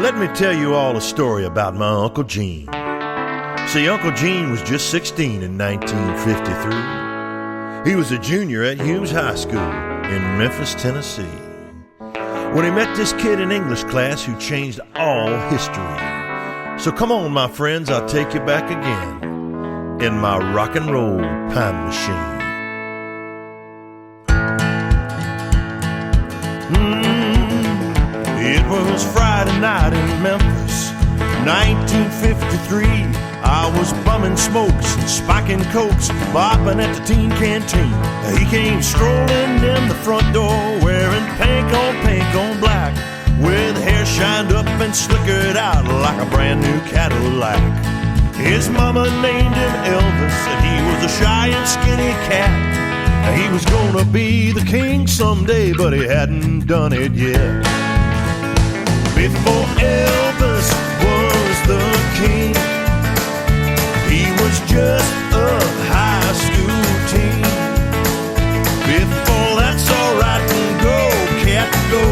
Let me tell you all a story about my Uncle Gene. See, Uncle Gene was just 16 in 1953. He was a junior at Humes High School in Memphis, Tennessee, when he met this kid in English class who changed all history. So come on, my friends, I'll take you back again in my rock and roll time machine. It was Friday night in Memphis, 1953. I was bumming smokes and spiking cokes, bopping at the teen canteen. He came strolling in the front door, wearing pink on black, with hair shined up and slickered out like a brand new Cadillac. His mama named him Elvis, and he was a shy and skinny cat. He was gonna be the king someday, but he hadn't done it yet. Before Elvis was the king, he was just a high school teen. Before that's alright and go, cat, go.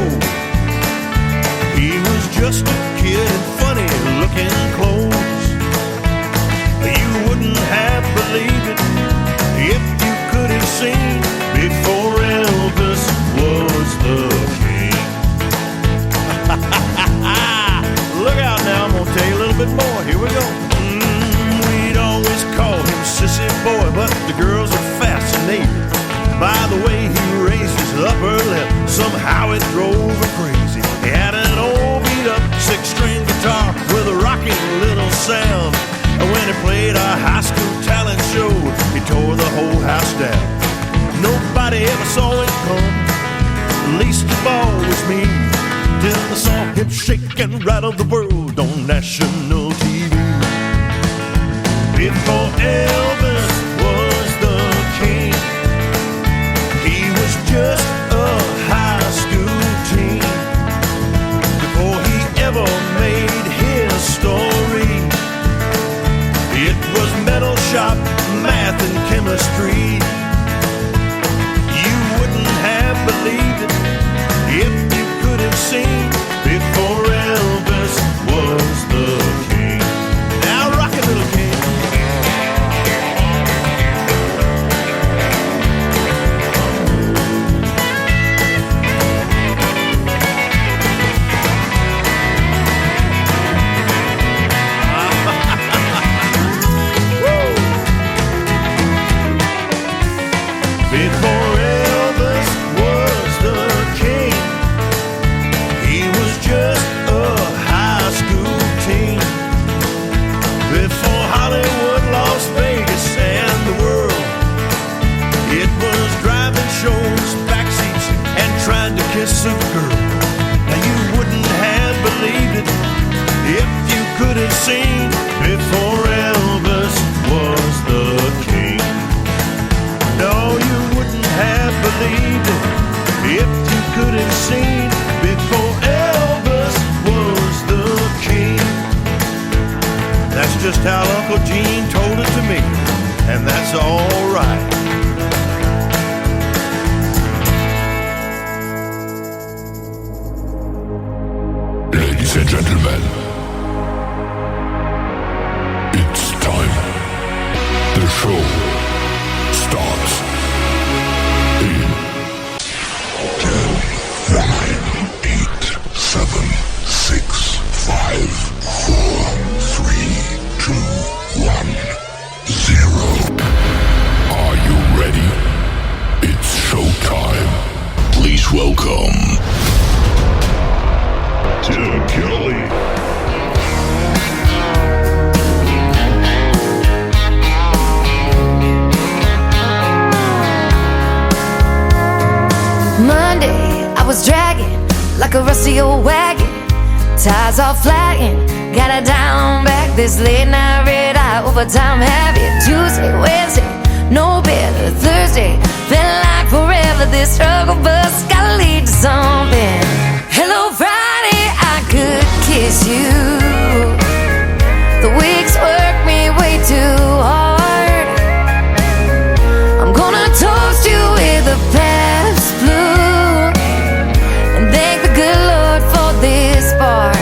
He was just a kid in funny looking clothes. You wouldn't have believed it if you could have seen before Elvis was the king. Look out now, I'm gonna tell you a little bit more. Here we go. We'd always call him Sissy Boy, but the girls are fascinated by the way he raised his upper lip. Somehow it drove her crazy. He had an old beat-up six-string guitar with a rocking little sound. And when he played a high school talent show, he tore the whole house down. Nobody ever saw it come, least of all was me, till I saw him shake and rattle the world on national TV. Before Elvis was the king, he was just a high school teen. Before he ever made his story, it was metal shop, math and chemistry. You wouldn't have believed it if you could have seen before Elvis was the king. Now rock it, little king. Before Elvis was the king, he was just a high school teen. Before Hollywood, Las Vegas, and the world, it was driving shows, backseats, and trying to kiss a girl. Now you wouldn't have believed it if you could have seen before Elvis was the king. No, you wouldn't have believed it if you could have seen before Elvis was the king. That's just how Uncle Gene told it to me, and that's all right. Ladies and gentlemen, it's time. The show starts in 10, 9, 8, 7, 6, 5, 4, 3, 2, 1, 0. Are you ready? It's showtime. Please welcome Tim Kelly. Monday, I was dragging like a rusty old wagon, tires all flagging, got it down back. This late night red eye overtime heavy. Tuesday, Wednesday, no better. Thursday, felt like forever. This struggle bus gotta lead to something. Hello Friday, I could kiss you. The weeks work me way too hard. I'm gonna toast you with a past blue and thank the good Lord for this bar.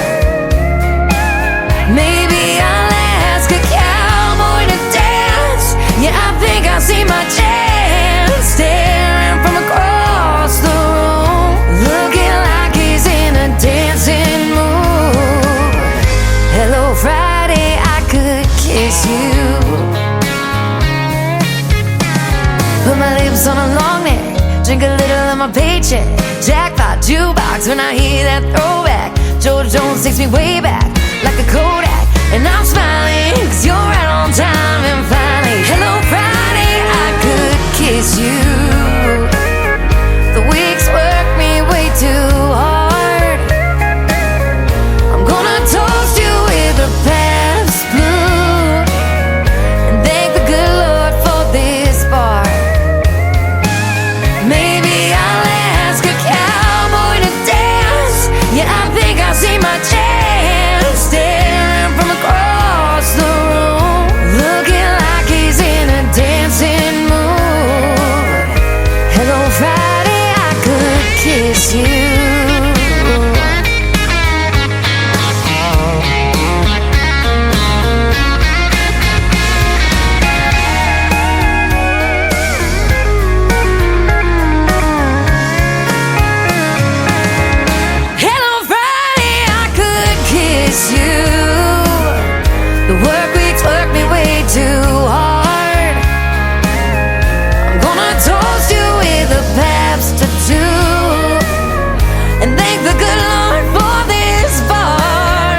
I see my chance, staring from across the room, looking like he's in a dancing mood. Hello Friday, I could kiss you. Put my lips on a long neck, drink a little of my paycheck, jackpot jukebox when I hear that throwback. George Jones takes me way back like a Kodak, and I'm smiling 'cause you're right on time. And finally, hello Friday, I could kiss you. The weeks work me way too hard. I'm gonna toast you with a Pabst Blue and thank the good Lord for this bar. Maybe I'll ask a cowboy to dance. Yeah, I think I see my chance, staring from across the room, looking like he's in a dancing mood. Hello Friday, I could kiss you. Hello Friday, I could kiss you. The work weeks work me way too hard. I'm gonna toast you with a Pabst tattoo and thank the good Lord for this bar.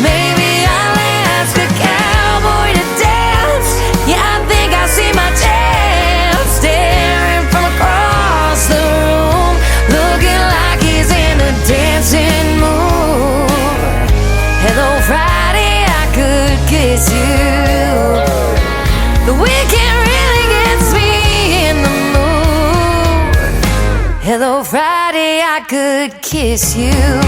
Maybe I'll ask a cowboy to dance. Yeah, I think I see my chance, staring from across the room, looking like he's in a dancing mood. Hello Friday, I could kiss you. The weekend really gets me in the mood. Hello Friday, I could kiss you.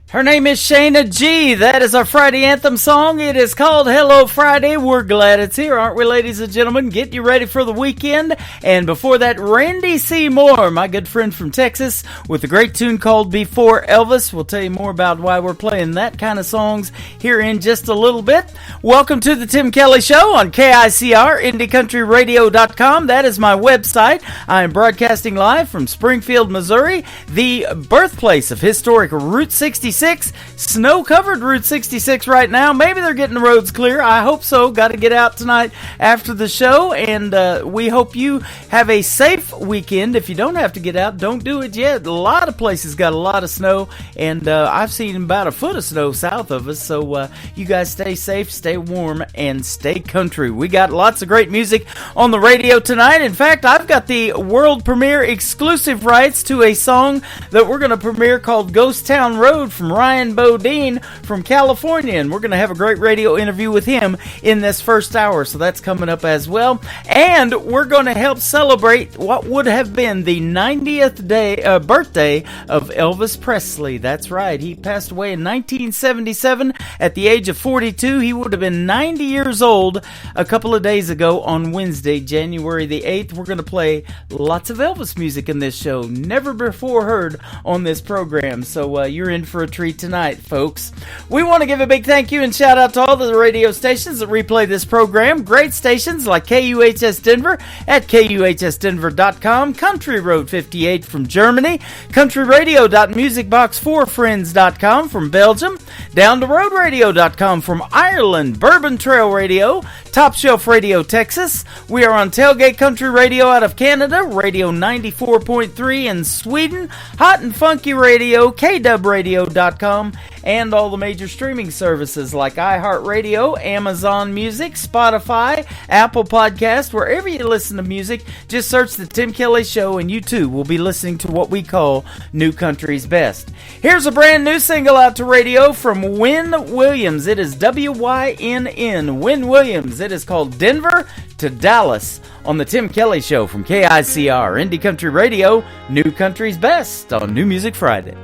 Her name is Shayna G. That is our Friday anthem song. It is called Hello Friday. We're glad it's here, aren't we, ladies and gentlemen? Get you ready for the weekend. And before that, Randy Seymour, my good friend from Texas, with a great tune called Before Elvis. We'll tell you more about why we're playing that kind of songs here in just a little bit. Welcome to the Tim Kelly Show on KICR, IndieCountryRadio.com. That is my website. I am broadcasting live from Springfield, Missouri, the birthplace of historic Route 66. Snow-covered Route 66 right now. Maybe they're getting the roads clear. I hope so. Got to get out tonight after the show, and we hope you have a safe weekend. If you don't have to get out, don't do it yet. A lot of places got a lot of snow, and I've seen about a foot of snow south of us, so you guys stay safe, stay warm, and stay country. We got lots of great music on the radio tonight. In fact, I've got the world premiere exclusive rights to a song that we're going to premiere called Ghost Town Road from Ryan Bodine from California, and we're going to have a great radio interview with him in this first hour, so that's coming up as well. And we're going to help celebrate what would have been the 90th birthday of Elvis Presley. That's right, he passed away in 1977 at the age of 42. He would have been 90 years old a couple of days ago on Wednesday, January the 8th. We're going to play lots of Elvis music in this show, never before heard on this program, so you're in for a treat tonight, folks. We want to give a big thank you and shout out to all the radio stations that replay this program. Great stations like KUHS Denver at KUHSdenver.com, Country Road 58 from Germany, countryradio.musicbox4friends.com from Belgium, downtheroadradio.com from Ireland, Bourbon Trail Radio, Top Shelf Radio Texas. We are on Tailgate Country Radio out of Canada, Radio 94.3 in Sweden, Hot and Funky Radio, KWradio.com, and all the major streaming services like iHeartRadio, Amazon Music, Spotify, Apple Podcast. Wherever you listen to music, just search The Tim Kelly Show and you too will be listening to what we call New Country's Best. Here's a brand new single out to radio from Wynn Williams. It is WYNN, Wynn Williams. It is called Denver to Dallas on The Tim Kelly Show from KICR, Indie Country Radio, New Country's Best on New Music Friday.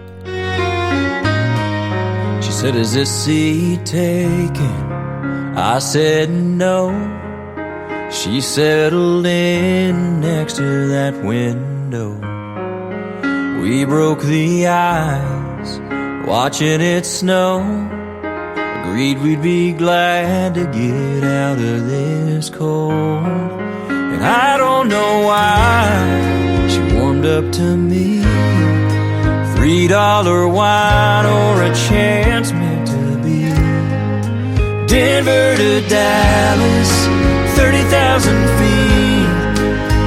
She said, is this seat taken I said no. She settled in next to that window. We broke the ice, watching it snow. Agreed we'd be glad to get out of this cold. And I don't know why she warmed up to me. $3 wine or a chance meant to be. Denver to Dallas, 30,000 feet.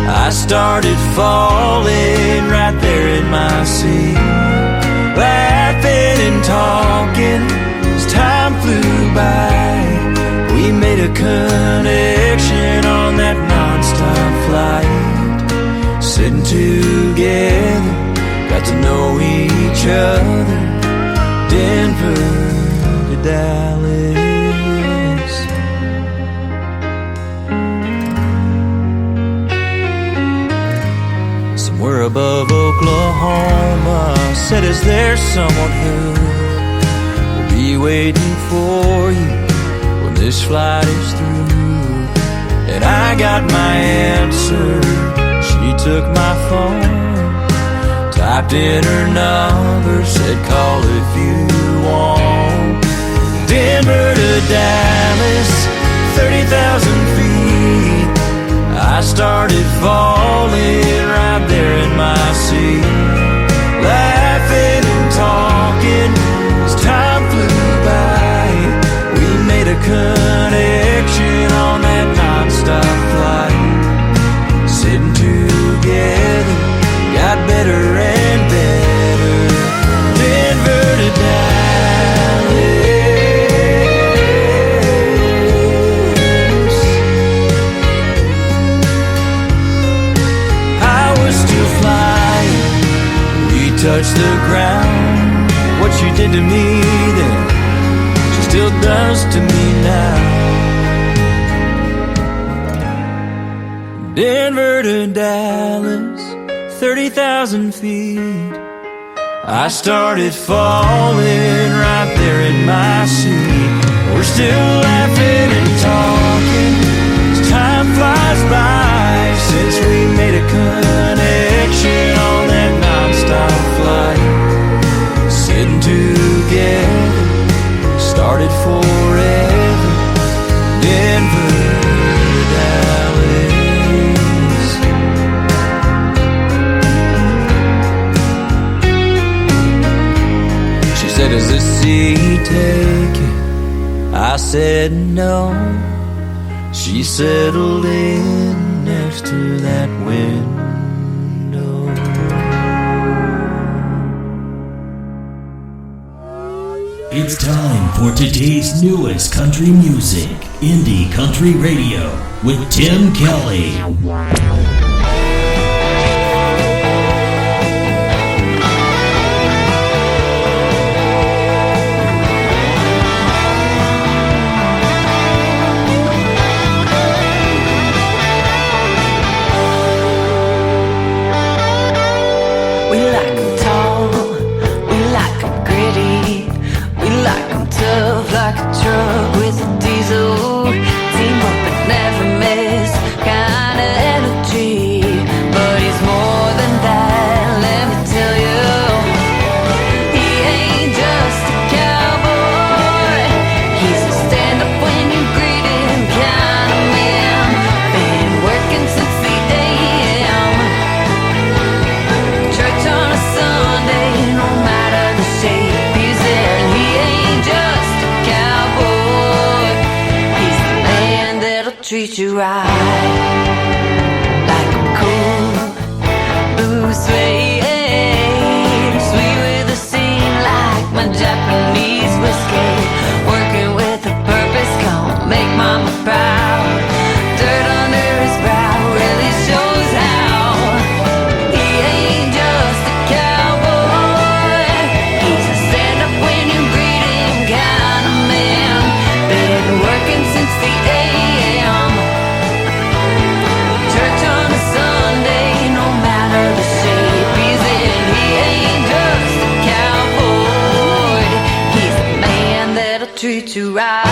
I started falling right there in my seat. Laughing and talking as time flew by. We made a connection on that non-stop flight. Sitting together, got to know each other. Denver to Dallas. Somewhere above Oklahoma, said, is there someone who will be waiting for you when this flight is through? And I got my answer. She took my phone, typed in her number, said call if you want. Denver to Dallas, 30,000 feet. I started falling right there in my seat. Laughing and talking as time flew by. We made a connection on that non-stop flight. Sitting together, got better and better. Denver to Dallas. I was still flying, we touched the ground. What she did to me then, she still does to me now. Denver to Dallas, 30,000 feet. I started falling right there in my seat. We're still laughing and talking as time flies by. Since we made a connection on that non-stop flight. Sitting together, started forever. Denver to Dallas. Said, is this seat taken? I said no. She settled in next to that window. It's time for today's newest country music, Indie Country Radio, with Tim Kelly. Like a truck with a diesel, team up and never miss kind of energy. But he's more than that, let me tell you. He ain't just a cowboy, he's a stand up when you greet him kind of man. Been working since the AM, church on a Sunday, no matter the shape he's in. He ain't just treat you right, like a cool blue suede, sweet with a scene like my Japanese whiskey. Working with a purpose, gonna make mama proud. Dirt under his brow really shows how. He ain't just a cowboy, he's a stand up when you greet him kind of man. Been working since the AM, church on a Sunday, no matter the shape he's in. He ain't just a cowboy, he's a man that'll treat you right.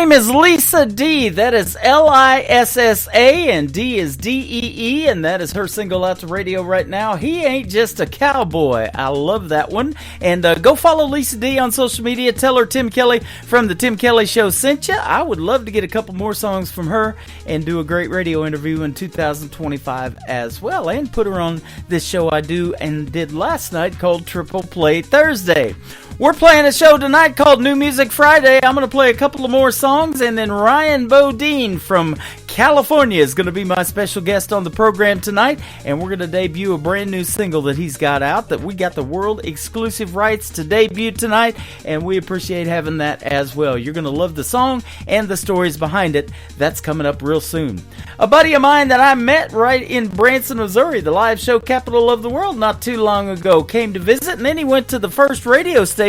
name is Lisa D. That is Lissa, and D is Dee, and that is her single out to radio right now. He Ain't Just a Cowboy. I love that one. And go follow Lisa D on social media. Tell her Tim Kelly from the Tim Kelly Show sent you. I would love to get a couple more songs from her and do a great radio interview in 2025 as well, and put her on this show I do and did last night called Triple Play Thursday. We're playing a show tonight called New Music Friday. I'm going to play a couple of more songs, and then Ryan Bodine from California is going to be my special guest on the program tonight, and we're going to debut a brand new single that he's got out that we got the world exclusive rights to debut tonight, and we appreciate having that as well. You're going to love the song and the stories behind it. That's coming up real soon. A buddy of mine that I met right in Branson, Missouri, the live show capital of the world, not too long ago, came to visit, and then he went to the first radio station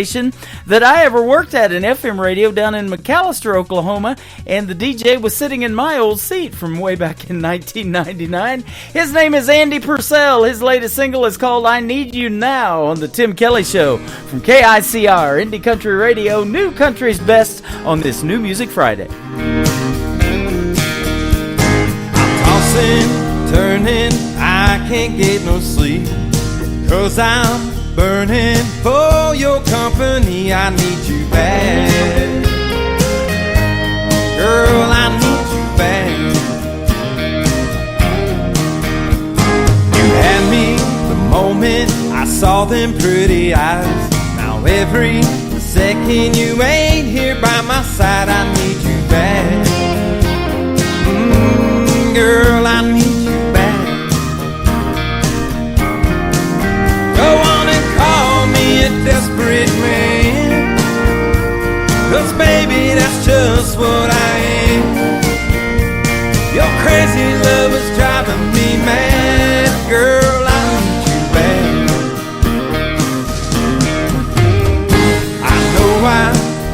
that I ever worked at, in FM radio down in McAlester, Oklahoma, and the DJ was sitting in my old seat from way back in 1999. His name is Andy Purcell. His latest single is called I Need You Now on the Tim Kelly Show from KICR, Indie Country Radio, New Country's Best on this New Music Friday. I'm tossing, turning, I can't get no sleep, 'cause I'm burning for your company. I need you bad, girl, I need you bad. You had me the moment I saw them pretty eyes. Now every second you ain't here by my side, I need you bad. Girl, I need you bad. Go on and call me a desperate man, 'cause baby, that's just what I am. Your crazy love is driving me mad. Girl, I need you bad. I know I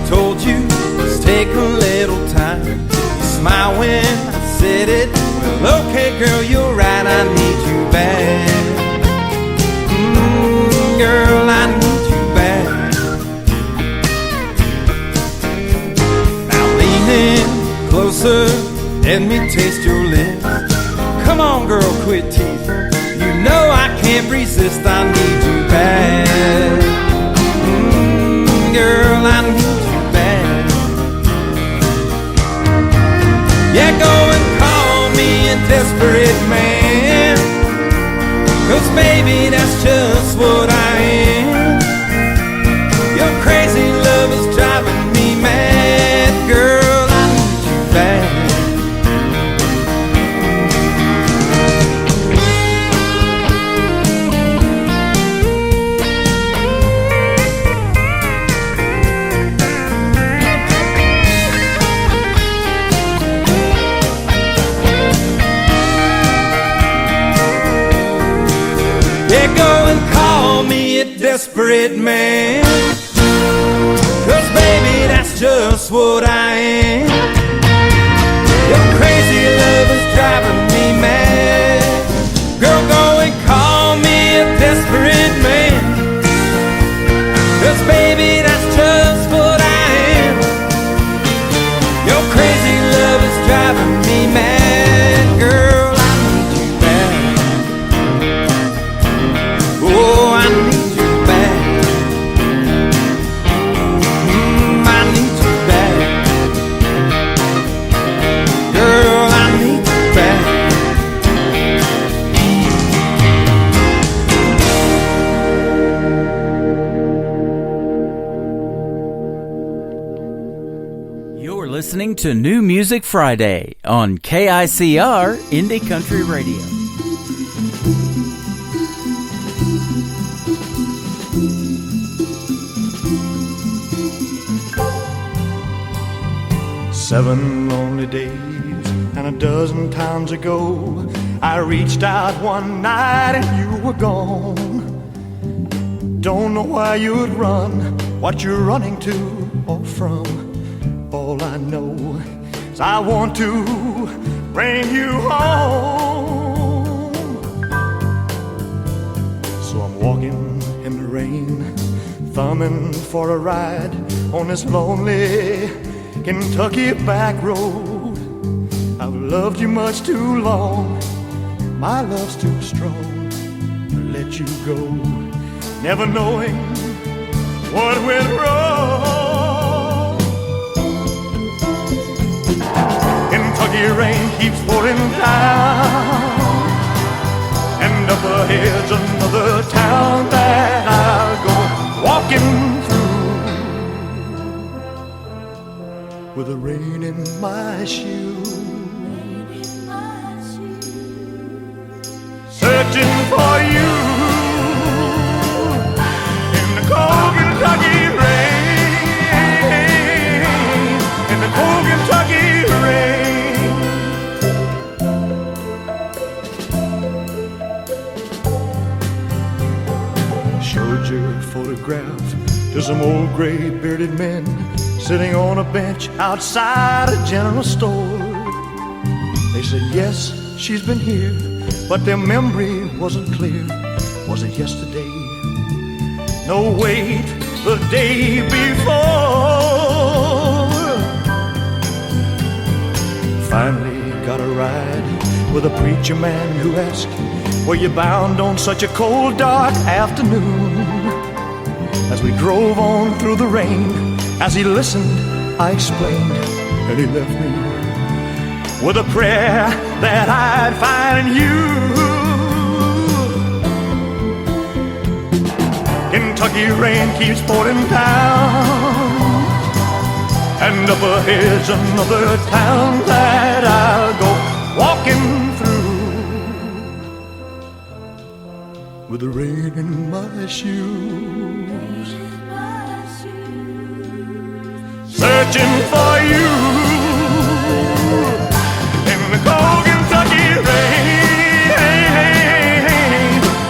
told you, let's take a little time. You smile when I said it. Well, okay, girl, you're right, I need you bad. Girl, I need you bad. Now lean in closer, let me taste your lips. Come on, girl, quit teasing. You know I can't resist, I need you bad. Girl, I need you bad. Yeah, go and call me a desperate man, 'cause baby, that's just what I am. Your crazy love is driving me mad. Girl, I need you bad. Yeah, go and call me a desperate man, 'cause baby, that's just what I am. Your crazy love is driving me mad. Girl, go and call me a desperate man, 'cause baby, that's just what I am. Your crazy love is driving me mad. Girl, I need you bad. Oh, I need you bad. I need you bad. Girl, I need you bad. You're listening to New Music Friday on KICR, Indie Country Radio. Seven lonely days and a dozen times ago, I reached out one night and you were gone. Don't know why you'd run, what you're running to or from. All I know is I want to bring you home. So I'm walking in the rain, thumbing for a ride on this lonely Kentucky back road. I've loved you much too long. My love's too strong to let you go. Never knowing what went wrong. Kentucky rain keeps pouring down, and up ahead's another town that I'll go walking through with the rain in my shoes, searching for you in the cold Kentucky rain, in the cold Kentucky rain. Showed your photograph to some old gray bearded men sitting on a bench outside a general store. They said, yes, she's been here, but their memory wasn't clear. Was it yesterday? No, wait, the day before. Finally got a ride with a preacher man who asked, were you bound on such a cold, dark afternoon? As we drove on through the rain, as he listened, I explained, and he left me with a prayer that I'd find you. Kentucky rain keeps pouring down, and up ahead's another town that I'll go walking through with the rain in my shoes, searching for you in the cold Kentucky rain,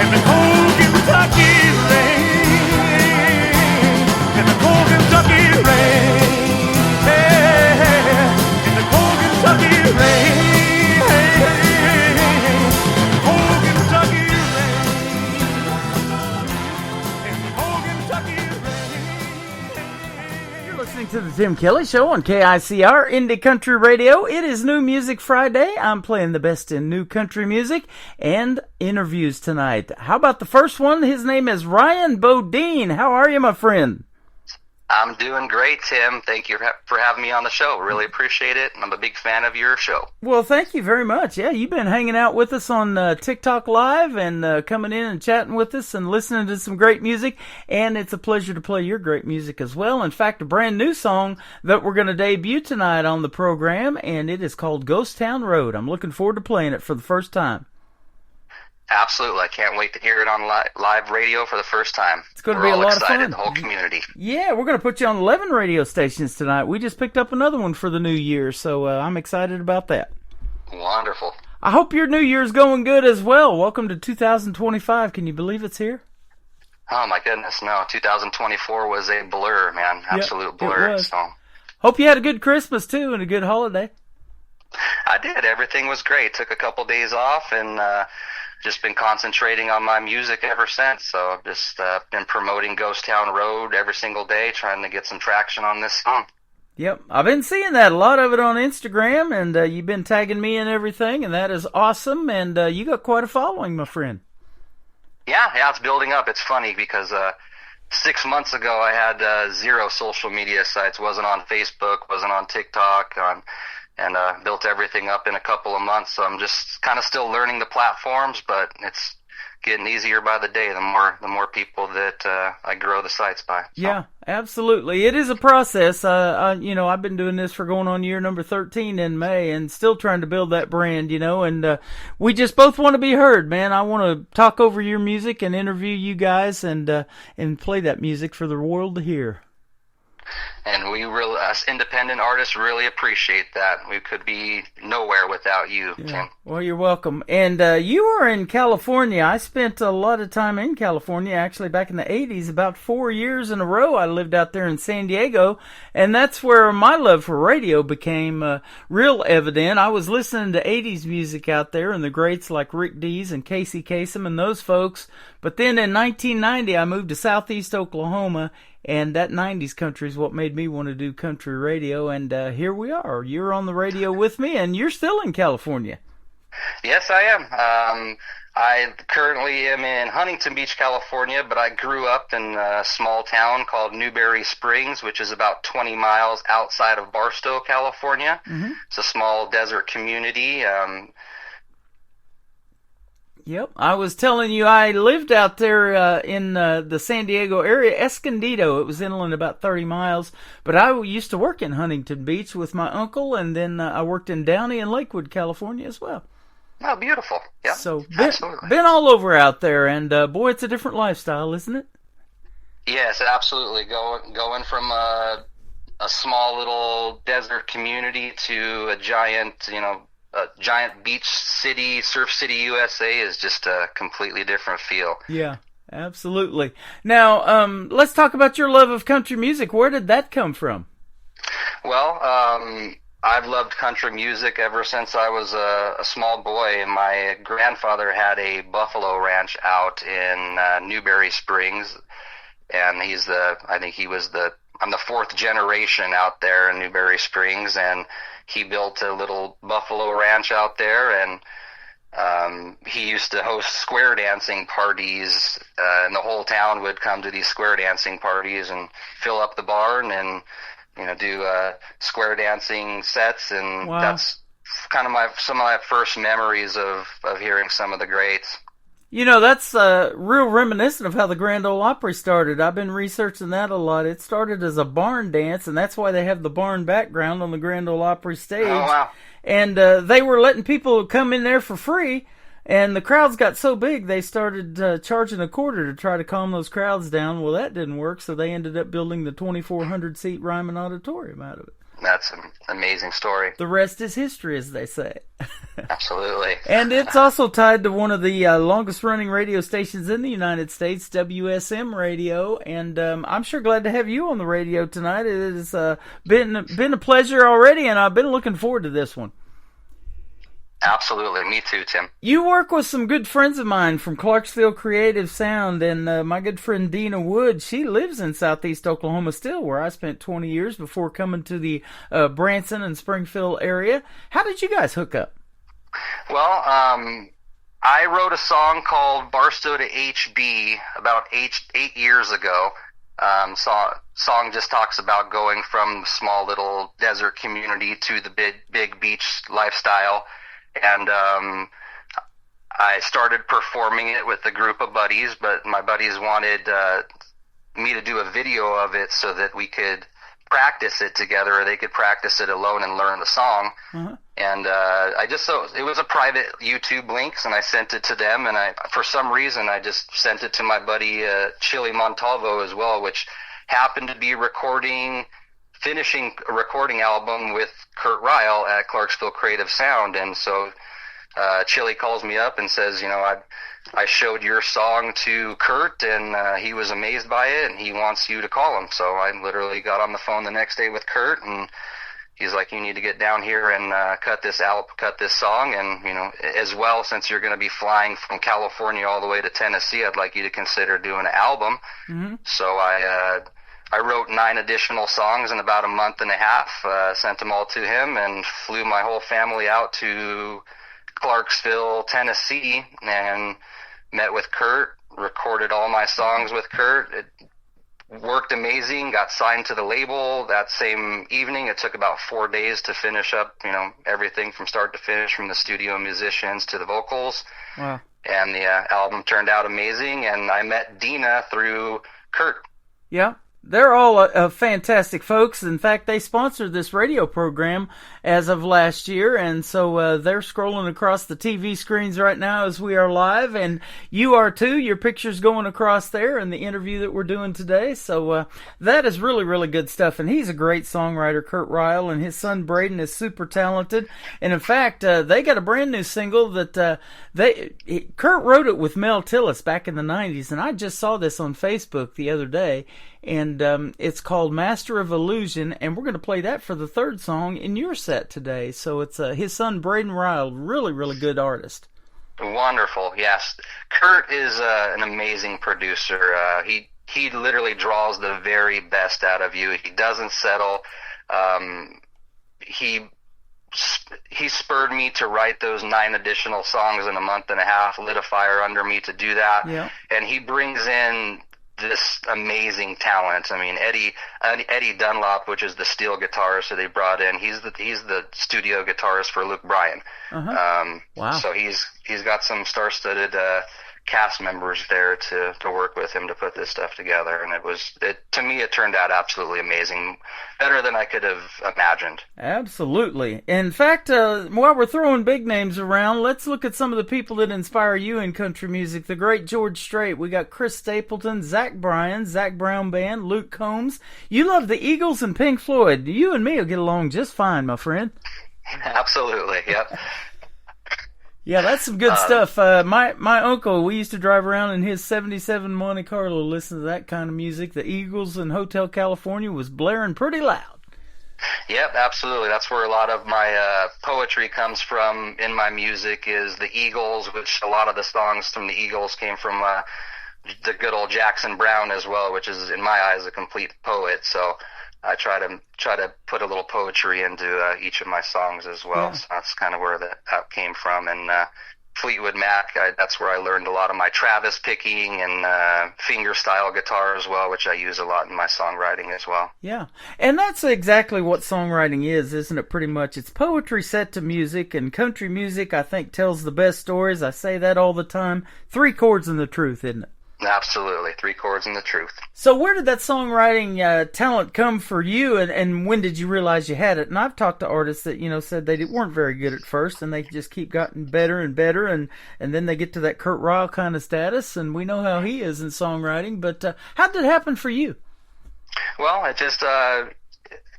in the cold Kentucky rain, in the cold Kentucky rain, in the cold Kentucky rain, cold Kentucky rain, in the cold Kentucky rain. You're listening to the Tim Kelly Show on KICR Indie Country Radio. It is New Music Friday. I'm playing the best in new country music and interviews tonight. How about the first one? His name is Ryan Bodine. How are you, my friend? I'm doing great, Tim. Thank you for having me on the show. Really appreciate it. I'm a big fan of your show. Well, thank you very much. Yeah, you've been hanging out with us on TikTok Live and coming in and chatting with us and listening to some great music. And it's a pleasure to play your great music as well. In fact, a brand new song that we're going to debut tonight on the program, and it is called Ghost Town Road. I'm looking forward to playing it for the first time. Absolutely. I can't wait to hear it on live radio for the first time. It's going to be a lot of fun. The whole community. Yeah, we're going to put you on 11 radio stations tonight. We just picked up another one for the new year, so I'm excited about that. Wonderful. I hope your new year's going good as well. Welcome to 2025. Can you believe it's here? Oh, my goodness. No, 2024 was a blur, man. Absolute blur. It was. So. Hope you had a good Christmas, too, and a good holiday. I did. Everything was great. Took a couple days off and just been concentrating on my music ever since. So I've just been promoting Ghost Town Road every single day, trying to get some traction on this song. Yep, I've been seeing that, a lot of it on Instagram, and you've been tagging me and everything, and that is awesome, and you got quite a following, my friend. Yeah, it's building up. It's funny because 6 months ago I had 0 social media sites, wasn't on Facebook, wasn't on TikTok, and built everything up in a couple of months. So I'm just kind of still learning the platforms, but it's getting easier by the day. The more people that I grow the sites by. So. Yeah, absolutely. It is a process. I've been doing this for going on year number 13 in May, and still trying to build that brand. And we just both want to be heard, man. I want to talk over your music and interview you guys and play that music for the world to hear. And we really, as independent artists, really appreciate that. We could be nowhere without you, Tim. Well, you're welcome. And you are in California. I spent a lot of time in California, actually, back in the 80s. About 4 years in a row, I lived out there in San Diego. And that's where my love for radio became real evident. I was listening to 80s music out there and the greats like Rick Dees and Casey Kasem and those folks. But then in 1990, I moved to Southeast Oklahoma. And that 90s country is what made me want to do country radio, and here we are. You're on the radio with me, and you're still in California. Yes, I am. I currently am in Huntington Beach, California, but I grew up in a small town called Newberry Springs, which is about 20 miles outside of Barstow, California. Mm-hmm. It's a small desert community. Yep, I was telling you I lived out there in the San Diego area, Escondido. It was inland about 30 miles, but I used to work in Huntington Beach with my uncle, and then I worked in Downey and Lakewood, California as well. Oh, beautiful. Yeah, so absolutely. Been all over out there, and boy, it's a different lifestyle, isn't it? Yes, absolutely. Going from a small little desert community to a giant beach city, Surf City, USA is just a completely different feel. Yeah, absolutely. Now, let's talk about your love of country music. Where did that come from? Well, I've loved country music ever since I was a small boy. My grandfather had a buffalo ranch out in Newberry Springs, and I'm the fourth generation out there in Newberry Springs, and he built a little buffalo ranch out there, and he used to host square dancing parties, and the whole town would come to these square dancing parties and fill up the barn and do square dancing sets, and wow. That's kind of some of my first memories of hearing some of the greats. That's real reminiscent of how the Grand Ole Opry started. I've been researching that a lot. It started as a barn dance, and that's why they have the barn background on the Grand Ole Opry stage. Oh, wow. And they were letting people come in there for free, and the crowds got so big they started charging a quarter to try to calm those crowds down. Well, that didn't work, so they ended up building the 2,400-seat Ryman Auditorium out of it. That's an amazing story. The rest is history, as they say. Absolutely. And it's also tied to one of the longest-running radio stations in the United States, WSM Radio. And I'm sure glad to have you on the radio tonight. It has been a pleasure already, and I've been looking forward to this one. Absolutely. Me too, Tim. You work with some good friends of mine from Clarksville Creative Sound, and my good friend Dina Wood, she lives in southeast Oklahoma still, where I spent 20 years before coming to the Branson and Springfield area. How did you guys hook up? Well, I wrote a song called Barstow to HB about 8 years ago. Song just talks about going from small little desert community to the big beach lifestyle. And I started performing it with a group of buddies, but my buddies wanted me to do a video of it so that we could practice it together, or they could practice it alone and learn the song. Mm-hmm. And it was a private YouTube links, and I sent it to them, and for some reason I just sent it to my buddy Chili Montalvo as well, which happened to be finishing a recording album with Kurt Ryle at Clarksville Creative Sound. And so Chili calls me up and says, I showed your song to Kurt, and he was amazed by it, and he wants you to call him. So I literally got on the phone the next day with Kurt, and he's like, you need to get down here and cut this song, and as well, since you're going to be flying from California all the way to Tennessee, I'd like you to consider doing an album. Mm-hmm. So I wrote 9 additional songs in about a month and a half, sent them all to him, and flew my whole family out to Clarksville, Tennessee, and met with Kurt, recorded all my songs with Kurt. It worked amazing, got signed to the label that same evening. It took about 4 days to finish up, everything from start to finish, from the studio musicians to the vocals. Wow. And the album turned out amazing, and I met Dina through Kurt. Yeah. They're all fantastic folks. In fact, they sponsored this radio program as of last year, and so they're scrolling across the TV screens right now as we are live, and you are too. Your picture's going across there in the interview that we're doing today, so that is really, really good stuff, and he's a great songwriter, Kurt Ryle, and his son Braden is super talented, and in fact, they got a brand new single that Kurt wrote it with Mel Tillis back in the 90s, and I just saw this on Facebook the other day, and it's called Master of Illusion, and we're going to play that for the third song in your set today. So it's his son, Braden Ryle, really, really good artist. Wonderful, yes. Kurt is an amazing producer. he literally draws the very best out of you. He doesn't settle. He spurred me to write those 9 additional songs in a month and a half, lit a fire under me to do that. Yeah. And he brings in this amazing talent. I mean, Eddie Dunlop, which is the steel guitarist that they brought in, he's the studio guitarist for Luke Bryan. Wow. So he's got some star-studded cast members there to work with him to put this stuff together, and to me it turned out absolutely amazing, better than I could have imagined. Absolutely. In fact, while we're throwing big names around, let's look at some of the people that inspire you in country music. The great George Strait. We got Chris Stapleton, Zach Bryan, Zach Brown Band, Luke Combs. You love the Eagles and Pink Floyd. You and me will get along just fine, my friend. Absolutely. Yep. Yeah, that's some good stuff. My uncle, we used to drive around in his 77 Monte Carlo, listen to that kind of music. The Eagles in Hotel California was blaring pretty loud. Yep, absolutely. That's where a lot of my poetry comes from in my music, is the Eagles, which a lot of the songs from the Eagles came from the good old Jackson Browne as well, which is, in my eyes, a complete poet. So I try to put a little poetry into each of my songs as well. Yeah. So that's kind of where that came from. And Fleetwood Mac, that's where I learned a lot of my Travis picking and finger-style guitar as well, which I use a lot in my songwriting as well. Yeah, and that's exactly what songwriting is, isn't it, pretty much? It's poetry set to music, and country music, I think, tells the best stories. I say that all the time. 3 chords and the truth, isn't it? Absolutely. 3 chords and the truth. So where did that songwriting talent come for you, and when did you realize you had it? And I've talked to artists that, said they weren't very good at first, and they just keep getting better and better, and then they get to that Kurt Ryle kind of status, and we know how he is in songwriting. But how did it happen for you? Well, it just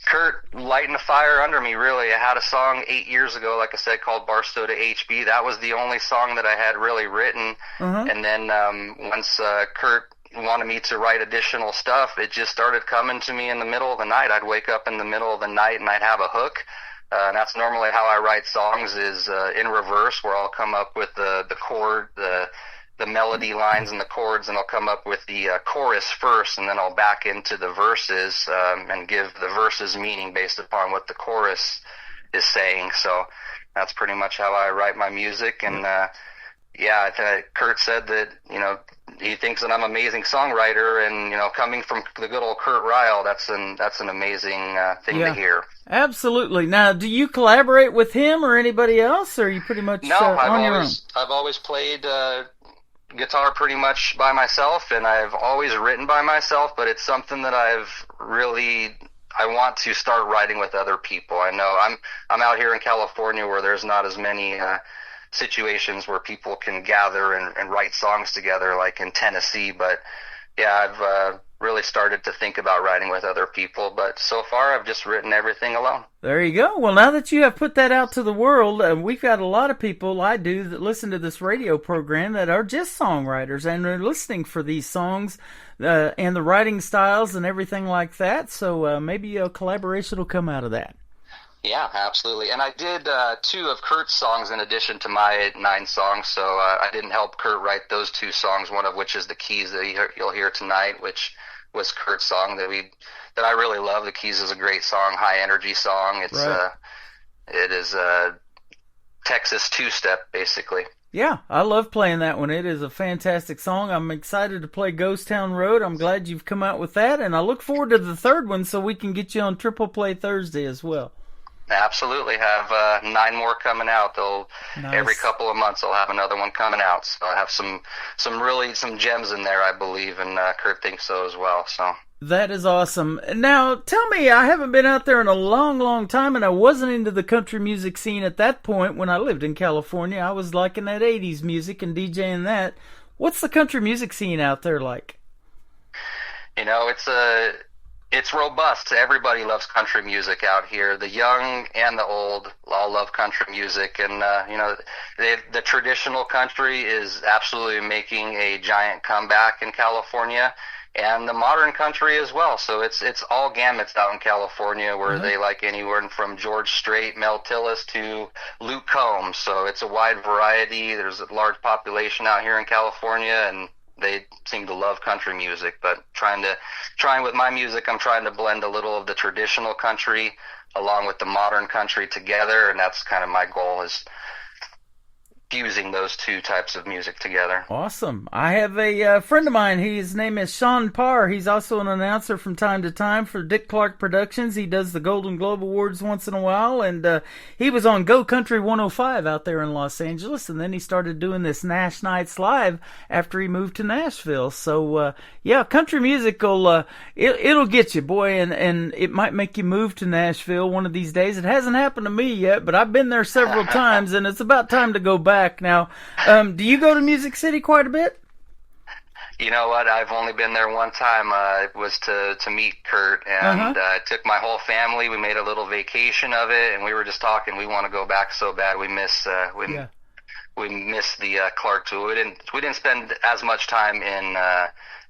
Kurt lighting a fire under me, really. I had a song 8 years ago, like I said, called Barstow to HB. That was the only song that I had really written. And then once Kurt wanted me to write additional stuff, it just started coming to me in the middle of the night. I'd wake up in the middle of the night and I'd have a hook. And that's normally how I write songs, is in reverse, where I'll come up with the chord, the melody lines and the chords, and I'll come up with the chorus first, and then I'll back into the verses and give the verses meaning based upon what the chorus is saying. So that's pretty much how I write my music. And Kurt said that he thinks that I'm an amazing songwriter, and coming from the good old Kurt Ryle, that's an amazing thing to hear. Absolutely. Now, do you collaborate with him or anybody else, or are you pretty much on your own? I've always played guitar pretty much by myself, and I've always written by myself, but it's something that I want to start writing with other people. I know I'm out here in California where there's not as many situations where people can gather and write songs together like in Tennessee, but yeah, I've really started to think about writing with other people, but so far I've just written everything alone. There you go. Well, now that you have put that out to the world, we've got a lot of people, I do, that listen to this radio program that are just songwriters, and they're listening for these songs and the writing styles and everything like that, so maybe a collaboration will come out of that. Yeah, absolutely. And I did 2 of Kurt's songs in addition to my 9 songs, so I didn't help Kurt write those 2 songs, one of which is The Keys that you'll hear tonight, which was Kurt's song that I really love. The Keys is a great song, high energy song. It's right. It is a Texas 2-step, basically. Yeah, I love playing that one. It is a fantastic song. I'm excited to play Ghost Town Road. I'm glad you've come out with that, and I look forward to the 3rd one so we can get you on Triple Play Thursday as well. Absolutely. Have 9 more coming out. Nice. Every couple of months I'll have another one coming out. So I have some gems in there, I believe, and Kurt thinks so as well. So that is awesome. Now, tell me, I haven't been out there in a long, long time, and I wasn't into the country music scene at that point when I lived in California. I was liking that 80s music and DJing that. What's the country music scene out there like? It's robust. Everybody loves country music out here. The young and the old all love country music. And, the traditional country is absolutely making a giant comeback in California, and the modern country as well. So it's all gamuts out in California, where they like anywhere from George Strait, Mel Tillis to Luke Combs. So it's a wide variety. There's a large population out here in California, and they seem to love country music. But trying with my music, I'm trying to blend a little of the traditional country along with the modern country together, and that's kind of my goal, is fusing those two types of music together. Awesome. I have a friend of mine. His name is Sean Parr. He's also an announcer from time to time for Dick Clark Productions. He does the Golden Globe Awards once in a while, and he was on Go Country 105 out there in Los Angeles, and then he started doing this Nash Nights Live after he moved to Nashville. So, yeah, country music will it'll get you, boy, and it might make you move to Nashville one of these days. It hasn't happened to me yet, but I've been there several times, and it's about time to go back. Now, do you go to Music City quite a bit? You know what? I've only been there one time. It was to meet Kurt, and I took my whole family. We made a little vacation of it, and we were just talking. We want to go back so bad. We miss the Clark tour. We didn't spend as much time in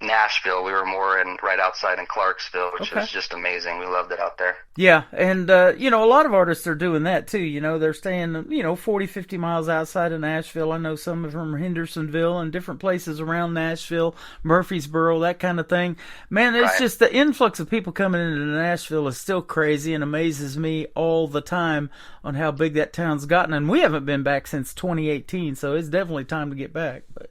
Nashville. We were more right outside in Clarksville, which is just amazing. We loved it out there. Yeah, and a lot of artists are doing that too. They're staying 40, 50 miles outside of Nashville. I know some from Hendersonville and different places around Nashville, Murfreesboro, that kind of thing. Man, it's just the influx of people coming into Nashville is still crazy and amazes me all the time on how big that town's gotten. And we haven't been back since 2018, so it's definitely time to get back. But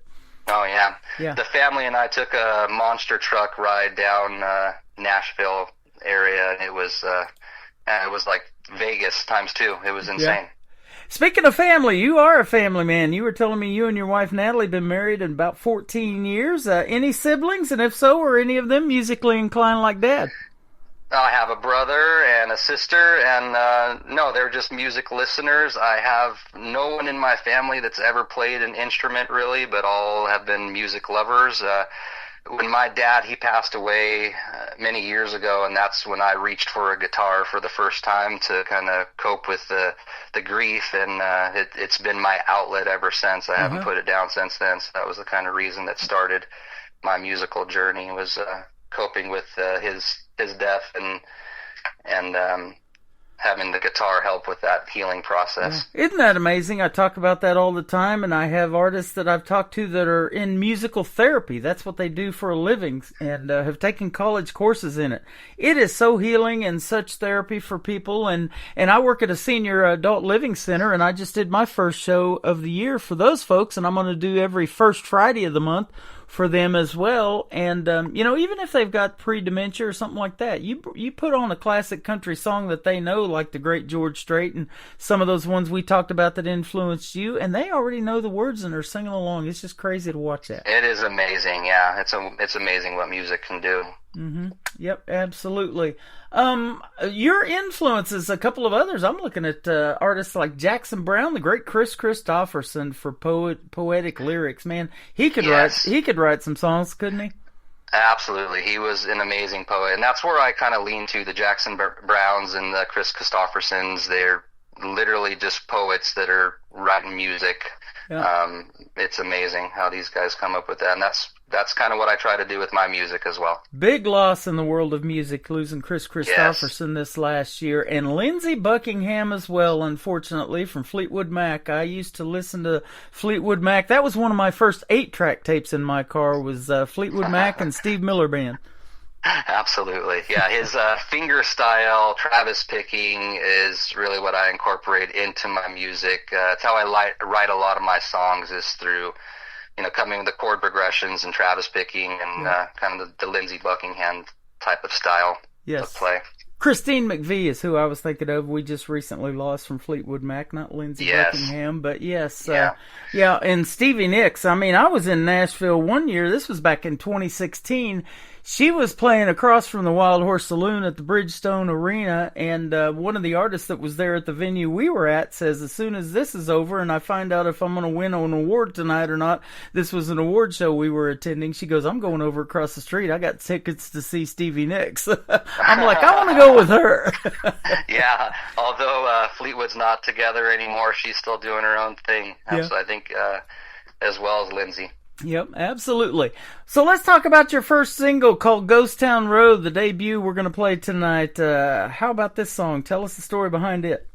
oh yeah. The family and I took a monster truck ride down Nashville area, and it was like Vegas times 2. It was insane. Yeah. Speaking of family, you are a family man. You were telling me you and your wife Natalie been married in about 14 years. Any siblings, and if so, are any of them musically inclined like Dad? I have a brother and a sister, and no, they're just music listeners. I have no one in my family that's ever played an instrument, really, but all have been music lovers. When my dad, he passed away many years ago, and that's when I reached for a guitar for the first time to kind of cope with the grief, and it's been my outlet ever since. I haven't put it down since then, so that was the kind of reason that started my musical journey, was coping with his death and having the guitar help with that healing process. Yeah. Isn't that amazing? I talk about that all the time, and I have artists that I've talked to that are in musical therapy. That's what they do for a living, and have taken college courses in it. It is so healing and such therapy for people, and I work at a senior adult living center, and I just did my first show of the year for those folks, and I'm going to do every first Friday of the month for them as well. And even if they've got pre-dementia or something like that, you put on a classic country song that they know, like the great George Strait and some of those ones we talked about that influenced you, and they already know the words and are singing along. It's just crazy to watch that. It is amazing. Yeah, it's amazing what music can do. Yep, absolutely. Your influences, a couple of others. I'm looking at artists like Jackson Browne, the great Chris Christopherson for poetic lyrics. Man, he could write some songs, couldn't he? Absolutely, he was an amazing poet, and that's where I kind of lean to. The Jackson Brownes and the Chris Christophersons, they're literally just poets that are writing music. Yeah. It's amazing how these guys come up with that, and that's kind of what I try to do with my music as well. Big loss in the world of music, losing Chris Christopherson this last year, and Lindsey Buckingham as well, unfortunately, from Fleetwood Mac. I used to listen to Fleetwood Mac. That was one of my first 8-track tapes in my car, was Fleetwood Mac and Steve Miller Band. Absolutely. Yeah, his finger style, Travis picking, is really what I incorporate into my music. It's how I write a lot of my songs, is through, coming with the chord progressions and Travis picking and kind of the Lindsey Buckingham type of style to play. Christine McVie is who I was thinking of. We just recently lost from Fleetwood Mac, not Lindsey Buckingham, but and Stevie Nicks. I mean, I was in Nashville one year. This was back in 2016. She was playing across from the Wild Horse Saloon at the Bridgestone Arena, and one of the artists that was there at the venue we were at says, as soon as this is over and I find out if I'm going to win an award tonight or not, this was an award show we were attending, she goes, I'm going over across the street. I got tickets to see Stevie Nicks. I'm like, I want to go with her. Yeah, although Fleetwood's not together anymore, she's still doing her own thing. Yeah. So I think as well as Lindsey. Yep, absolutely. So let's talk about your first single called Ghost Town Road, the debut we're going to play tonight. How about this song? Tell us the story behind it.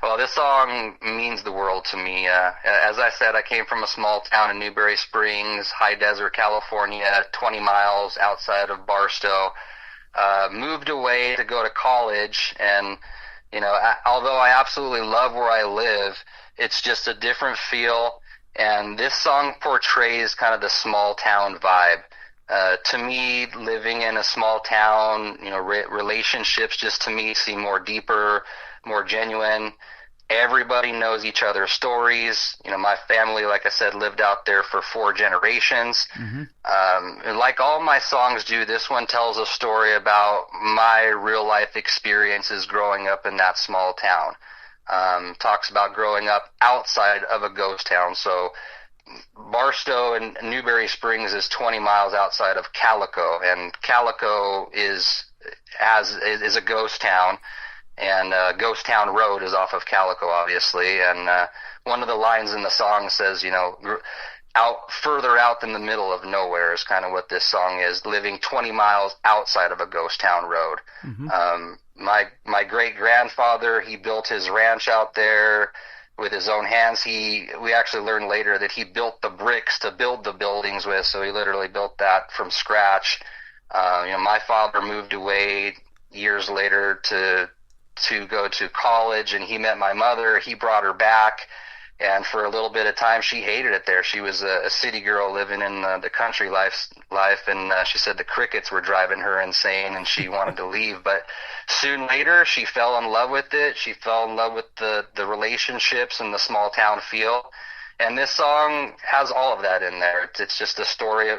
Well, this song means the world to me. As I said, I came from a small town in Newberry Springs, high desert, California, 20 miles outside of Barstow. Moved away to go to college, and although I absolutely love where I live, it's just a different feel. And this song portrays kind of the small town vibe. To me, living in a small town, relationships just to me seem more deeper, more genuine. Everybody knows each other's stories. My family, like I said, lived out there for 4 generations. Mm-hmm. And like all my songs do, this one tells a story about my real life experiences growing up in that small town. Talks about growing up outside of a ghost town. So Barstow and Newberry Springs is 20 miles outside of Calico, and Calico is a ghost town. And Ghost Town Road is off of Calico, obviously. And one of the lines in the song says, further out than the middle of nowhere is kind of what this song is, living 20 miles outside of a ghost town road. Mm-hmm. My great-grandfather, he built his ranch out there with his own hands. We actually learned later that he built the bricks to build the buildings with, so he literally built that from scratch. My father moved away years later to go to college, and he met my mother. He brought her back, and for a little bit of time she hated it there. She was a city girl living in the country life, and she said the crickets were driving her insane and she wanted to leave. But soon later she fell in love with it. She fell in love with the relationships and the small town feel, and this song has all of that in there. It's just a story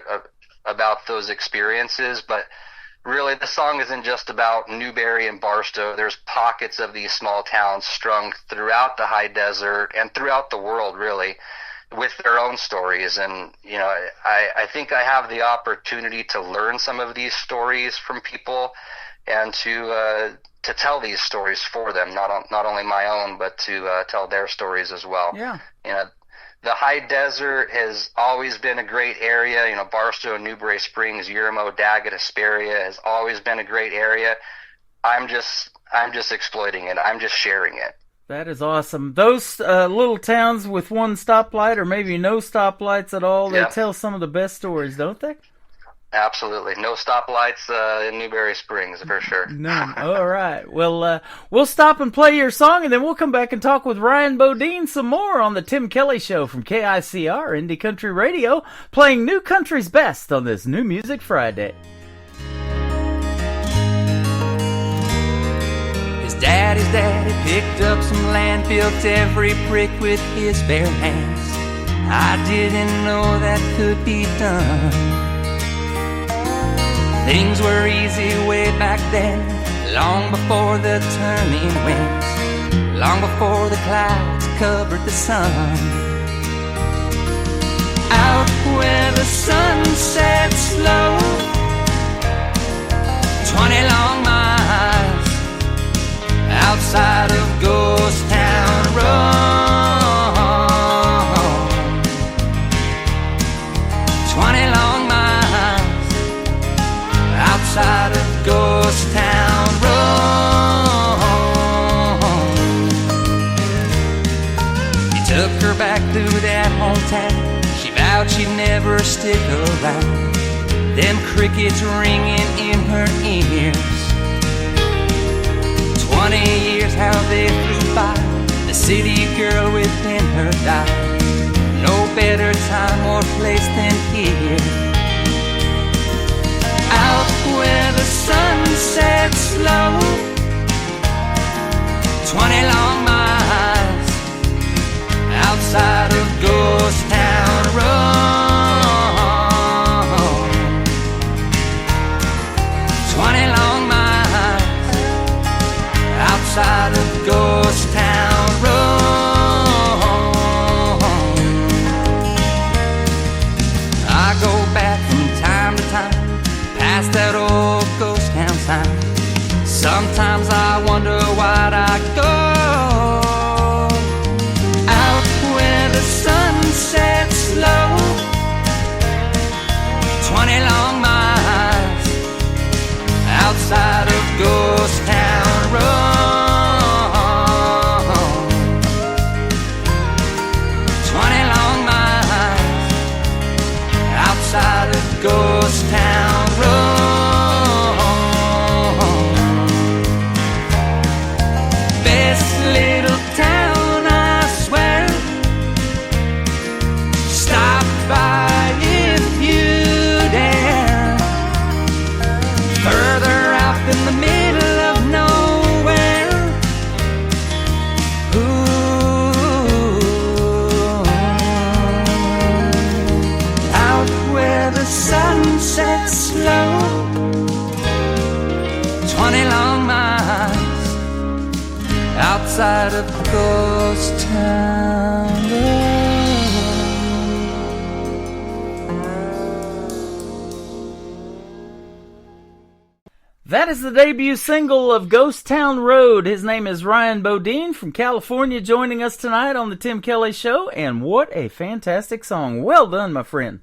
about those experiences, but really, the song isn't just about Newberry and Barstow. There's pockets of these small towns strung throughout the high desert and throughout the world, really, with their own stories. And, I think I have the opportunity to learn some of these stories from people and to tell these stories for them, not only my own, but to tell their stories as well. Yeah. The high desert has always been a great area. Barstow, Newberry Springs, Yermo, Daggett, Hesperia has always been a great area. I'm just exploiting it. I'm just sharing it. That is awesome. Those little towns with one stoplight or maybe no stoplights at all, they tell some of the best stories, don't they? Absolutely. No stoplights in Newberry Springs, for sure. None. All right. Well, we'll stop and play your song, and then we'll come back and talk with Ryan Bodine some more on the Tim Kelly Show from KICR, Indie Country Radio, playing New Country's best on this New Music Friday. His daddy's daddy picked up some land, built every brick with his bare hands. I didn't know that could be done. Things were easy way back then, long before the turning winds, long before the clouds covered the sun. Out where the sun sets low, 20 long miles outside of Ghost Town Road. 20 long miles outside of Ghost Town Road. He took her back through that hometown. She vowed she'd never stick around. Them crickets ringing in her ears. 20 years how they flew by. The city girl within her died. No better time or place than here, out where the sun sets low. 20 long miles outside of Ghost Town Road. 20 long miles outside of Ghost Town Road. I go back from time to time past that old ghost town sign. Sometimes I wonder why'd I go. side of Ghost Town Road. That is the debut single of Ghost Town Road. His name is Ryan Bodine from California, joining us tonight on the Tim Kelly Show, and what a fantastic song. Well done, my friend.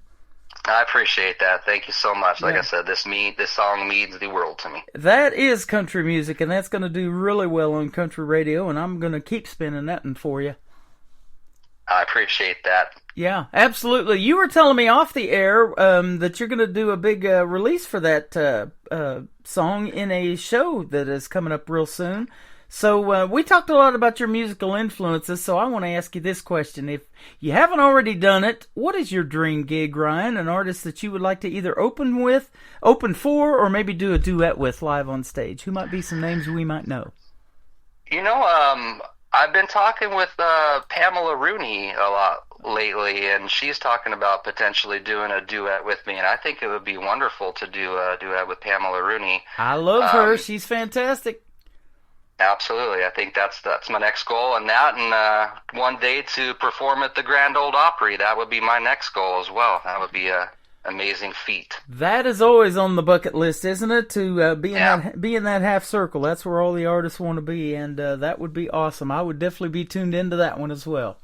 I appreciate that. Thank you so much. Like I said, this song means the world to me. That is country music, and that's going to do really well on country radio, and I'm going to keep spinning that one for you. I appreciate that. Yeah, absolutely. You were telling me off the air that you're going to do a big release for that song in a show that is coming up real soon. So we talked a lot about your musical influences, so I want to ask you this question. If you haven't already done it, what is your dream gig, Ryan? An artist that you would like to either open for, or maybe do a duet with live on stage? Who might be some names we might know? You know, I've been talking with Pamela Rooney a lot lately, and she's talking about potentially doing a duet with me, and I think it would be wonderful to do a duet with Pamela Rooney. I love her. She's fantastic. Absolutely. I think that's my next goal, and one day to perform at the Grand Ole Opry. That would be my next goal as well. That would be a amazing feat. That is always on the bucket list, isn't it? To be in that half circle. That's where all the artists want to be, and that would be awesome. I would definitely be tuned into that one as well.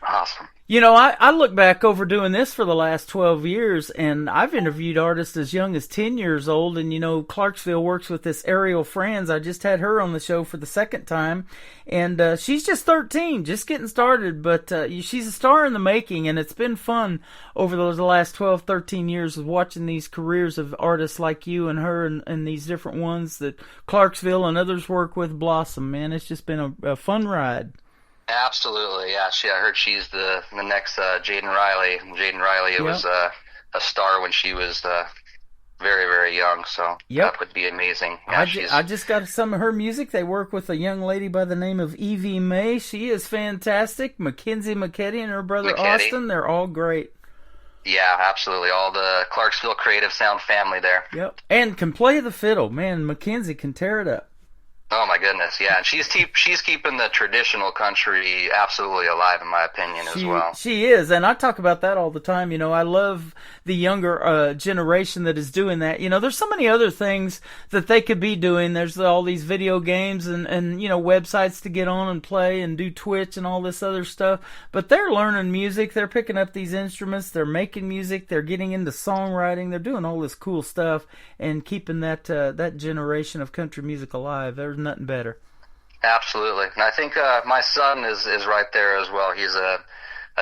Awesome. You know, I look back over doing this for the last 12 years, and I've interviewed artists as young as 10 years old, and, you know, Clarksville works with this Ariel Franz. I just had her on the show for the second time, and she's just 13, just getting started, but she's a star in the making, and it's been fun over the last 12, 13 years of watching these careers of artists like you and her and these different ones that Clarksville and others work with blossom, man. It's just been a fun ride. Absolutely, yeah. I heard she's the next Jaden Riley. Jaden Riley was a star when she was very, very young, so that would be amazing. Yeah, I just got some of her music. They work with a young lady by the name of Evie May. She is fantastic. Mackenzie McKetty and her brother Austin, they're all great. Yeah, absolutely. All the Clarksville Creative Sound family there. Yep, and can play the fiddle. Man, Mackenzie can tear it up. Oh my goodness, yeah, and she's keeping the traditional country absolutely alive, in my opinion, as well. She is, and I talk about that all the time. You know, I love the younger generation that is doing that. You know, there's so many other things that they could be doing. There's all these video games and you know, websites to get on and play and do Twitch and all this other stuff. But they're learning music. They're picking up these instruments. They're making music. They're getting into songwriting. They're doing all this cool stuff and keeping that generation of country music alive. There's nothing better. Absolutely. And I think my son is right there as well. He's a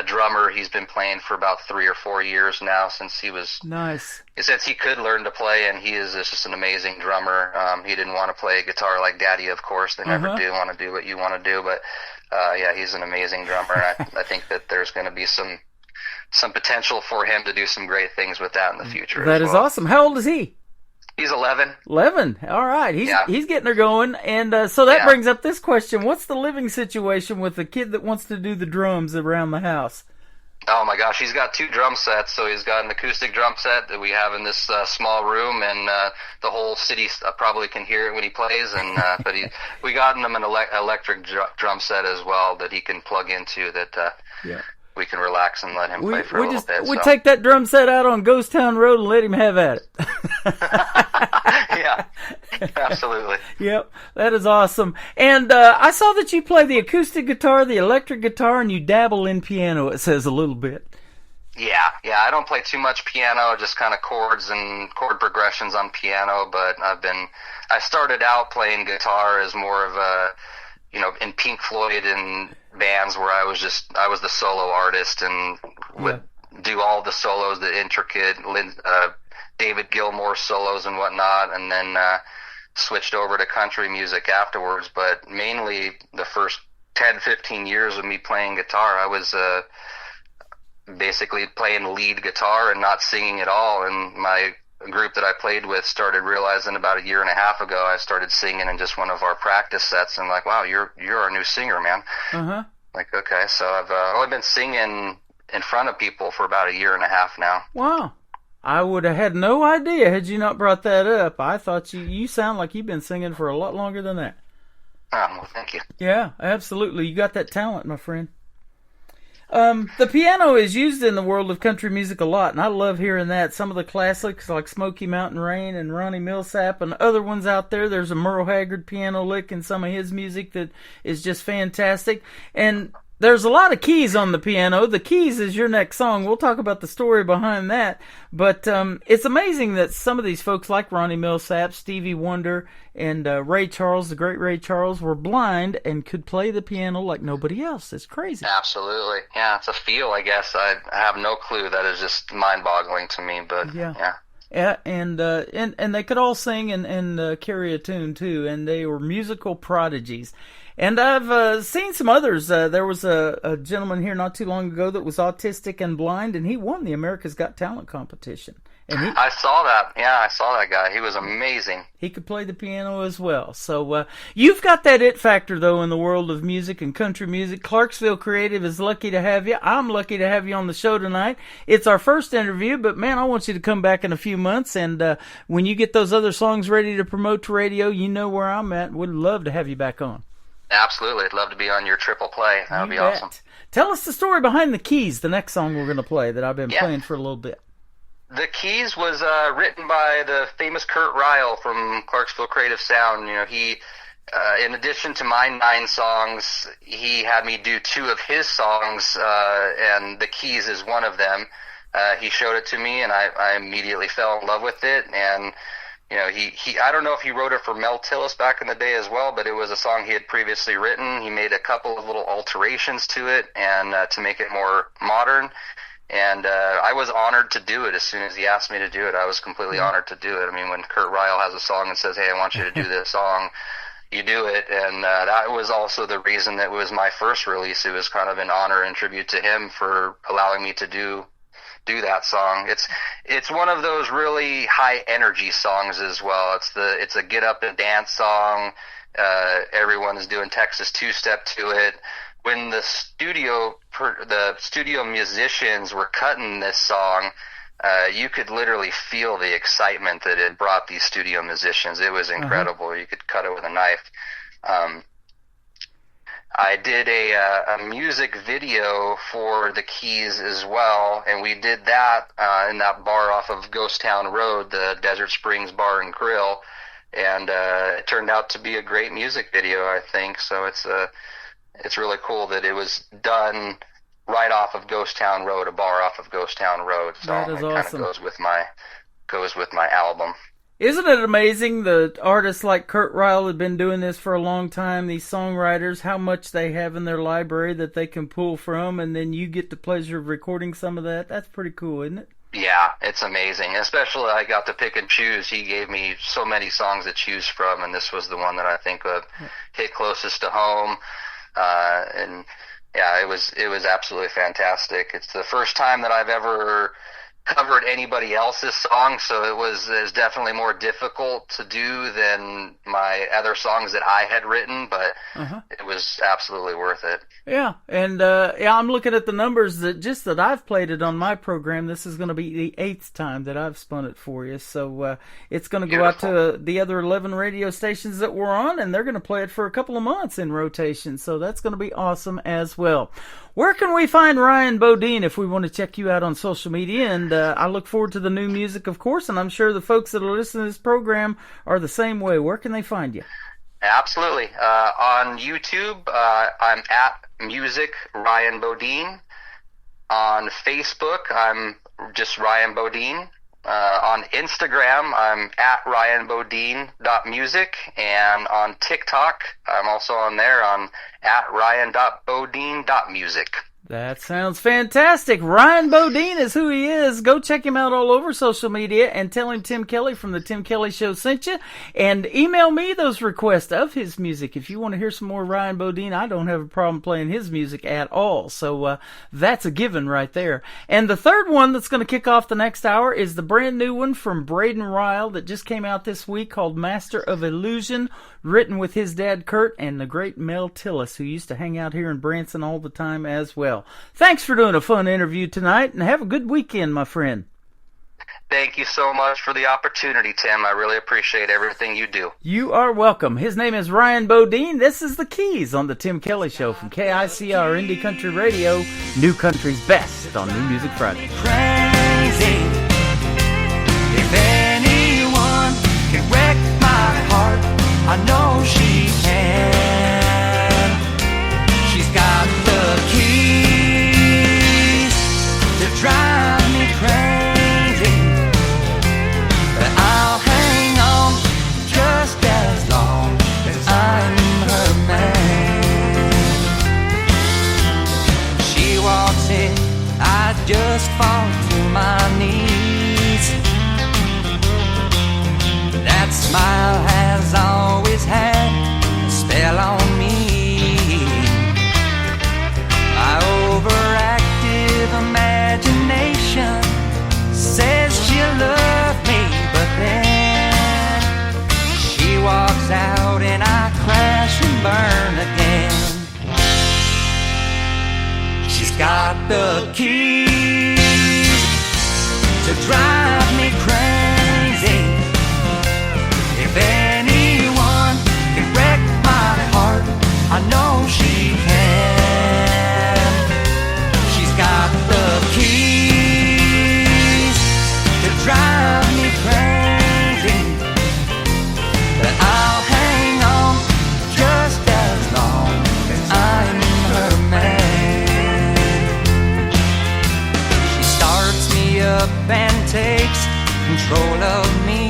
drummer. He's been playing for about 3 or 4 years now since he was nice. Since he could learn to play, and he is just an amazing drummer. He didn't want to play guitar like Daddy, of course. They never do want to do what you want to do, but yeah, he's an amazing drummer. I think that there's going to be some potential for him to do some great things with that in the future. That is awesome. How old is he? He's 11. 11. All right. He's getting her going. And so that brings up this question. What's the living situation with the kid that wants to do the drums around the house? Oh, my gosh. He's got 2 drum sets. So he's got an acoustic drum set that we have in this small room, and the whole city probably can hear it when he plays. And but we got him an electric drum set as well that he can plug into that we can relax and let him play for a little bit. We take that drum set out on Ghost Town Road and let him have at it. Yeah, absolutely. Yep, that is awesome. And I saw that you play the acoustic guitar, the electric guitar, and you dabble in piano, it says a little bit. Yeah, I don't play too much piano, just kind of chords and chord progressions on piano, but I started out playing guitar as more of a, you know, in Pink Floyd and bands where I was the solo artist and would do all the solos, the intricate David Gilmour solos and whatnot, and then switched over to country music afterwards. But mainly the first 10, 15 years of me playing guitar, I was basically playing lead guitar and not singing at all. And my group that I played with started realizing about a year and a half ago I started singing in just one of our practice sets, and like, wow, you're our new singer, man. Like, okay, so I've only been singing in front of people for about a year and a half now. Wow. I would have had no idea had you not brought that up. I thought you sound like you've been singing for a lot longer than that. Well, thank you. Yeah, absolutely. You got that talent, my friend. The piano is used in the world of country music a lot, and I love hearing that. Some of the classics like Smoky Mountain Rain and Ronnie Millsap and other ones out there. There's a Merle Haggard piano lick in some of his music that is just fantastic. And there's a lot of keys on the piano. The Keys is your next song. We'll talk about the story behind that. But it's amazing that some of these folks like Ronnie Millsap, Stevie Wonder, and Ray Charles, the great Ray Charles, were blind and could play the piano like nobody else. It's crazy. Absolutely. Yeah, it's a feel, I guess. I have no clue. That is just mind-boggling to me, but yeah. Yeah, and they could all sing and carry a tune too, and they were musical prodigies. And I've seen some others. There was a gentleman here not too long ago that was autistic and blind, and he won the America's Got Talent competition. And I saw that. Yeah, I saw that guy. He was amazing. He could play the piano as well. So you've got that it factor, though, in the world of music and country music. Clarksville Creative is lucky to have you. I'm lucky to have you on the show tonight. It's our first interview, but, man, I want you to come back in a few months. And when you get those other songs ready to promote to radio, you know where I'm at. Would love to have you back on. Absolutely. I'd love to be on your triple play. That would be awesome. Tell us the story behind The Keys, the next song we're going to play that I've been playing for a little bit. The Keys was written by the famous Kurt Ryle from Clarksville Creative Sound. You know, he, in addition to my 9 songs, he had me do 2 of his songs, and The Keys is one of them. He showed it to me, and I immediately fell in love with it, and you know, he I don't know if he wrote it for Mel Tillis back in the day as well, but it was a song he had previously written. He made a couple of little alterations to it and to make it more modern. And I was honored to do it as soon as he asked me to do it. I was completely honored to do it. I mean, when Kurt Ryle has a song and says, hey, I want you to do this song, you do it. And that was also the reason that it was my first release. It was kind of an honor and tribute to him for allowing me to do that song. It's one of those really high energy songs as well. It's a get up and dance song. Everyone is doing Texas two-step to it. When the studio musicians were cutting this song, you could literally feel the excitement that it brought these studio musicians. It was incredible. You could cut it with a knife. I did a music video for The Keys as well, and we did that in that bar off of Ghost Town Road, the Desert Springs Bar and Grill, and it turned out to be a great music video, I think. So it's really cool that it was done right off of Ghost Town Road, a bar off of Ghost Town Road. So that is it awesome. Kind of goes with my album. Isn't it amazing that artists like Kurt Ryle have been doing this for a long time, these songwriters, how much they have in their library that they can pull from, and then you get the pleasure of recording some of that? That's pretty cool, isn't it? Yeah, it's amazing. Especially I got to pick and choose. He gave me so many songs to choose from, and this was the one that I think would hit closest to home. And yeah, it was absolutely fantastic. It's the first time that I've ever covered anybody else's song, so it was definitely more difficult to do than my other songs that I had written, but it was absolutely worth it. Yeah, and I'm looking at the numbers that I've played it on my program. This is going to be the 8th time that I've spun it for you, so it's going to go out to the other 11 radio stations that we're on, and they're going to play it for a couple of months in rotation, so that's going to be awesome as well. Where can we find Ryan Bodine if we want to check you out on social media? And I look forward to the new music, of course, and I'm sure the folks that are listening to this program are the same way. Where can they find you? Absolutely. On YouTube, I'm at Music Ryan Bodine. On Facebook, I'm just Ryan Bodine. On Instagram, I'm at RyanBodine.music, and on TikTok, I'm also on there on at Ryan.Bodine.music. That sounds fantastic. Ryan Bodine is who he is. Go check him out all over social media and tell him Tim Kelly from the Tim Kelly Show sent you. And email me those requests of his music. If you want to hear some more Ryan Bodine, I don't have a problem playing his music at all. So that's a given right there. And the third one that's going to kick off the next hour is the brand new one from Braden Ryle that just came out this week called Master of Illusion, written with his dad Kurt and the great Mel Tillis, who used to hang out here in Branson all the time as well. Thanks for doing a fun interview tonight, and have a good weekend, my friend. Thank you so much for the opportunity, Tim. I really appreciate everything you do. You are welcome. His name is Ryan Bodine. This is The Keys on the Tim Kelly Show from KICR Indie Country Radio, New Country's best on New Music Friday. Crazy. If anyone can wreck my heart, I know she can. She's got the keys to drive me crazy. I'll hang on just as long as I'm her man. She walks in, I just fall to my knees. That smile has always had a spell on me. My overactive imagination says she'll love me, but then she walks out and I crash and burn again. She's got the keys to drive me crazy. If anyone can wreck my heart, I know she can. She's got the keys to drive me crazy. But I'll hang on just as long as I'm her man. She starts me up and takes control of me.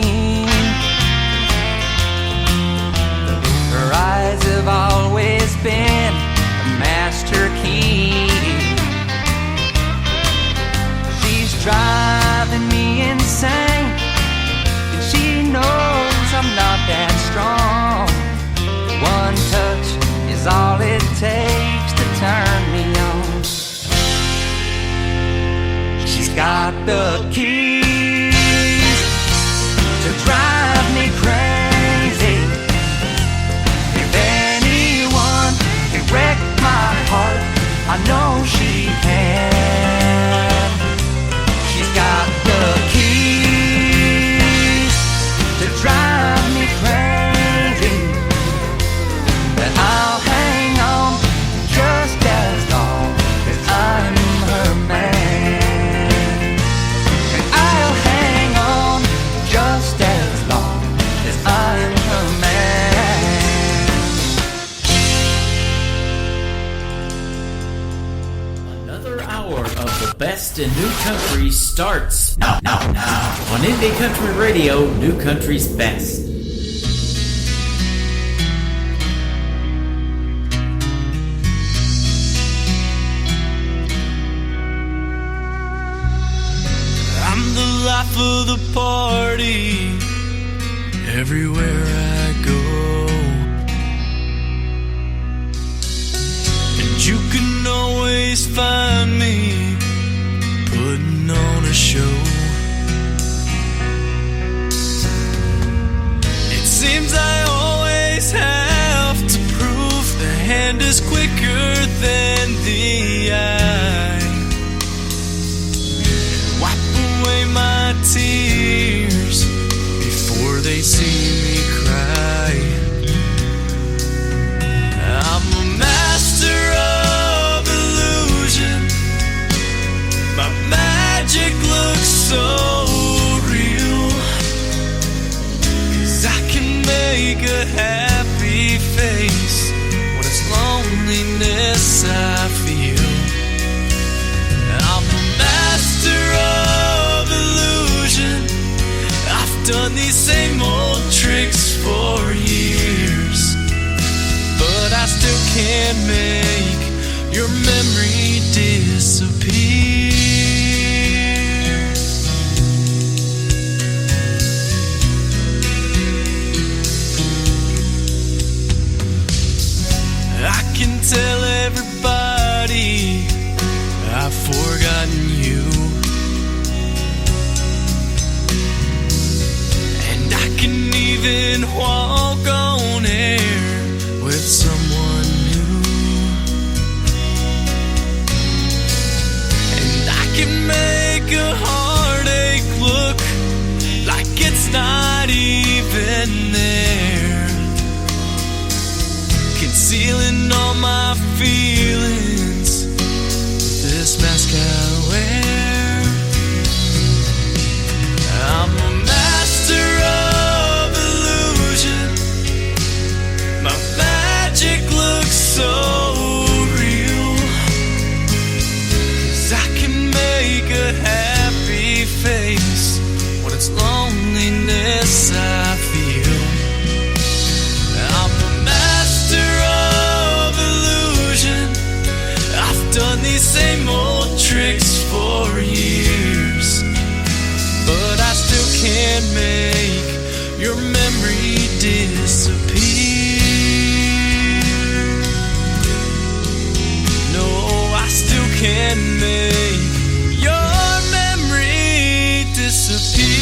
Her eyes have always been a master key. She's driving me insane, and she knows I'm not that strong. One touch is all it takes to turn me on. She's got the keys to drive me crazy. If anyone can wreck my heart, I know she can. She's got the keys to drive me crazy. But I'll hang on just as long as I'm her man. And I'll hang on just as long as I'm her man. Another hour of the best in new country starts now on Indie Country Radio, New Country's best. I'm the life of the party everywhere I go, and you can always find me putting on a show. It seems I always have to prove the hand is quicker than the eye. Wipe away my tears before they see me cry. I'm a master of illusion. My magic looks so real, 'cause I can make a happy face when it's loneliness I feel. I'm a master of illusion. I've done these same old tricks for years, but I still can't make your memory disappear. I can tell everybody I've forgotten you, and I can even walk on air with someone new, and I can make a heartache look it's not even there, concealing all my feelings with this mask I wear. I'm a master of illusion. My magic looks so real, 'cause I can make a happy face when it's loneliness I feel. I'm a master of illusion. I've done these same old tricks for years, but I still can't make your memory disappear. No, I still can't make your memory disappear.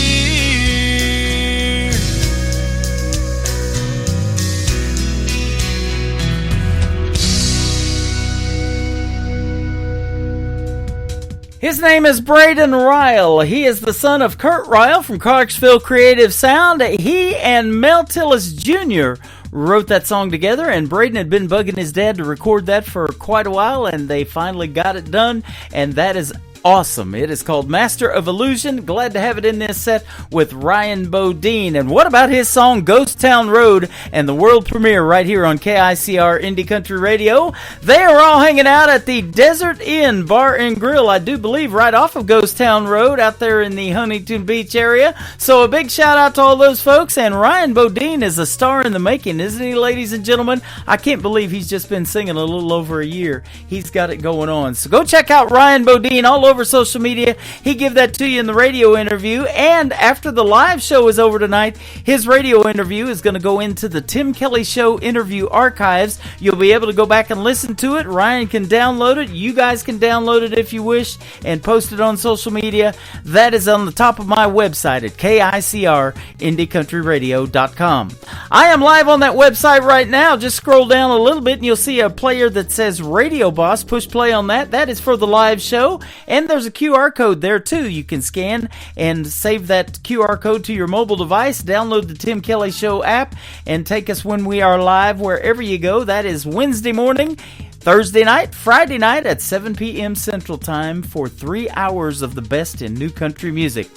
His name is Braden Ryle. He is the son of Kurt Ryle from Clarksville Creative Sound. He and Mel Tillis Jr. wrote that song together, and Braden had been bugging his dad to record that for quite a while, and they finally got it done, and that is awesome. It is called Master of Illusion. Glad to have it in this set with Ryan Bodine. And what about his song Ghost Town Road and the world premiere right here on KICR Indie Country Radio? They are all hanging out at the Desert Inn Bar and Grill, I do believe, right off of Ghost Town Road out there in the Huntington Beach area. So a big shout out to all those folks. And Ryan Bodine is a star in the making, isn't he, ladies and gentlemen? I can't believe he's just been singing a little over a year. He's got it going on. So go check out Ryan Bodine all over social media. He give that to you in the radio interview, and after the live show is over tonight, his radio interview is going to go into the Tim Kelly Show interview archives. You'll be able to go back and listen to it. Ryan can download it. You guys can download it if you wish and post it on social media. That is on the top of my website at KICRIndieCountryRadio.com. I am live on that website right now. Just scroll down a little bit and you'll see a player that says Radio Boss. Push play on that. That is for the live show. And there's a QR code there too. You can scan and save that QR code to your mobile device. Download the Tim Kelly Show app and take us when we are live wherever you go. That is Wednesday morning, Thursday night, Friday night at 7 p.m. Central Time for 3 hours of the best in new country music.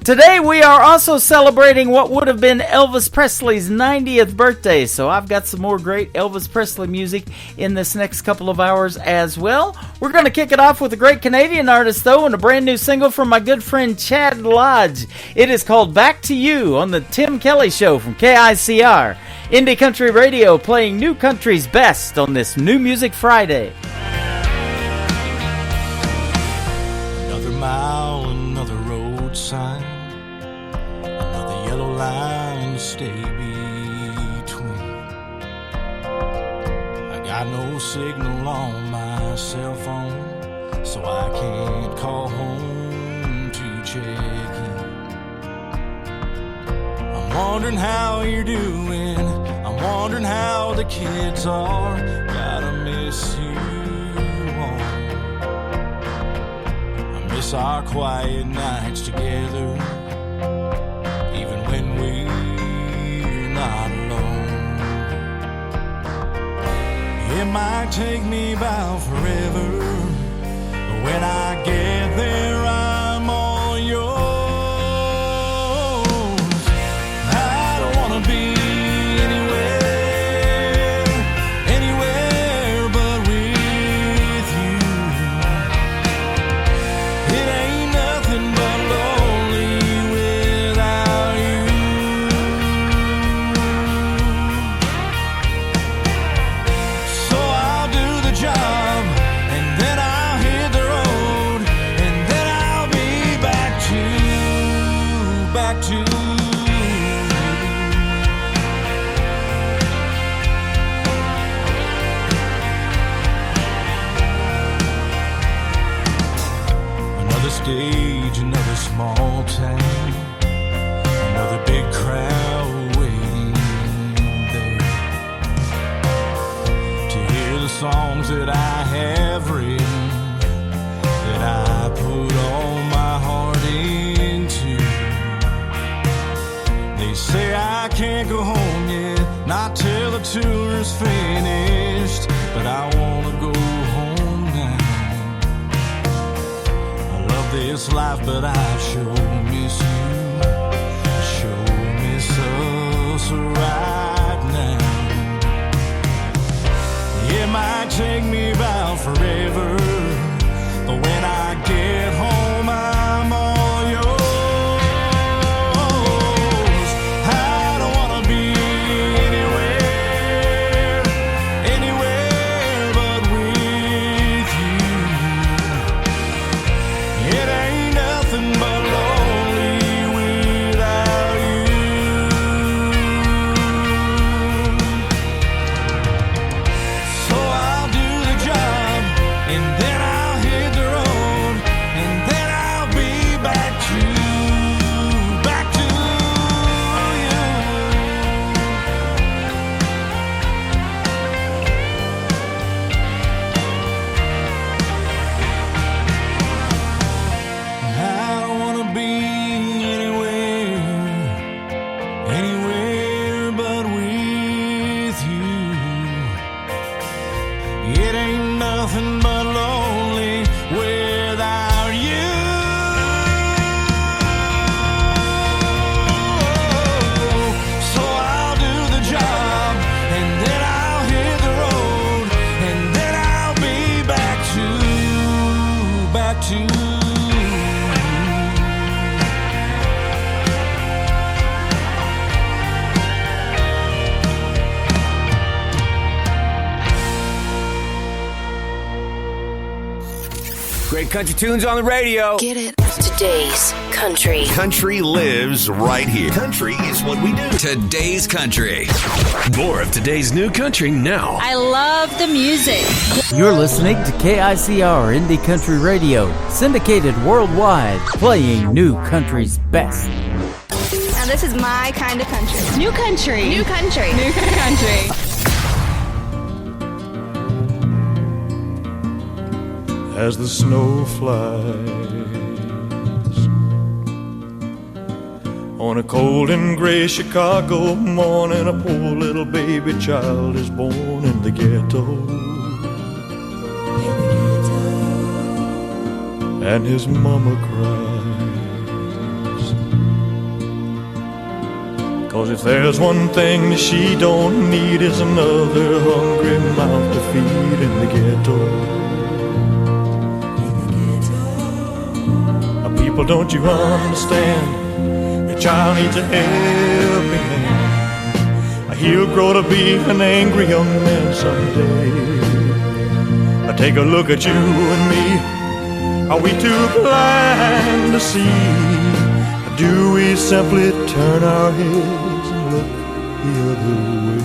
Today we are also celebrating what would have been Elvis Presley's 90th birthday, so I've got some more great Elvis Presley music in this next couple of hours as well. We're going to kick it off with a great Canadian artist, though, and a brand new single from my good friend Chad Lodge. It is called Back to You on the Tim Kelly Show from KICR. Indie Country Radio, playing new country's best on this New Music Friday. Another mile, another road sign, another yellow line to stay between. I got no signal on my cell phone, so I can't call home to check in. I'm wondering how you're doing, I'm wondering how the kids are. Gotta miss you all. I miss our quiet nights together, even when we're not alone. It might take me about forever, but when I get there I'm all yours. I don't wanna be anywhere but with you. It ain't nothing but lonely without you. So I'll do the job, and then I'll hit the road, and then I'll be back to you. Another stage, another small town, another big crowd waiting there to hear the songs that I have written, that I put all my heart into. this life, but I sure miss you. Sure miss us right now. It might take me about forever, but when I get home, I'm all yours. I don't wanna be anywhere, anywhere but with you. It ain't nothing but lonely without you. So I'll do the job, and then I'll hit the road, and then I'll be back to you. I don't wanna be anywhere, anywhere but with you. It ain't nothing but lonely without you. So I'll do the job, and then I'll hit the road, and then I'll be back to you. Great country tunes on the radio. Get it? Today's country. Country lives right here. Country is what we do. Today's country. More of today's new country now. I love the music. You're listening to KICR Indie Country Radio, syndicated worldwide, playing new country's best. Now this is my kind of country. New country. New country. New country. As the snow flies on a cold and gray Chicago morning, a poor little baby child is born in the ghetto. And his mama cries, 'cause if there's one thing that she don't need, is another hungry mouth to feed in the ghetto. People, don't you understand? Your child needs a helping hand. He'll grow to be an angry young man someday. Take a look at you and me. Are we too blind to see? Do we simply turn our heads and look the other way?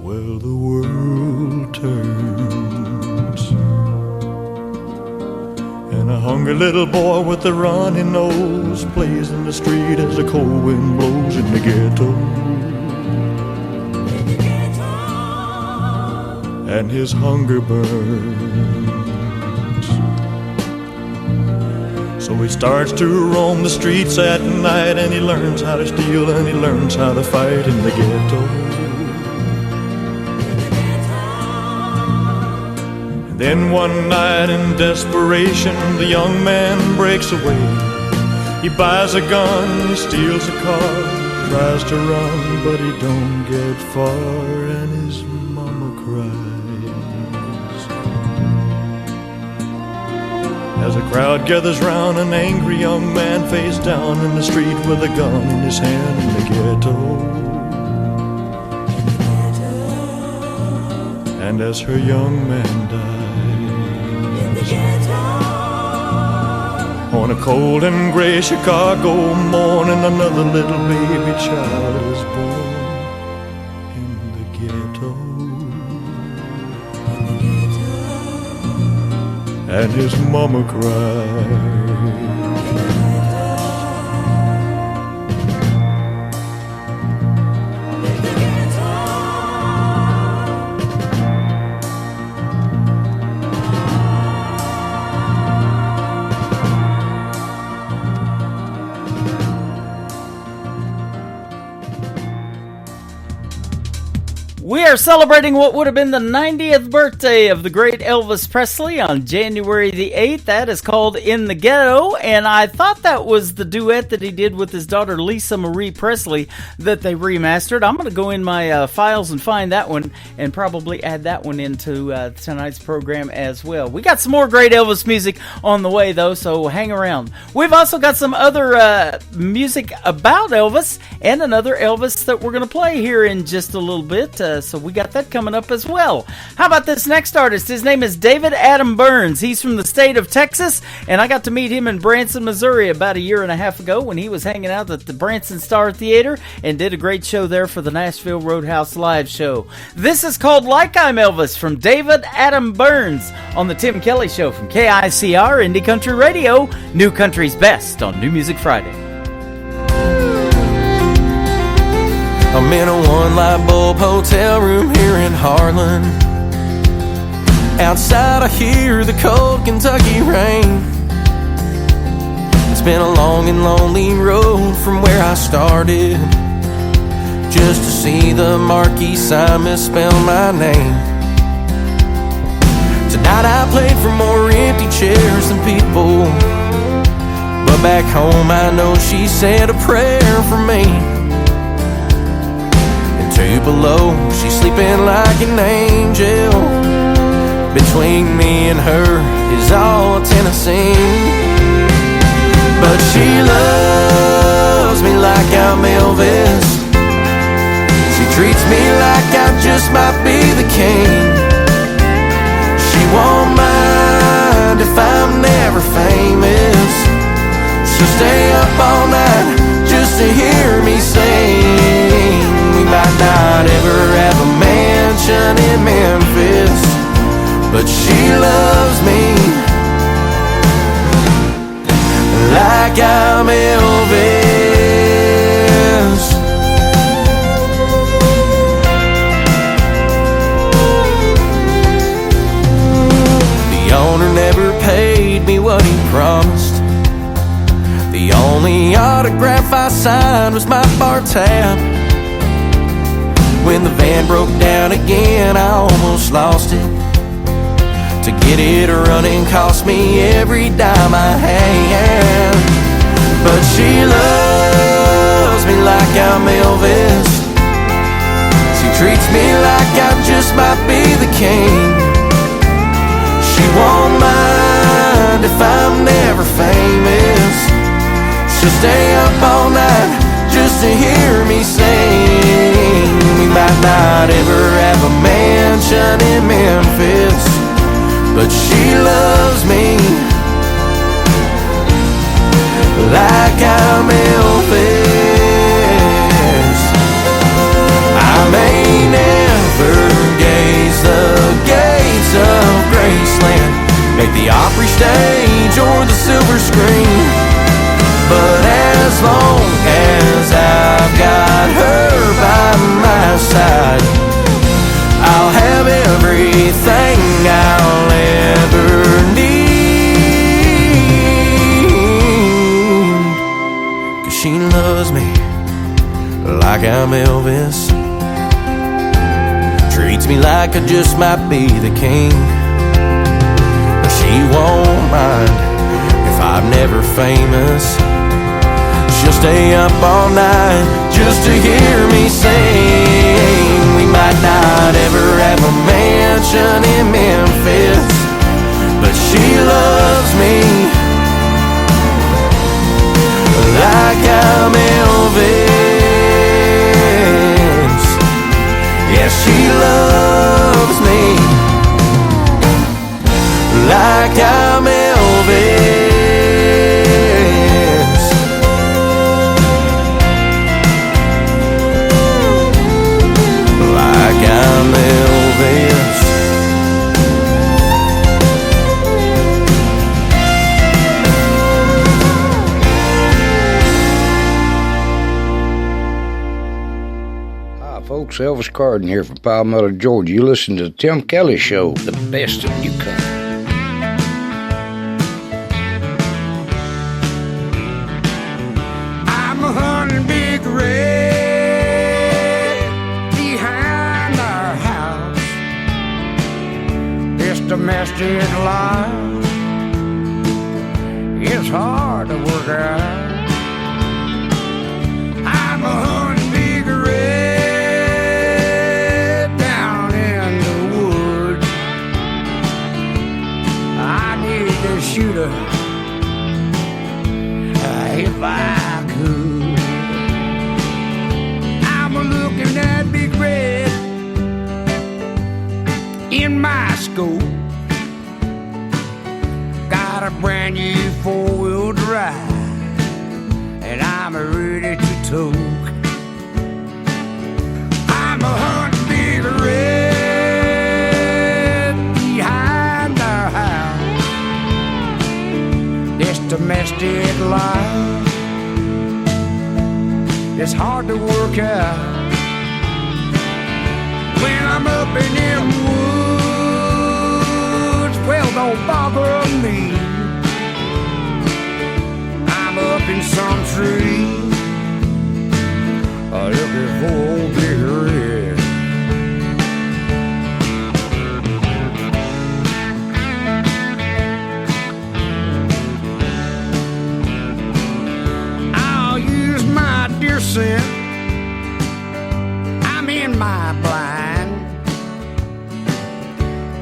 Well, the world turns, and a hungry little boy with a runny nose plays in the street as the cold wind blows in the ghetto. And his hunger burns, so he starts to roam the streets at night, and he learns how to steal and he learns how to fight in the ghetto. And then one night in desperation, the young man breaks away. He buys a gun, he steals a car, tries to run, but he don't get far, and his mama cries. As a crowd gathers round, an angry young man face down in the street with a gun in his hand in the ghetto. And as her young man dies, on a cold and gray Chicago morning, another little baby child is born in the ghetto. And his mama cried. We are celebrating what would have been the 90th birthday of the great Elvis Presley on January the 8th. That is called In the Ghetto, and I thought that was the duet that he did with his daughter Lisa Marie Presley that they remastered. I'm going to go in my files and find that one and probably add that one into tonight's program as well. We got some more great Elvis music on the way, though, so hang around. We've also got some other music about Elvis and another Elvis that we're going to play here in just a little bit, so we got that coming up as well. How about this next artist? His name is David Adam Burns. He's from the state of Texas, and I got to meet him in Branson, Missouri about a year and a half ago when he was hanging out at the Branson Star Theater and did a great show there for the Nashville Roadhouse Live show. This is called Like I'm Elvis from David Adam Burns on the Tim Kelly Show from KICR Indie Country Radio, New Country's Best on New Music Friday. I'm in a one-light bulb hotel room here in Harlan. Outside I hear the cold Kentucky rain. It's been a long and lonely road from where I started, just to see the marquee sign misspell my name. Tonight I played for more empty chairs than people, but back home I know she said a prayer for me. Below, she's sleeping like an angel. Between me and her is all Tennessee. But she loves me like I'm Elvis. She treats me like I just might be the king. She won't mind if I'm never famous. She'll stay up all night just to hear me sing. We might not ever have a mansion in Memphis, but she loves me like I'm Elvis. The owner never paid me what he promised. The only autograph I signed was my bar tab. When the van broke down again, I almost lost it. To get it running cost me every dime I had. But she loves me like I'm Elvis. She treats me like I just might be the king. She won't mind if I'm never famous. She'll stay up all night just to hear me sing. We might not ever have a mansion in Memphis, but she loves me like I'm Elvis. I may never gaze the gates of Graceland, make the Opry stage or the silver screen, but as long as I've got her by my side, I'll have everything I'll ever need. 'Cause she loves me like I'm Elvis. Treats me like I just might be the king. She won't mind if I'm never famous. She'll stay up all night just to hear me sing. We might not ever have a mansion in Memphis, but she loves me like I'm Elvis. Yeah, she loves me like I'm Elvis. I'm Elvis. Hi folks, Elvis Carden here from Palmetto, Georgia. You listen to the Tim Kelly Show, the best of new country. I'm a hunting big red behind our house. domestic life is hard to work out. I'm a hunting big red down in the woods. I need to shoot her if I could. I'm looking at big red in my scope. Got a brand new four-wheel drive, and I'm ready to toke. I'm a hunting big red behind our house. This domestic life is hard to work out. When I'm up in them woods, well, don't bother me. I'm up in some tree, looking for old Big Red. I'll use my deer scent. I'm in my blind.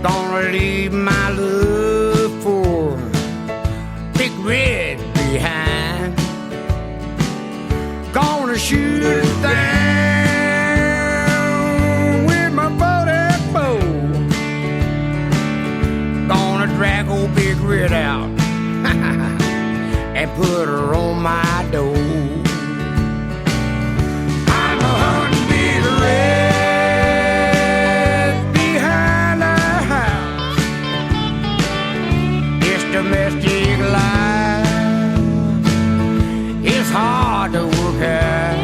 Gonna leave my love for Big Red behind. Gonna shoot it down with my boated bow. Gonna drag old Big Red out and put her on my door. I'm a hunting Big Red behind our house. This domestic life is hard to work out.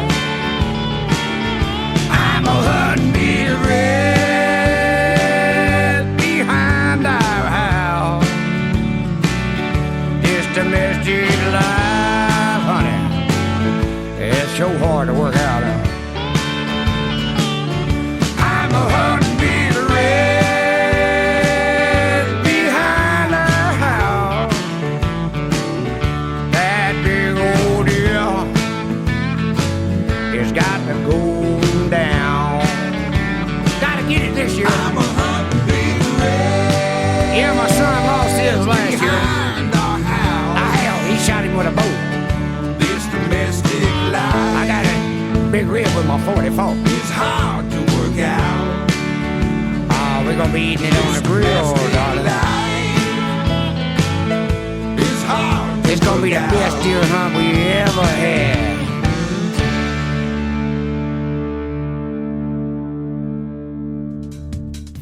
I'm a hunting Big Red behind our house. This domestic life, honey, it's so hard to work out. I'm a hunting Big Red behind our house. That big old deal has got to go down. Gotta get it this year. I'm a hunting Big Red. Yeah, my son lost his last year. Hell, he shot him with a bow. This domestic life, I got a Big Red with my 44. It's hard to work out. Oh, we're gonna be eating it on the grill, darling. It's hard. It's gonna be the best deer hunt we ever had.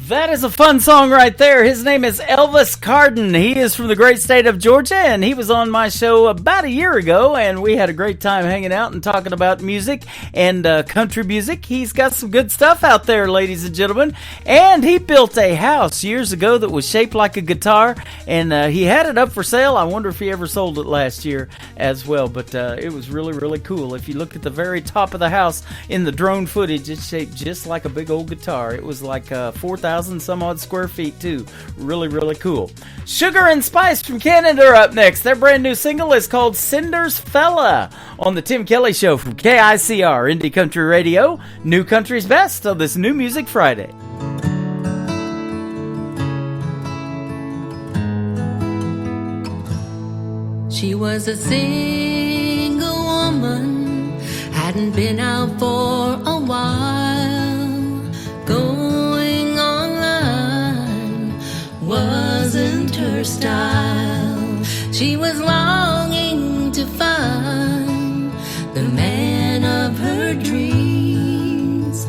That is a fun song right there. His name is Elvis Cardin. He is from the great state of Georgia, and he was on my show about a year ago, and we had a great time hanging out and talking about music and country music. He's got some good stuff out there, ladies and gentlemen, and he built a house years ago that was shaped like a guitar, and he had it up for sale. I wonder if he ever sold it last year as well, but it was really, really cool. If you look at the very top of the house in the drone footage, it's shaped just like a big old guitar. It was like 4,000 some odd square feet too. Really, really cool. Sugar and Spice from Canada are up next. Their brand new single is called Cinder's Fella on the Tim Kelly Show from KICR Indie Country Radio. New Country's Best on this New Music Friday. She was a single woman, hadn't been out for a while. Going online wasn't her style. She was longing to find the man of her dreams,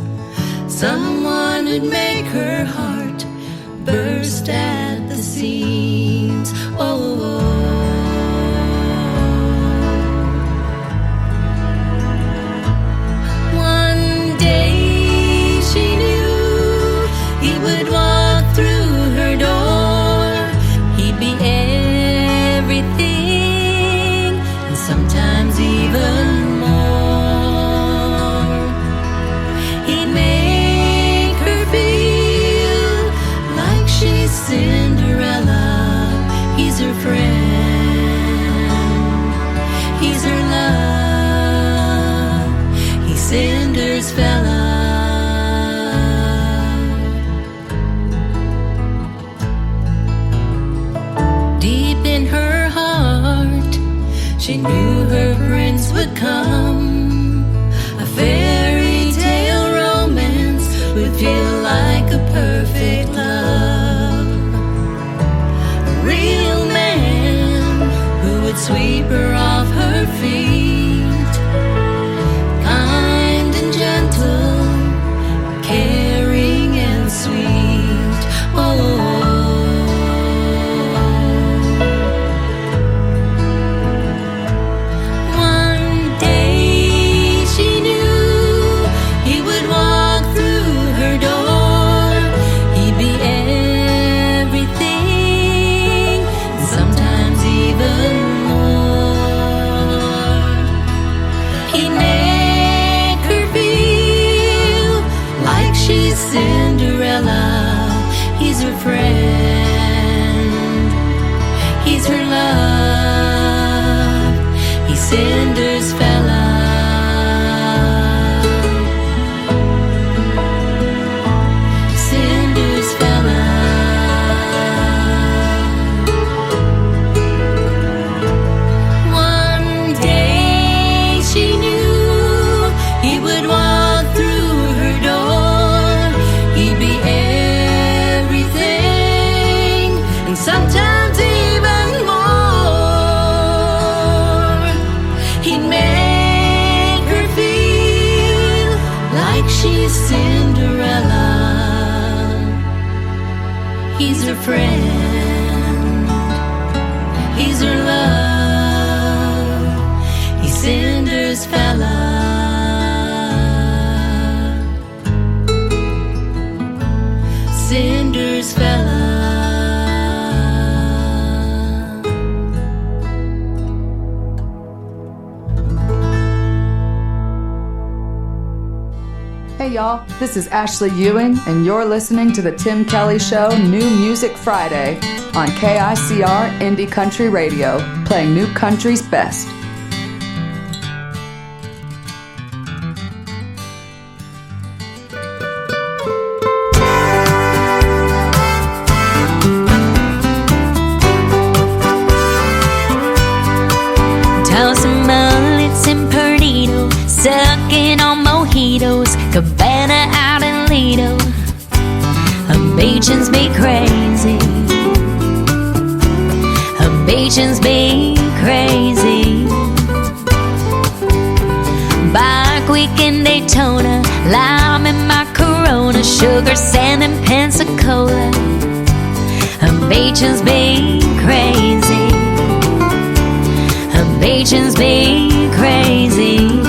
someone who'd make her heart burst at the seams. Oh, one day she knew he would walk through her door. He'd be everything, and sometimes even more. He'd make her feel She knew her prince would come. A fairy tale romance would feel like a perfect love. A real man who would sweep her off her feet. Kind and gentle, caring and sweet. Oh. Cinderella, he's her friend, he's her love, he's Cinder's fella. Cinder's fella. One day she knew he would walk through her door. Sometimes even more. He'd make her feel like she's Cinderella. He's her friend, he's her love, he's Cinder's fella. Cinder's fella. Hey y'all, this is Ashley Ewing, and you're listening to The Tim Kelly Show New Music Friday on KICR Indie Country Radio, playing new country's best. Tossing mullets and perditos, sucking on mojitos, Cabana out in Lido. Beaches be crazy. Beaches be crazy. Bike week in Daytona, lime in my Corona, sugar, sand, and Pensacola. Beaches be crazy. Beaches be crazy.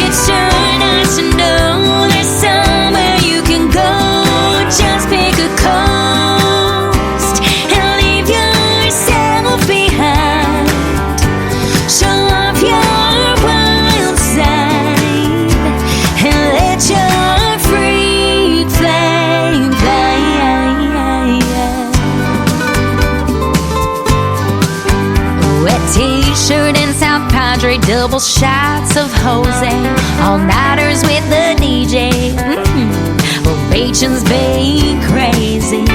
It's sure nice to know there's somewhere you can go. Just pick a coast and leave yourself behind. Show off your wild side and let your freak flame fly. Wet t-shirt and South Padre, double shots of Jose, all-nighters with the DJ. Well, Beachin's be crazy.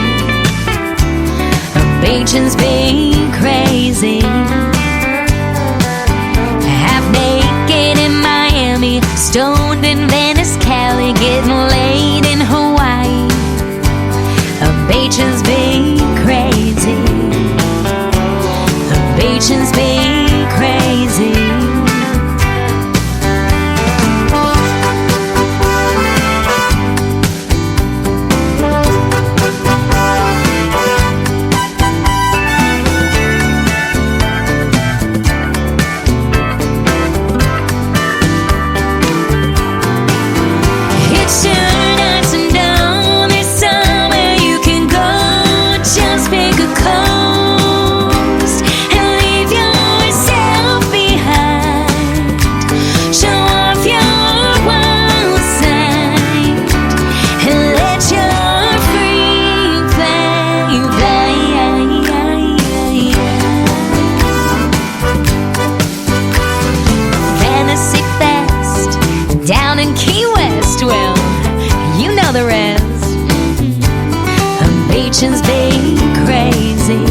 Beachin's be crazy. Half naked in Miami, stoned in Venice, Cali, getting laid in Hawaii. Beachin's be crazy. Beachin's be crazy. It's sure nice to know there's somewhere you can go. Just pick a coast and leave yourself behind. Show off your wild side and let your freak flame fly. Fantasy Fest down in Key West, well, you know the rest. Beachin's be crazy.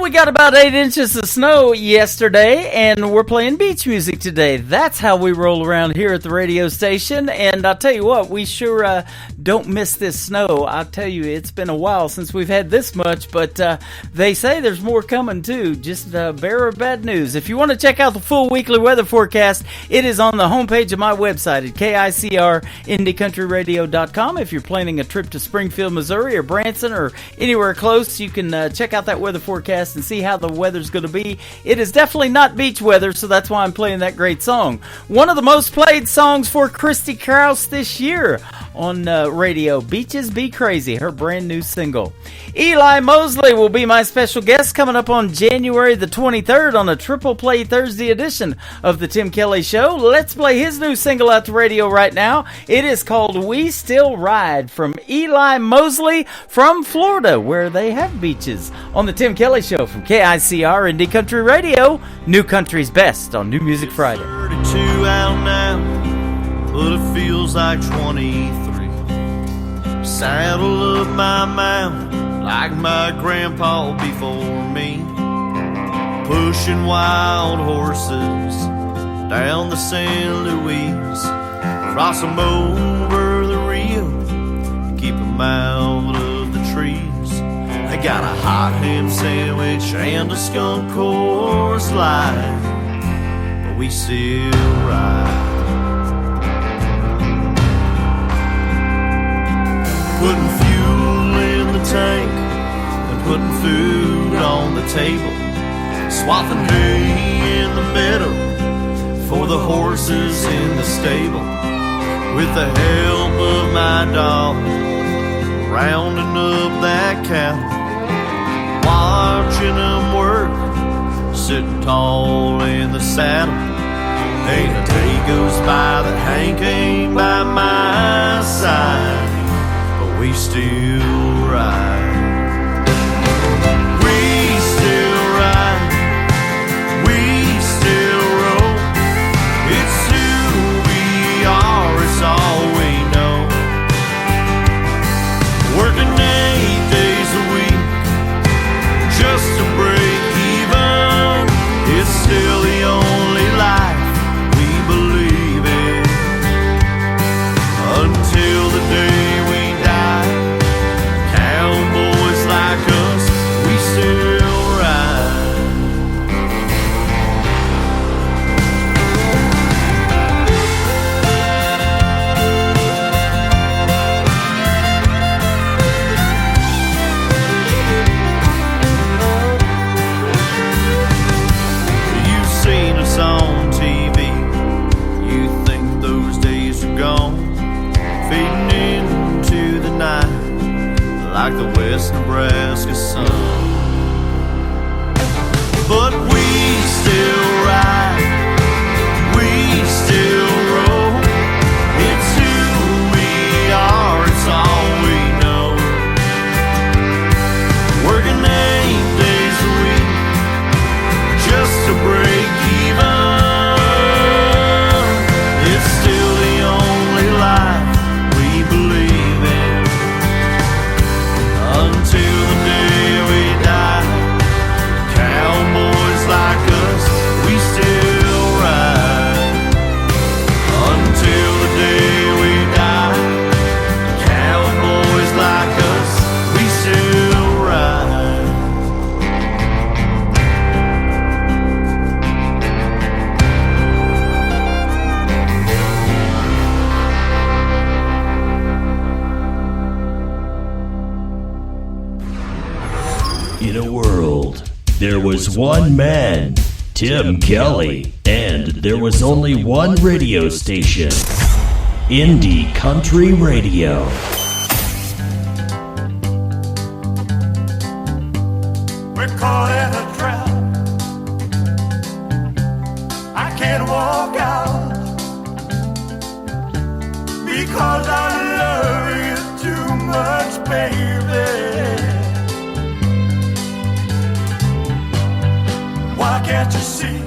we got about 8 inches of snow yesterday, and we're playing beach music today. That's how we roll around here at the radio station, and I'll tell you what, we sure don't miss this snow. I'll tell you, it's been a while since we've had this much, but they say there's more coming too. Just bearer of bad news. If you want to check out the full weekly weather forecast, it is on the homepage of my website at KICRIndieCountryRadio.com. If you're planning a trip to Springfield, Missouri, or Branson, or anywhere close, you can check out that weather forecast and see how the weather's going to be. It is definitely not beach weather, so that's why I'm playing that great song. One of the most played songs for Christy Krause this year on radio, Beaches Be Crazy, her brand new single. Eli Mosley will be my special guest coming up on January the 23rd on a Triple Play Thursday edition of the Tim Kelly Show. Let's play his new single out to radio right now. It is called We Still Ride from Eli Mosley from Florida, where they have beaches, on the Tim Kelly Show from KICR Indie Country Radio, New Country's Best on New Music Friday. 32 out now, but it feels like 23. Saddle up my mount like my grandpa before me, pushing wild horses down the San Luis, cross them over the Rio, keep them out of the trees. I got a hot ham sandwich and a skunk horse line, but we still ride. Putting fuel in the tank and putting food on the table, swathing hay in the meadow for the horses in the stable, with the help of my dog, rounding up that cow, watching them work, sitting tall in the saddle. Ain't a day goes by that Hank ain't by my side, we still ride. We still ride. We still roll. It's who we are, it's all we know. Working 8 days a week just to break even. It's still the only life we believe in, until the day we cowboys like us, we still ride. You've seen us on TV, you think those days are gone, fading into the night like the West Nebraska sun. But we still ride, we still roll. It's who we are, it's all we know. Working 8 days a week just to break even. It's still the only life we believe in, until the day we die. Cowboys like us, we still ride. Until the day we die. Cowboys like us, we still ride. In a world, there was one man, Tim Kelly, and there was only one radio station, Indie Country Radio. We're caught in a trap. I can't walk out because I love you too much, baby. Why can't you see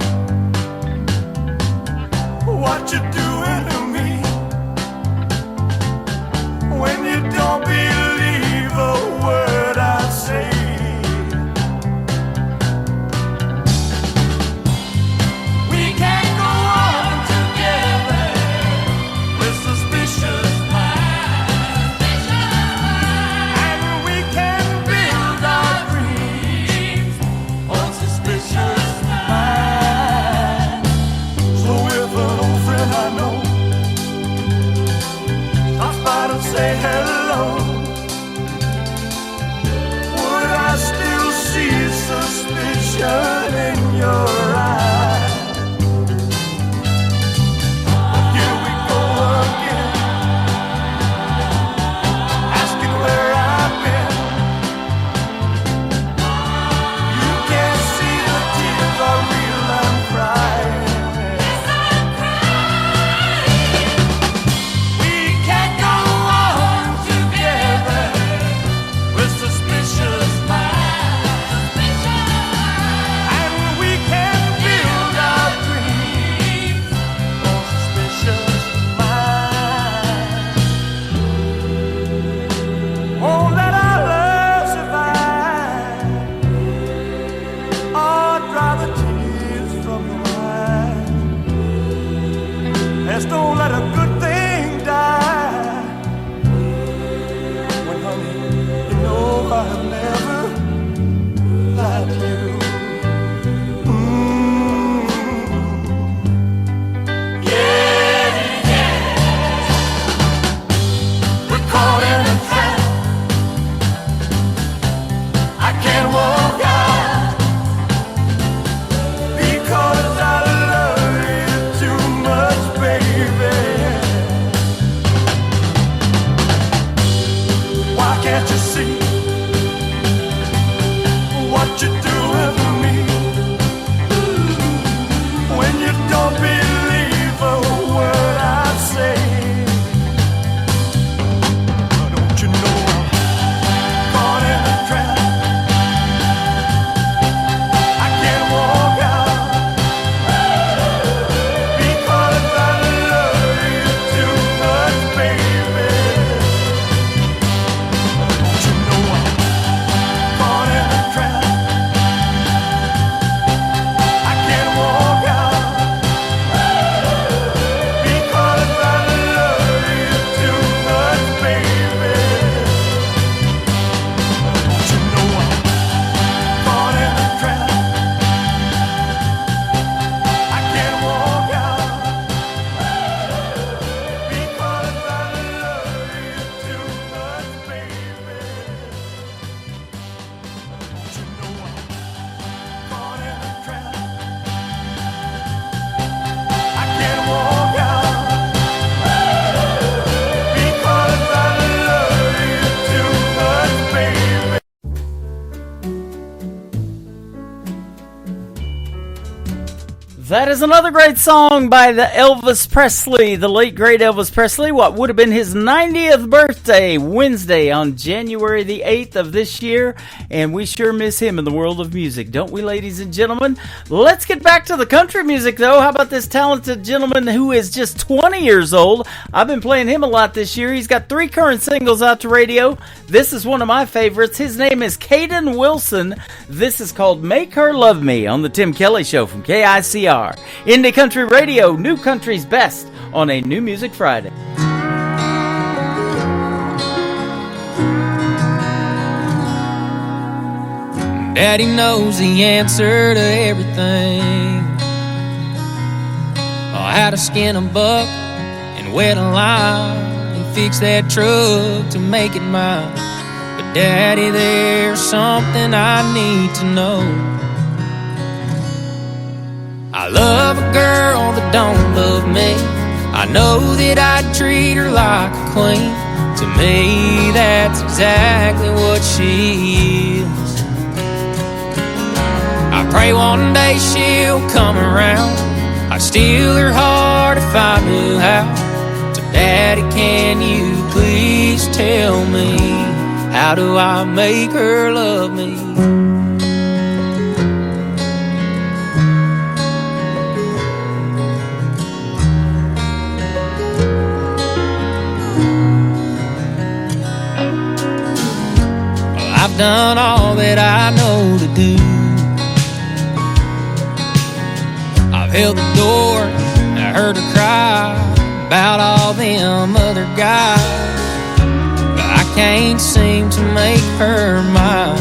what you're doing to me? When you don't believe a word I say, your eyes. Here we go again, asking where I've been. You can't see the tears are real, I'm crying. Yes, I'm crying. We can't go on together with suspicious minds, and we can't build our dreams on suspicious minds. Oh, let our love survive. Oh, dry the tears from your eyes. Let's don't let a good thing die. When, honey, you know I've never lied to you. Yeah, yeah. We're caught in a trap. I can't walk out because I love you too much, baby. Why can't you see what you're doing to me? When you don't believe a word I say, don't you know I'm caught in a trap? I can't walk out because I love you too much, baby. Don't you know I'm caught in a trap? I can't walk out because I love you too much, baby. Don't you know I'm caught in a trap? I can't walk out because I love you too much, baby. Don't you know I'm caught in a trap? I can't walk out because I love you too much, baby. That is another great song by the Elvis Presley, the late great Elvis Presley. What would have been his 90th birthday, Wednesday on January the 8th of this year. And we sure miss him in the world of music, don't we, ladies and gentlemen? Let's get back to the country music, though. How about this talented gentleman who is just 20 years old? I've been playing him a lot this year. He's got 3 current singles out to radio. This is one of my favorites. His name is Caden Wilson. This is called Make Her Love Me on the Tim Kelly Show from KICR. Indie Country Radio, New Country's Best on a New Music Friday. Daddy knows the answer to everything. How to skin a buck and wet a line and fix that truck to make it mine. But Daddy, there's something I need to know. I love a girl that don't love me. I know that I'd treat her like a queen. To me, that's exactly what she is. I pray one day she'll come around. I'd steal her heart if I knew how. So Daddy, can you please tell me, how do I make her love me? I've done all that I know to do. I've held the door, I heard her cry about all them other guys, but I can't seem to make her mine.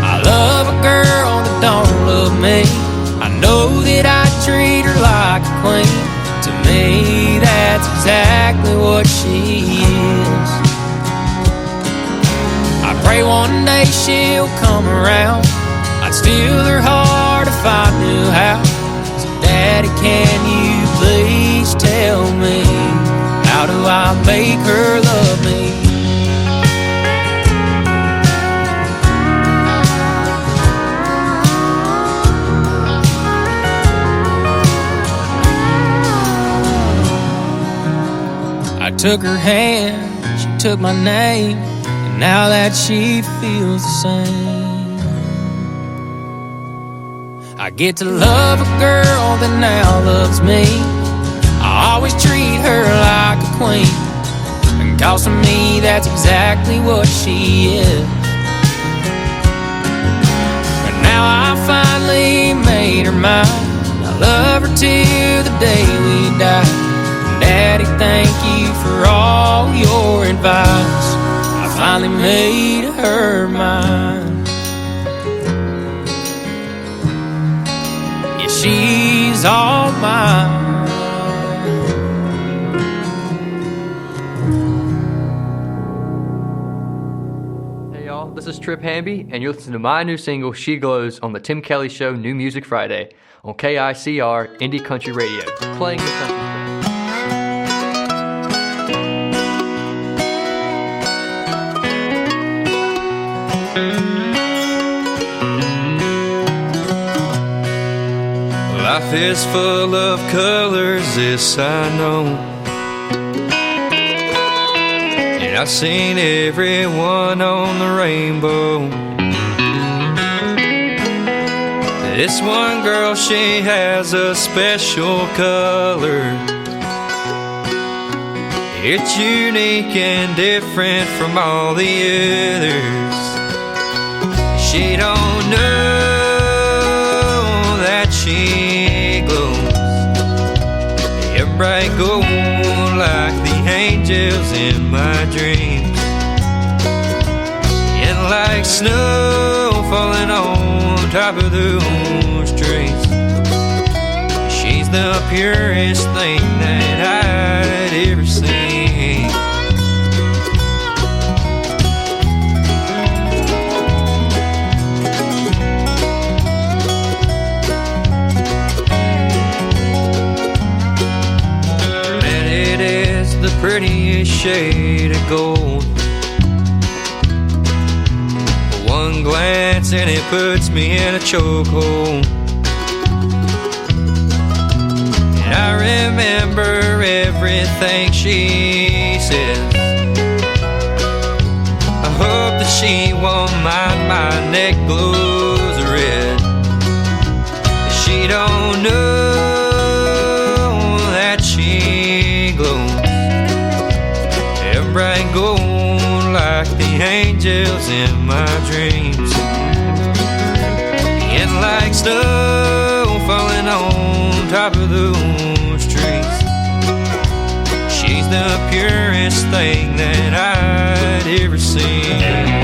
I love a girl that don't love me. I know that I treat her like a queen. To me, that's exactly what she is. I pray one day she'll come around. I I'd steal her heart if I knew how. So Daddy, can you please tell me, how do I make her love me? I took her hand, she took my name, and now that she feels the same, I get to love a girl that now loves me. I always treat her like a queen, and cause to me that's exactly what she is. But now I finally made her mine. I love her till the day we die. Daddy, thank you for all your advice. I finally made her mine. Yeah, she's all mine. Hey y'all, this is Trip Hamby, and you're listening to my new single, She Glows, on the Tim Kelly Show New Music Friday on KICR Indie Country Radio, playing the country. Life is full of colors, this I know, and I've seen everyone on the rainbow. This one girl, she has a special color. It's unique and different from all the others. She don't know that she glows, a bright gold like the angels in my dreams, and like snow falling on top of those trees. She's the purest thing that I'd ever seen. The prettiest shade of gold. One glance and it puts me in a chokehold. And I remember everything she says. I hope that she won't mind my neck glows red. She don't know that she glows, bright gold like the angels in my dreams, and like snow falling on top of those trees. She's the purest thing that I'd ever seen.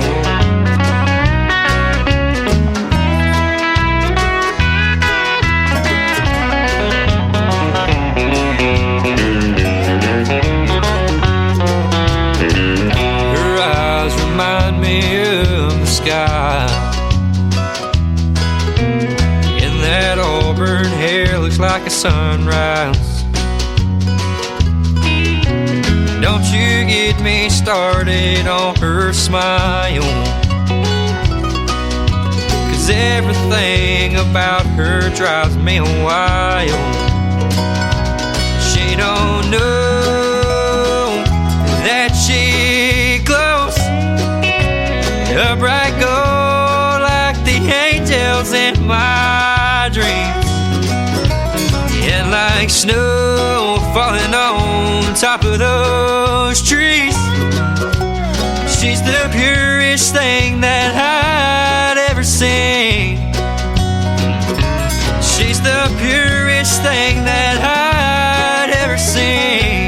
Remind me of the sky, and that auburn hair looks like a sunrise. Don't you get me started on her smile, 'cause everything about her drives me wild. She don't know that she glows, a bright gold like the angels in my dreams, and like snow falling on top of those trees. She's the purest thing that I'd ever seen. She's the purest thing that I'd ever seen.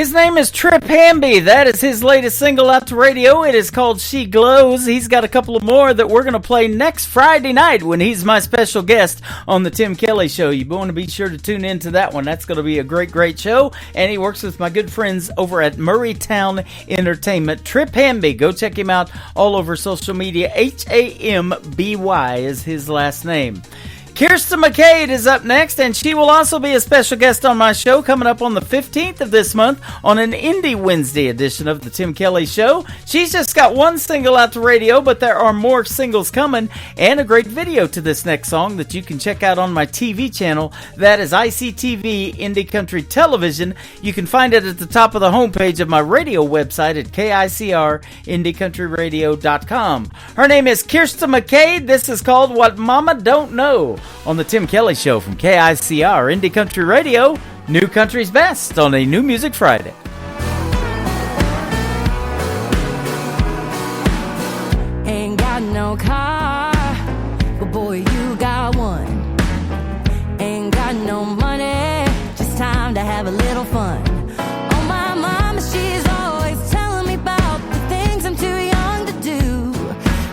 His name is Trip Hamby. That is his latest single out to radio. It is called She Glows. He's got a couple of more that we're going to play next Friday night when he's my special guest on the Tim Kelly Show. You want to be sure to tune in to that one. That's going to be a great, great show. And he works with my good friends over at Murraytown Entertainment. Trip Hamby. Go check him out all over social media. Hamby is his last name. Kirsten McCade is up next, and she will also be a special guest on my show coming up on the 15th of this month on an Indie Wednesday edition of the Tim Kelly Show. She's just got one single out to radio, but there are more singles coming and a great video to this next song that you can check out on my TV channel. That is ICTV Indie Country Television. You can find it at the top of the homepage of my radio website at KICRIndieCountryRadio.com. Her name is Kirsten McCade. This is called What Mama Don't Know on the Tim Kelly Show from KICR Indie Country Radio, New Country's Best on a New Music Friday. Ain't got no car, but boy, you got one. Ain't got no money, just time to have a little fun. Oh, my mama, she's always telling me about the things I'm too young to do.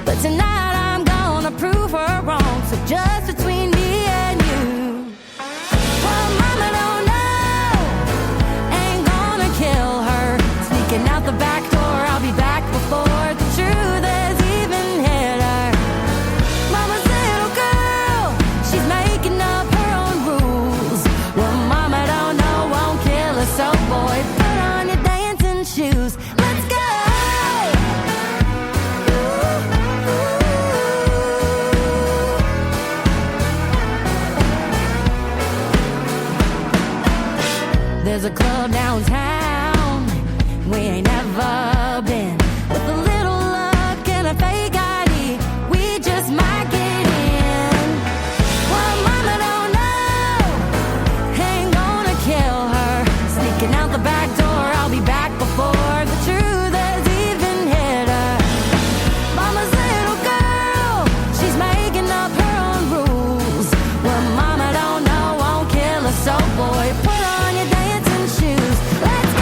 But tonight I'm gonna prove her wrong, so just between me and you. Well, mama don't know, ain't gonna kill her. Sneaking out the back door, I'll be back before the truth has even hit her. Mama's little girl, she's making up her own rules. Well, mama don't know, won't kill her, so boy, put on your dancing shoes. Let's go! There's a club downtown we ain't never been. With a little luck and a fake ID, we just might get in. Well, mama don't know, ain't gonna kill her. Sneaking out the back door, I'll be back before the truth has even hit her. Mama's little girl, she's making up her own rules. Well, mama don't know, won't kill her, so boy, put on your dancing shoes. Let's go!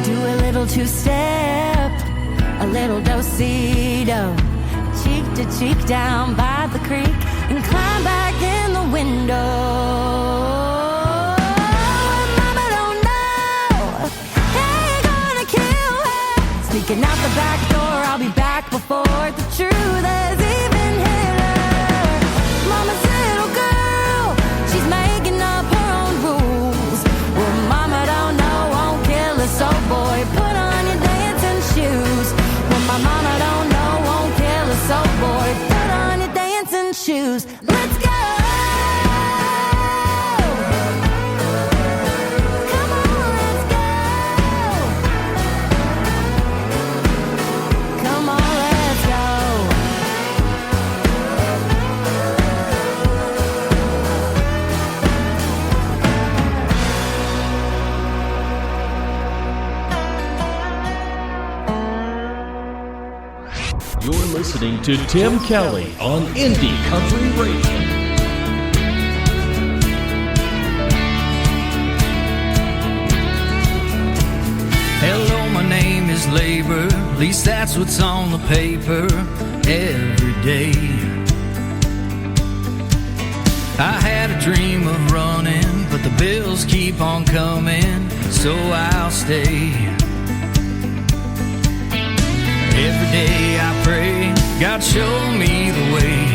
Do a little two-step, a little do-si-do, cheek to cheek down by the creek, and climb back in the window. Mama don't know, ain't gonna kill her. Sneaking out the back door, I'll be back before the truth has even hit her. Mama's little girl, she's making up her own rules. Well, mama don't know, won't kill her, so boy, put on your dancing shoes. Well, my mama don't know, won't kill her, so boy, put on your dancing shoes. Let's go! Come on, let's go! Come on, let's go! You're listening to Tim Kelly on Indie Country Radio. Hello, my name is Labor, at least that's what's on the paper every day. I had a dream of running, but the bills keep on coming, so I'll stay. Every day I pray, God show me the way.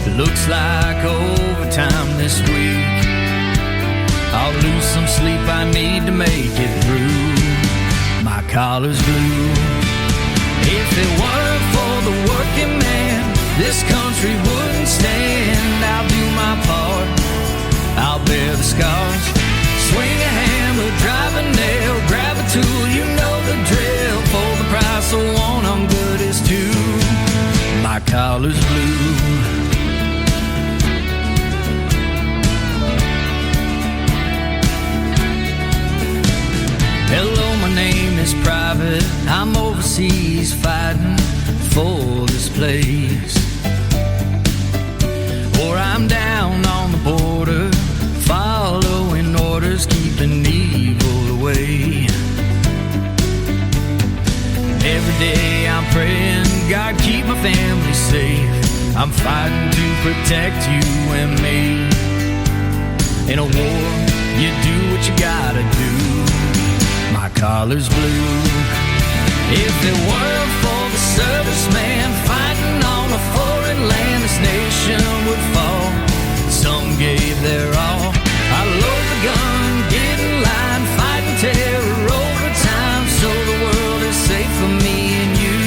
It looks like overtime this week. I'll lose some sleep, I need to make it through. My collar's blue. If it weren't for the working man, this country wouldn't stand. I'll do my part, I'll bear the scars. Swing a hammer, drive a nail, grab a tool, you know the drill. For the price of one, I'm good as two. My collar's blue. Hello, my name is Private. I'm overseas fighting for this place, or I'm down on the border, following orders, keeping evil away. Every day I'm praying, God keep my family safe. I'm fighting to protect you and me. In a war, you do what you gotta do. My collar's blue. If it weren't for the serviceman fighting on a foreign land, this nation would fall. Some gave their all. I load the gun, get in line, fighting terror over time, so the world is safe for me and you.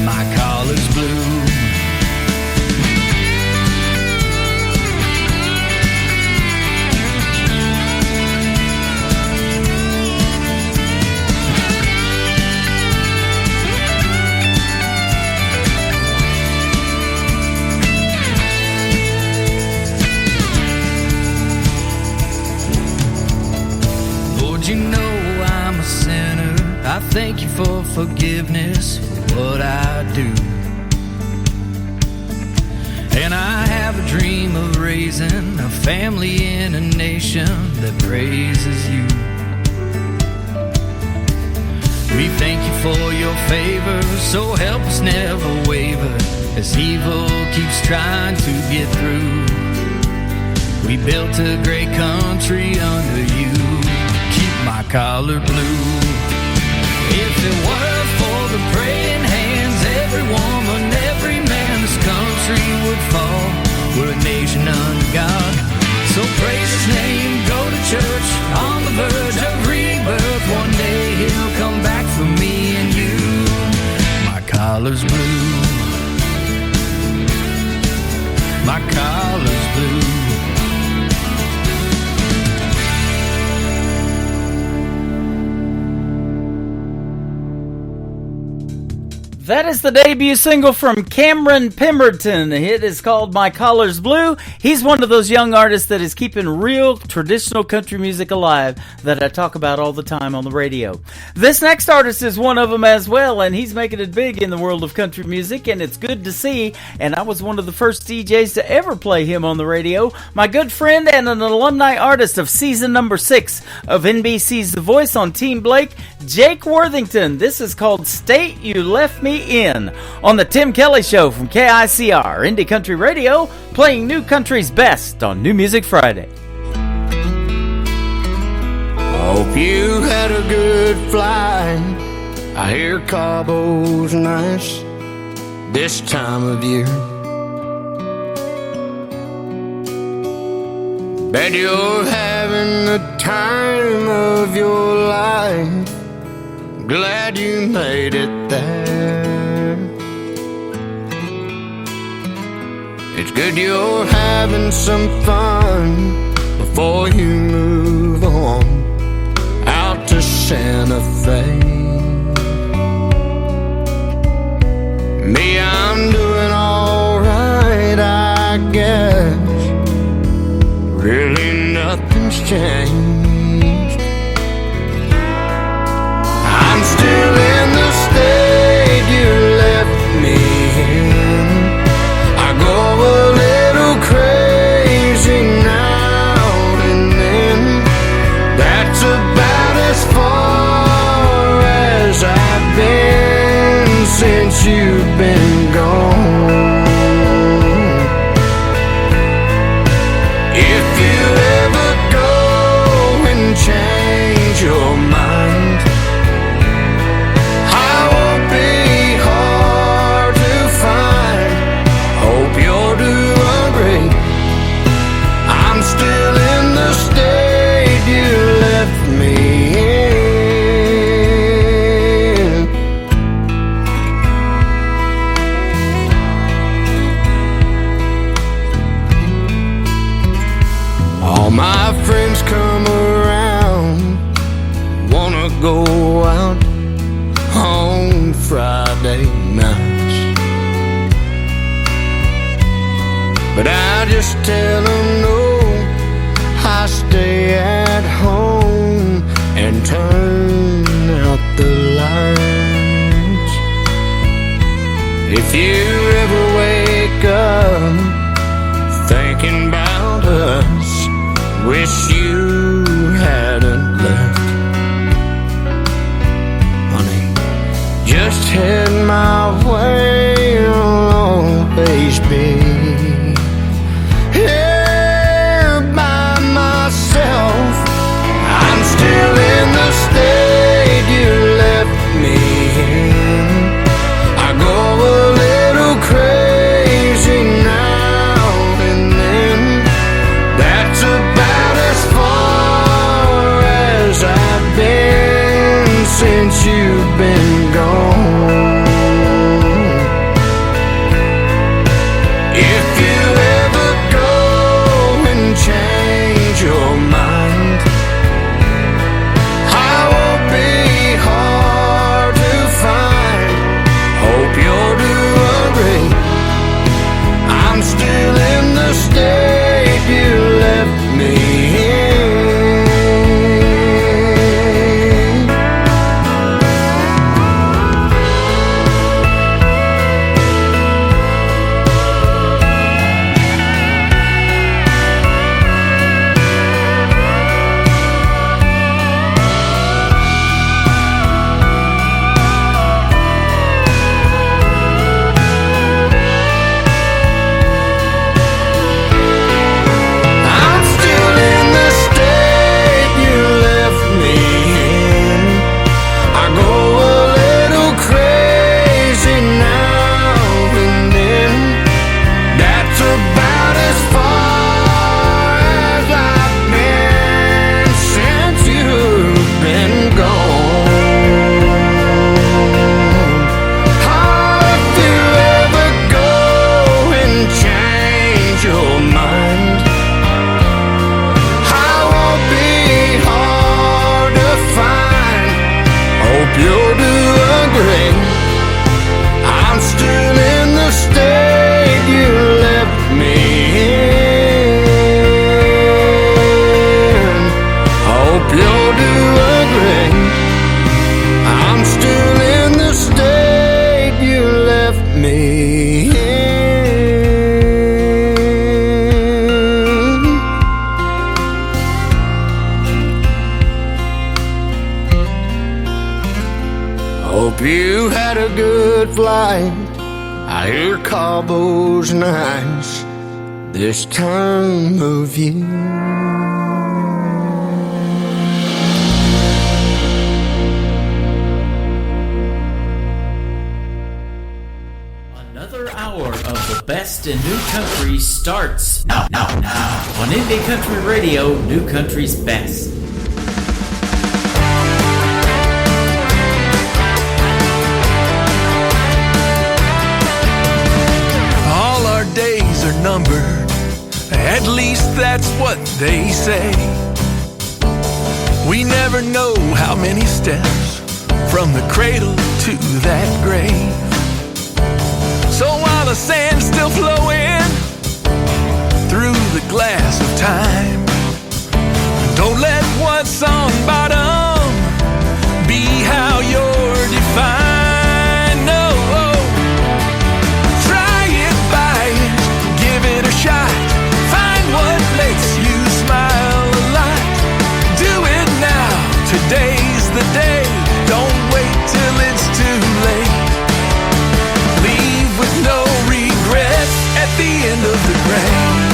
My collar's blue. You know I'm a sinner. I thank you for forgiveness for what I do. And I have a dream of raising a family in a nation that praises you. We thank you for your favor, so help us never waver as evil keeps trying to get through. We built a great country under you. My collar blue. If it weren't for the praying hands, every woman, every man, this country would fall. We're a nation under God, so praise His name. Go to church on the verge of rebirth. One day He'll come back for me and you. My collar's blue. My collar's blue. That is the debut single from Cameron Pemberton. The hit is called My Collar's Blue. He's one of those young artists that is keeping real traditional country music alive that I talk about all the time on the radio. This next artist is one of them as well, and he's making it big in the world of country music, and it's good to see. And I was one of the first DJs to ever play him on the radio. My good friend and an alumni artist of season number 6 of NBC's The Voice on Team Blake, Jake Worthington. This is called State You Left Me In on the Tim Kelly Show from KICR Indie Country Radio, playing new country's best on New Music Friday. Hope you had a good flight. I hear Cabo's nice this time of year. Bet you're having the time of your life. Glad you made it there. It's good you're having some fun before you move on out to Santa Fe. Me, I'm doing alright, I guess. Really nothing's changed. I'm still in the state you left me in. I go a little crazy now and then. That's about as far as I've been since you've been gone. If you ever go and change your mind, I won't be hard to find. Hope you're doing great. I'm still in the state you left me in. All my friends come around, wanna go out on Friday nights, but I just tell them no. I stay at home and turn out the lights. If you ever wake up thinking about us, wish you hadn't left, honey, just head my way, you'll always be here by myself. I'm still in the state you left me in. I go a little crazy now and then. That's about as far as I've been since you've been gone. If you ever go and change your mind, I won't be hard to find. Hope you're doing great. I'm still in the state you left me in. I'm still in the state you left me in. I go a little crazy now and then. That's about as far as I've been since you've been gone. Oh, if you ever go and change your mind, I won't be hard to find. Hope you're doing great. I'm still in the state you left me in. Hope you're doing great. I'm still in the state you left me in. Hope you had a good flight. I hear Cabo's nice this time of year. Another hour of the best in new country starts now on Indie Country Radio, New Country's Best. All our days are numbered, at least that's what they say. We never know how many steps from the cradle to that grave. So while the sand's still flowing through the glass of time, don't let what's on bottom be how you're defined. No, try it, buy it, give it a shot. Find what makes you smile a lot. Do it now, today's the day. Don't wait till it's too late. Leave with no regrets at the end of the race.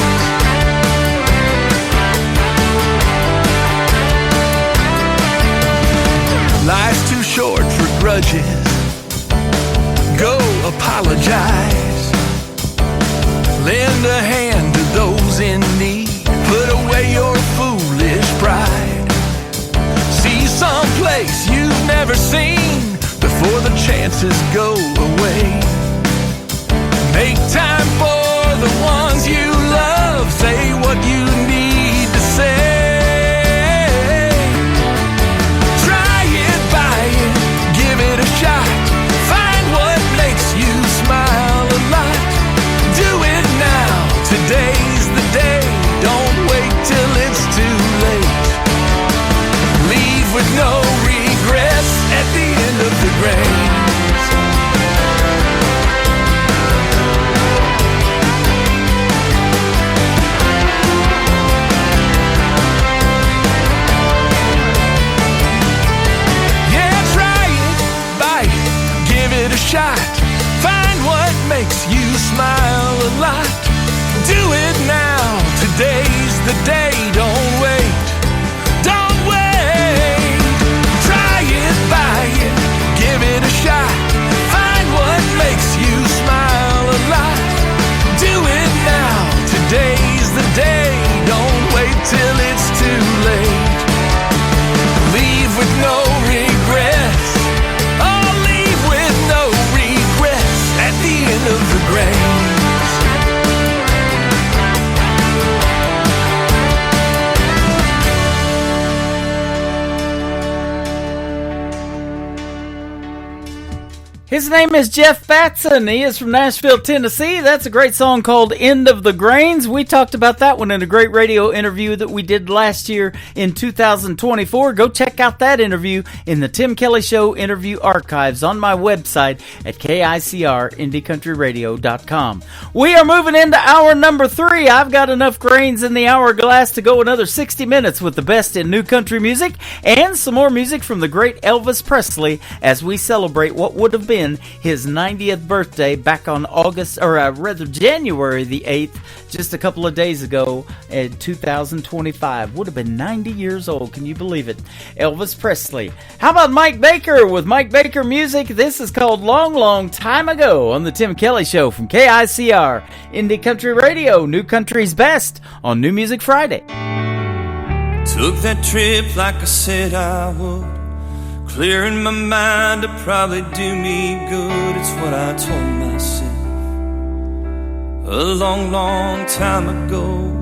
Life's too short for grudges. Go apologize. Lend a hand to those in need. Put away your foolish pride. See someplace you've never seen before the chances go away. Make time for the ones you love. Say what you need to say. Try it, buy it, give it a shot. Find what makes you smile a lot. Do it now, today's the day. Don't wait till it's too late. Leave with no regrets at the end of the race. the day. Don't wait, don't wait. Try it, buy it, give it a shot. Find what makes you smile a lot. Do it now, today's the day. Don't wait till it's too late. Leave with no regrets. Oh, leave with no regrets at the end of the grace. His name is Jeff Batson. He is from Nashville, Tennessee. That's a great song called End of the Grains. We talked about that one in a great radio interview that we did last year in 2024. Go check out that interview in the Tim Kelly Show interview archives on my website at KICRIndieCountryRadio.com. We are moving into hour number 3. I've got enough grains in the hourglass to go another 60 minutes with the best in new country music and some more music from the great Elvis Presley as we celebrate what would have been his 90th birthday back on January the 8th, just a couple of days ago in 2025. Would have been 90 years old. Can you believe it? Elvis Presley. How about Mike Baker with Mike Baker Music? This is called Long, Long Time Ago on the Tim Kelly Show from KICR, Indie Country Radio, New Country's Best on New Music Friday. Took that trip like I said I would. Clearing my mind to probably do me good. It's what I told myself a long, long time ago.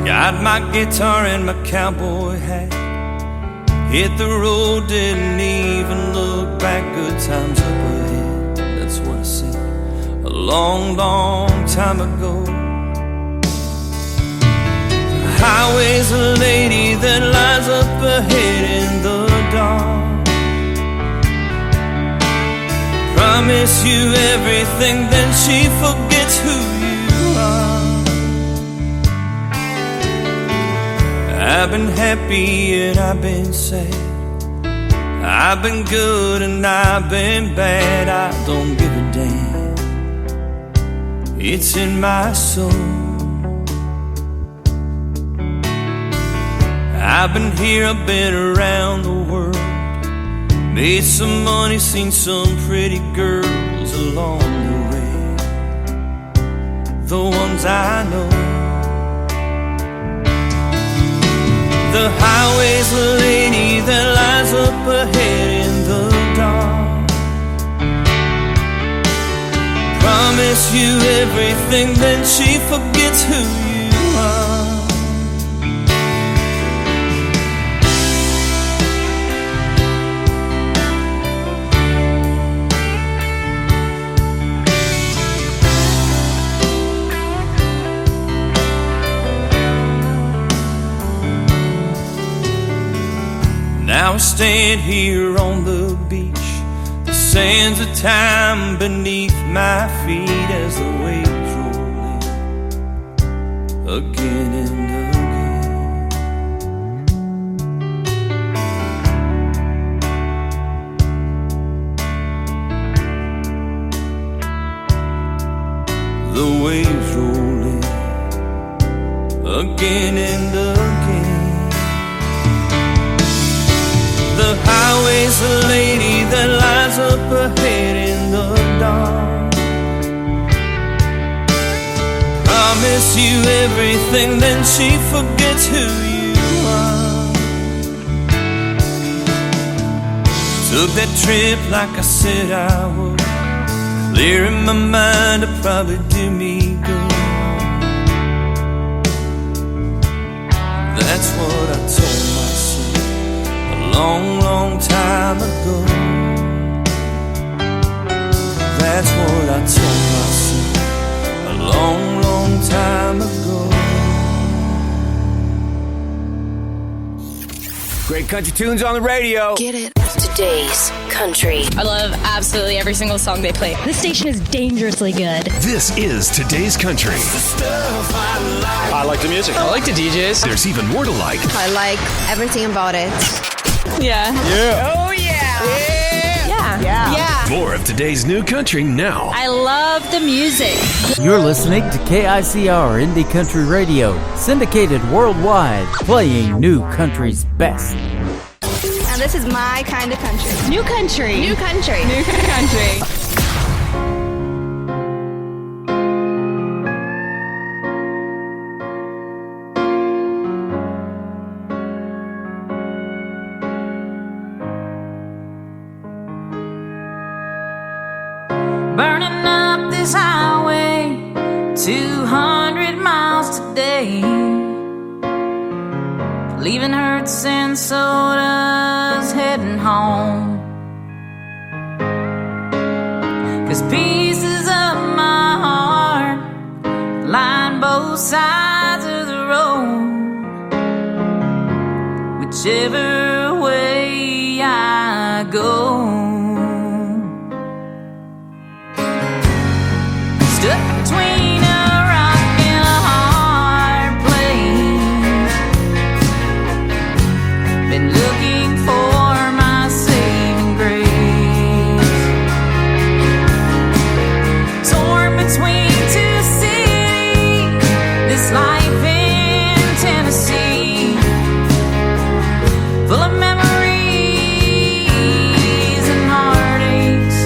Got my guitar and my cowboy hat, hit the road, didn't even look back. Good times up ahead, that's what I said a long, long time ago. Highway's a lady that lies up ahead in the dark. Promise you everything, then she forgets who you are. I've been happy and I've been sad. I've been good and I've been bad. I don't give a damn, it's in my soul. I've been here, I've been around the world, made some money, seen some pretty girls along the way, the ones I know. The highway's a lady that lies up ahead in the dark. Promise you everything, then she forgets who you are. Now I stand here on the beach, the sands of time beneath my feet as the waves roll in again and again. The waves roll in again and again. The highway's a lady that lies up ahead in the dark. Promise you everything, then she forgets who you are. Took that trip like I said I would, clearing my mind to probably do me good. That's what I told myself a long, long time ago. That's what I told myself a long, long time ago. Great country tunes on the radio. Get it. Today's country. I love absolutely every single song they play. This station is dangerously good. This is Today's Country. I like the music. I like the DJs. There's even more to like. I like everything about it. Yeah. Yeah. Oh, yeah. Yeah, Yeah. More of today's new country now. I love the music. You're listening to KICR Indie Country Radio, syndicated worldwide, playing new country's best. Now this is my kind of country. New country. New country. New country. Burning up this highway 200 miles today, leaving Hertz and sodas, heading home. 'Cause pieces of my heart line both sides of the road. Whichever way I go, stuck between a rock and a hard place. Been looking for my saving grace. Torn between two cities, this life in Tennessee, full of memories and heartaches.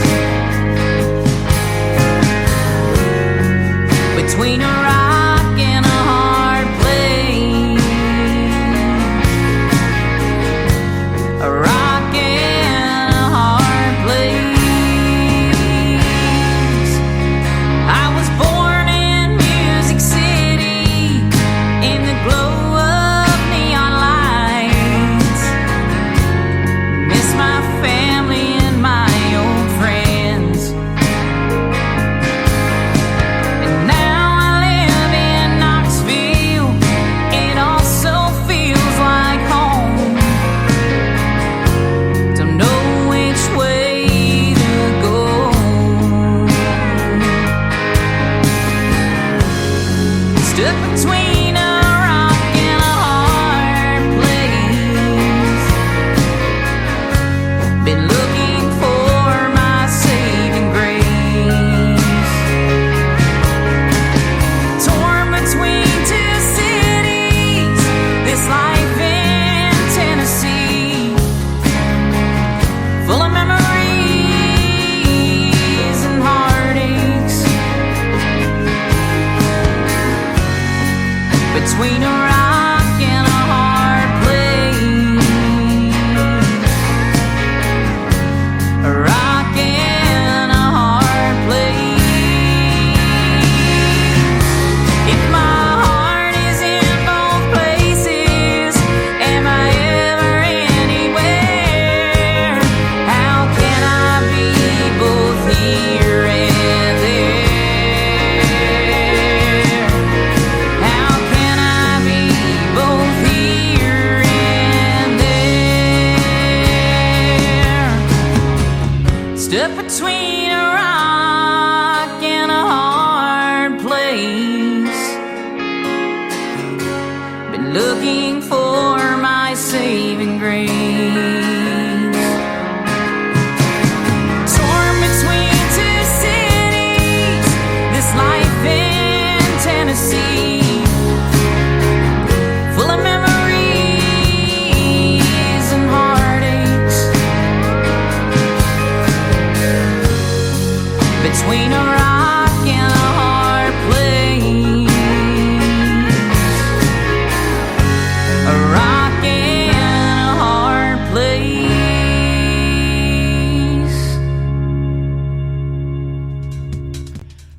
Between a rock and a hard place, a rock and a hard place. I was born in Music City, in the glow of neon lights. Miss my family and my old friends. And now I live in Knoxville. It also feels like home. Don't know which way to go. Stuck between a rock and a hard place. Been looking for my saving grace. Torn between two cities, this life in Tennessee, full of memories and heartaches. Between a rock and a hard place, a rock and a hard place. If my heart is in both places, am I ever anywhere? How can I be both here and there? How can I be both here and there? Stuck between a rock and a hard place. Been looking for my saving grace. Torn between two cities, this life in Tennessee, full of memories and heartaches. Between a rock and a hard place, a rock and a hard place.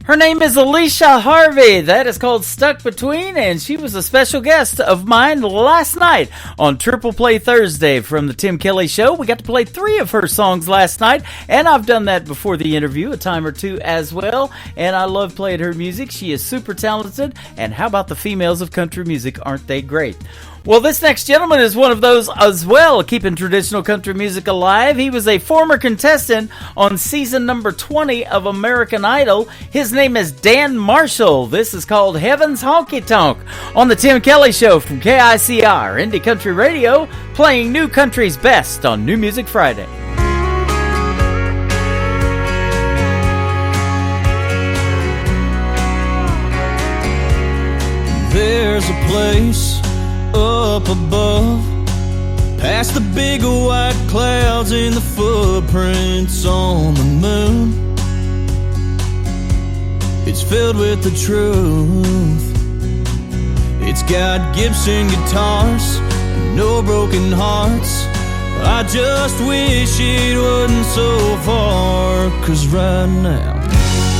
Her name is Alicia Harvey. That is called Stuck Between, and she was a special guest of mine last night on Triple Play Thursday from the Tim Kelly Show. We got to play 3 of her songs last night, and I've done that before the interview a time or 2 as well, and I love playing her music. She is super talented, and how about the females of country music? Aren't they great? Well, this next gentleman is one of those as well, keeping traditional country music alive. He was a former contestant on season number 20 of American Idol. His name is Dan Marshall. This is called Heaven's Honky Tonk on the Tim Kelly Show from KICR, Indie Country Radio, playing new country's best on New Music Friday. there's a place up above, past the big white clouds and the footprints on the moon. It's filled with the truth. It's got Gibson guitars and no broken hearts. I just wish it wasn't so far, 'cause right now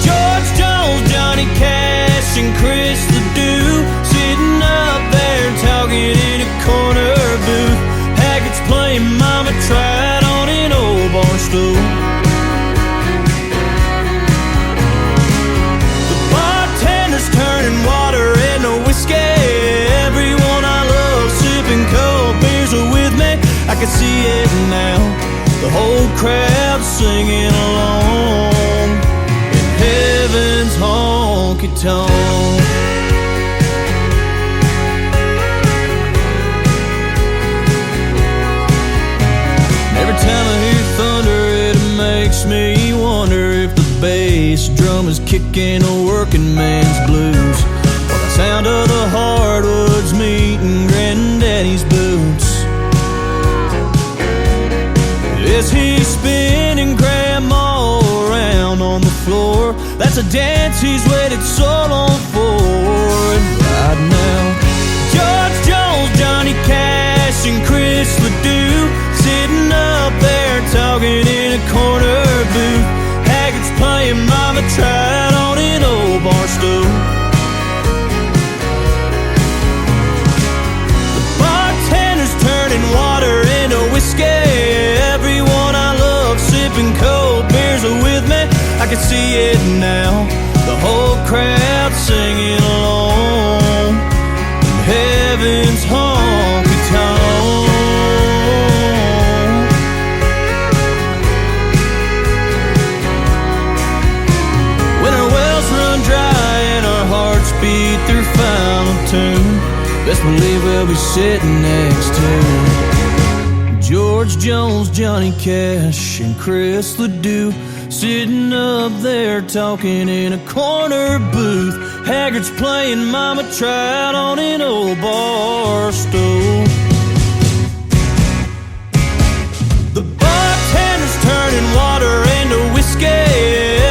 George Jones, Johnny Cash, and Chris Ledoux sitting up there talking in a corner booth. Haggards playing Mama Tried on an old bar stool. The bartender's turning water into whiskey. Everyone I love sipping cold beers are with me. I can see it now, the whole crowd singing along in heaven's honky-tonk. Every time I hear thunder, it makes me wonder if the bass drum is kicking a working man's blues, or the sound of the hardwoods meeting Granddaddy's boots. Is he spinning Grandma around on the floor? That's a dance he's waited so long for. And right now, George Jones, Johnny Cash, and Chris Ledoux sitting up there talking in a corner booth. Haggards playing Mama Tried on an old bar stool. The bartender's turning water into whiskey. Everyone I love sipping cold beers are with me. I can see it now, the whole crowd singing along in heaven's honky-tonk. When our wells run dry and our hearts beat their final tune, best believe we'll be sitting next to George Jones, Johnny Cash, and Chris Ledoux sitting up there talking in a corner booth. Haggards playing Mama Tried on an old bar stool. The bartender's turning water into whiskey.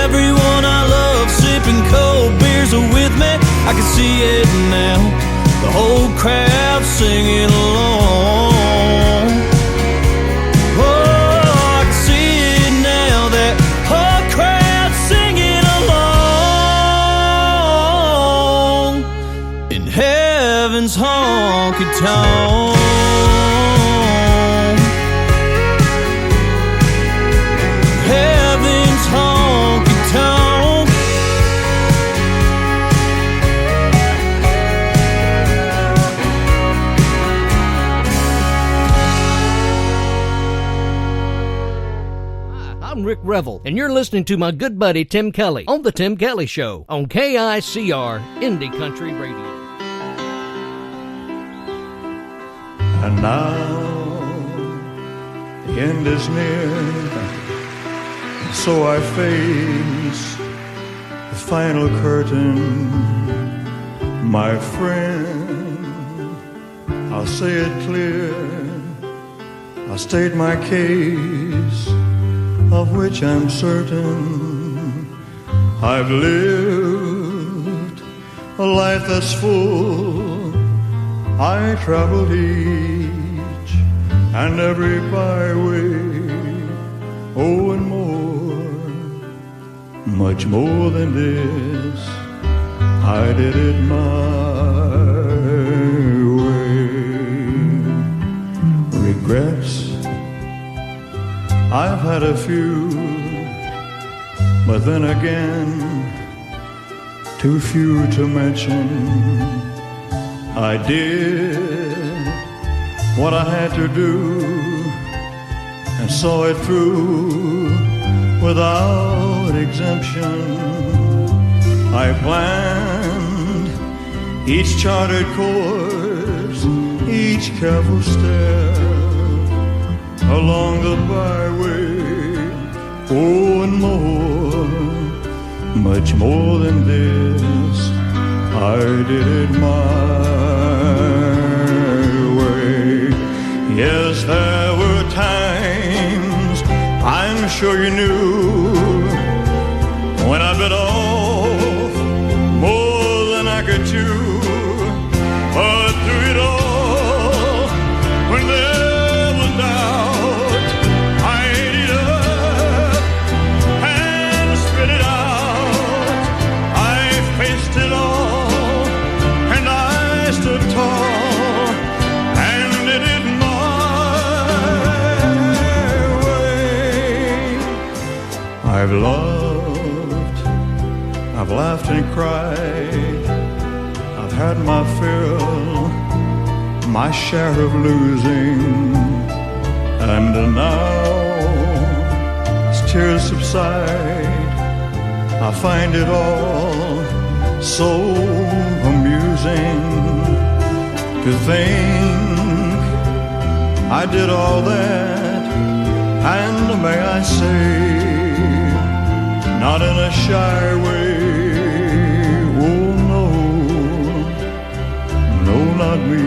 Everyone I love sipping cold beers are with me. I can see it now, the whole crowd singing along. Oh, I can see it now, that whole crowd singing along in heaven's honky-tonk. Heaven's honky-tonk. I'm Rick Revel, and you're listening to my good buddy Tim Kelly on The Tim Kelly Show on KICR Indie Country Radio. And now the end is near, so I face the final curtain. My friend, I'll say it clear, I'll state my case, of which I'm certain. I've lived a life that's full. I traveled each and every byway, oh, and more, much more than this. I did it my way. Regrets, I've had a few, but then again, too few to mention. I did what I had to do and saw it through without exemption. I planned each charted course, each careful step along the byway, oh, and more, much more than this. I did it my Yes, there were times I'm sure you knew when I bit off more than I could chew. But through it all, when there was doubt, I ate it up and spit it out. I faced it all and I stood tall and did it my way. I've loved, I've laughed and cried, I've had my fill, my share of losing, and now as tears subside, I find it all so amusing to think I did all that, and may I say, not in a shy way. Oh no, no, not me.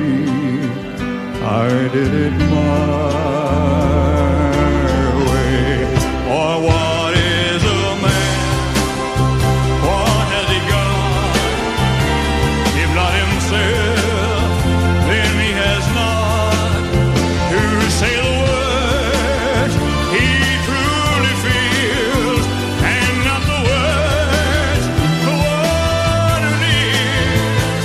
I did it my way. Or what is a man? What has he got? If not himself, then he has not to say the words he truly feels, and not the words the one who needs.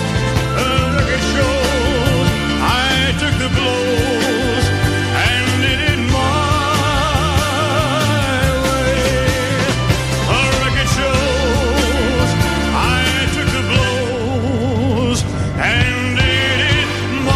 The record shows I took the blows and did it my way. The record shows I took the blows and did it my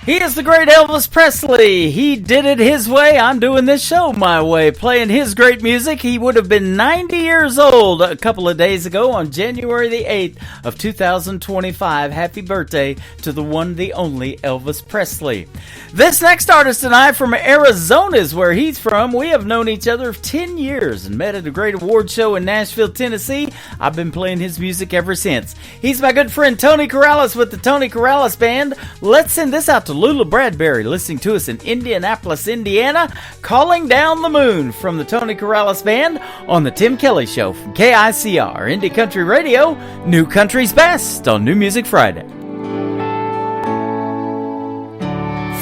He is the great Elvis Presley. He did it his way. I'm doing this show my way, playing his great music. He would have been 90 years old a couple of days ago on January the 8th of 2025. Happy birthday to the one, the only Elvis Presley. This next artist and I from Arizona is where he's from. We have known each other 10 years and met at a great award show in Nashville, Tennessee. I've been playing his music ever since. He's my good friend Tony Corrales with the Tony Corrales Band. Let's send this out to Lula Bradbury, listening to us in Indianapolis, Indiana, Calling Down the Moon from the Tony Corrales Band on the Tim Kelly Show from KICR, Indie Country Radio, New Country's Best on New Music Friday.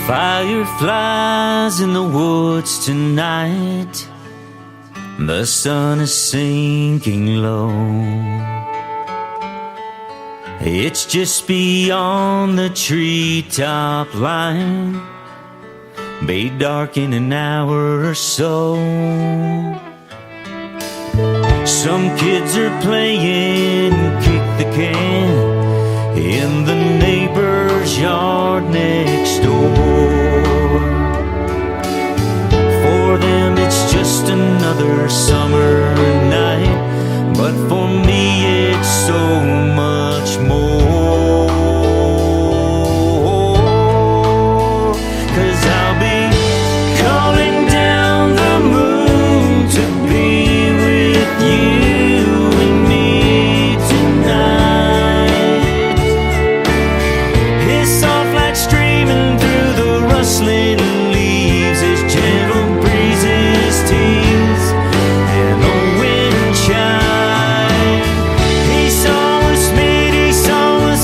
Fireflies in the woods tonight, the sun is sinking low. It's just beyond the treetop line, be dark in an hour or so. Some kids are playing kick the can in the neighbor's yard next door. For them it's just another summer night, but for me it's so much more. 'Cause I'll be calling down the moon to be with you and me tonight. His soft light streaming through the rustling leaves, his gentle breezes tease and the wind chime. He saw us meet, he saw us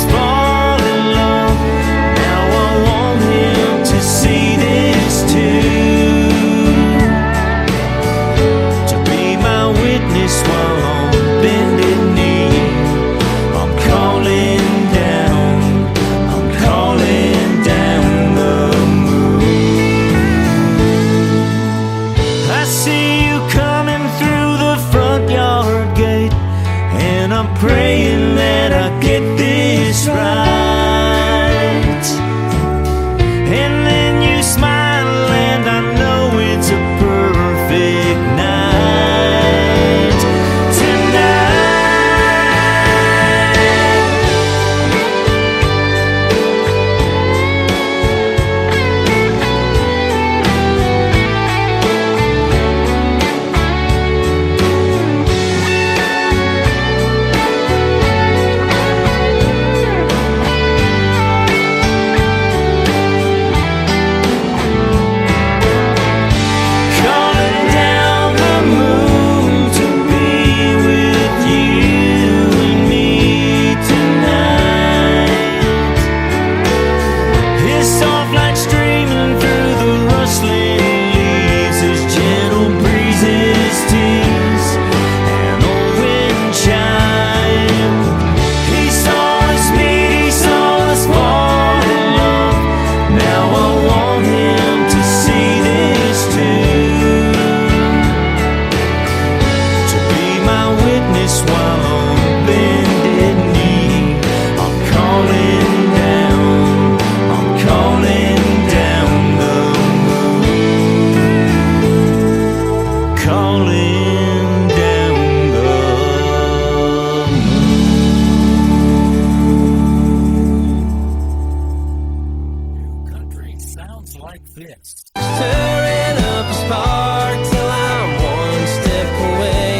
like this. Stirring up a spark till I'm one step away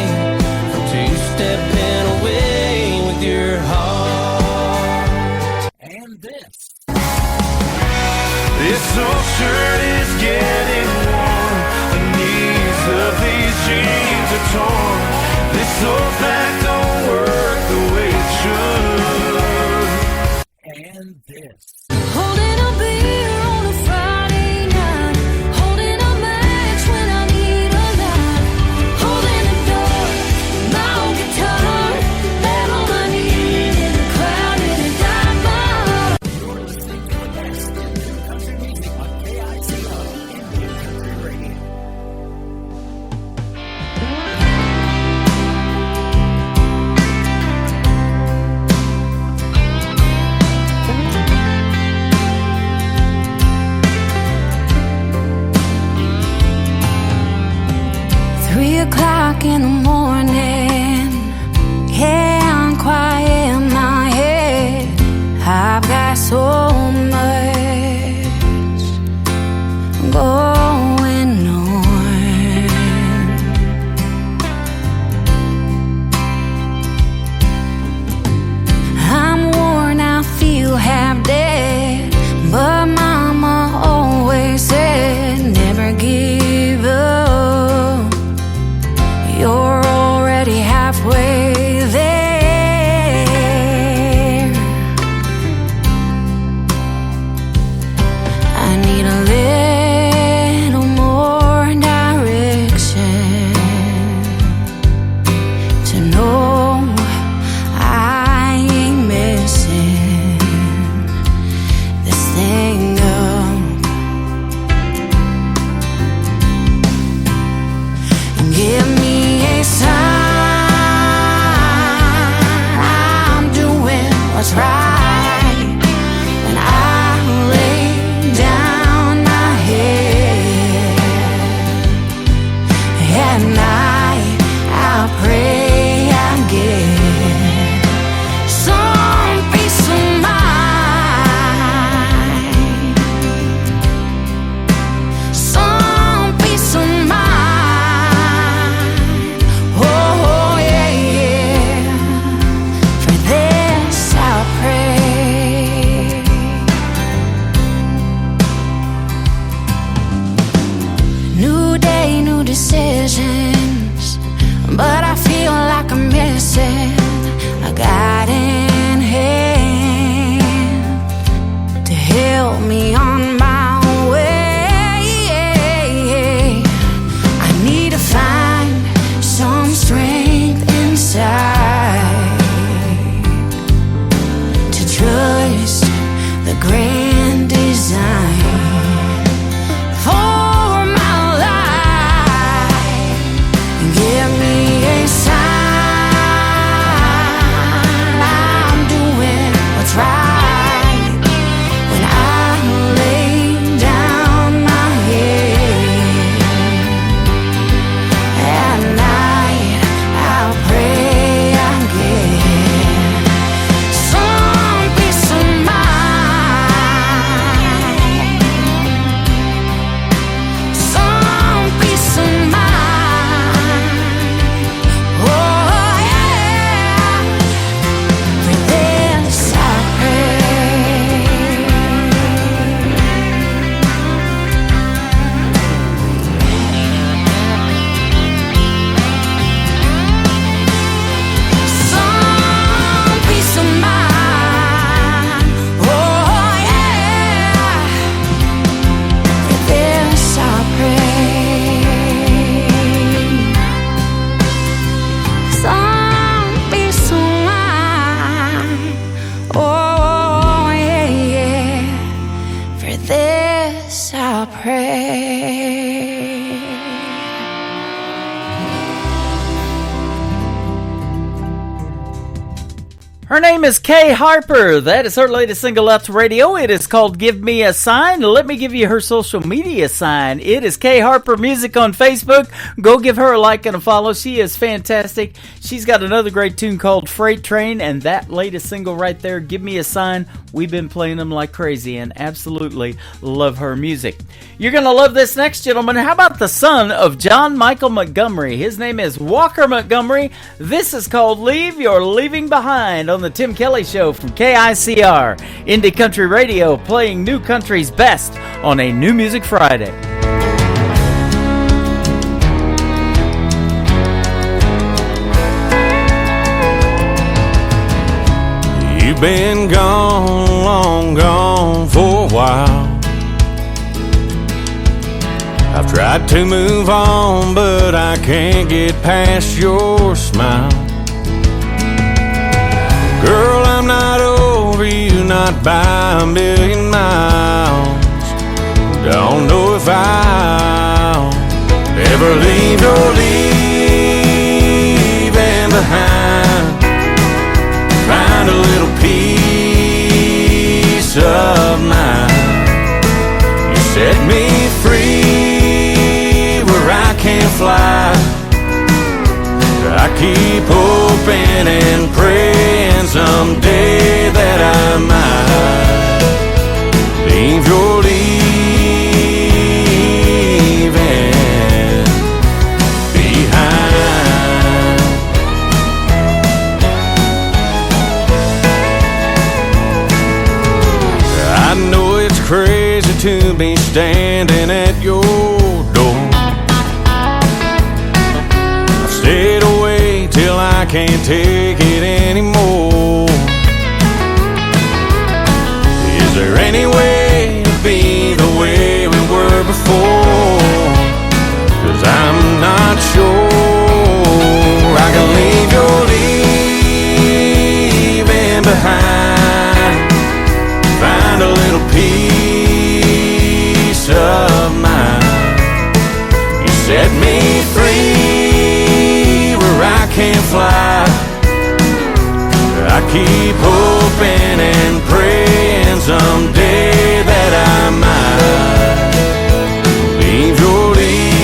from two-stepping away with your heart. And this. This old shirt is getting worn. The knees of these jeans are torn. This old back don't work the way it should. And this. Holding a beer on a Friday night, holding a match when I need a light, holding a door, my old guitar, and all I need in a crowd and a dime bar. You're listening to the best in new country music on KICR Indian Country Radio. In the morning, yeah, I'm quiet in my head. I've got so much going on. I'm worn, I feel half dead, but Mama always said, never give up. You're already halfway there. I need a little more direction to know I ain't messing this thing up. Give me a sign I'm doing what's right when I lay down my head at night. I'll pray I get some peace of mind, some peace of mind. Oh, yeah, yeah. For this I'll pray. New day, new decisions, but I feel like I'm missing a guiding hand to help me on my way. I need to find some strength inside to trust the grand design for my life. Give me a sign I'm doing what's right when I lay down my head at night. I'll pray I get some peace of mind, some peace of mind. Oh, yeah. For this I pray. Some peace of mind. Oh, yeah. For this I pray. Some peace of mind. Oh, yeah, yeah. For this I'll pray. Her name is Kay Harper. That is her latest single out to radio. It is called Give Me a Sign. Let me give you her social media sign. It is Kay Harper Music on Facebook. Go give her a like and a follow. She is fantastic. She's got another great tune called Freight Train, and that latest single right there, Give Me a Sign, we've been playing them like crazy and absolutely love her music. You're going to love this next gentleman. How about the son of John Michael Montgomery? His name is Walker Montgomery. This is called Leave Your Leaving Behind on the Tim Kelly Show from KICR, Indie Country Radio, playing new country's best on a New Music Friday. You've been gone, long gone for a while. I've tried to move on, but I can't get past your smile. Girl, I'm not over you, not by a million miles. Don't know if I'll ever leave your leaving behind. Find a little peace of mind. You set me free where I can't fly. I keep hoping and praying someday that I might leave your leaving behind. I know it's crazy to be standing at your door. I've stayed away till I can't take it anymore. Is there any way to be the way we were before? 'Cause I'm not sure I can leave your leaving behind. Find a little peace of mind. You set me free where I can't fly. I keep hoping and praying someday that I might leave your leaving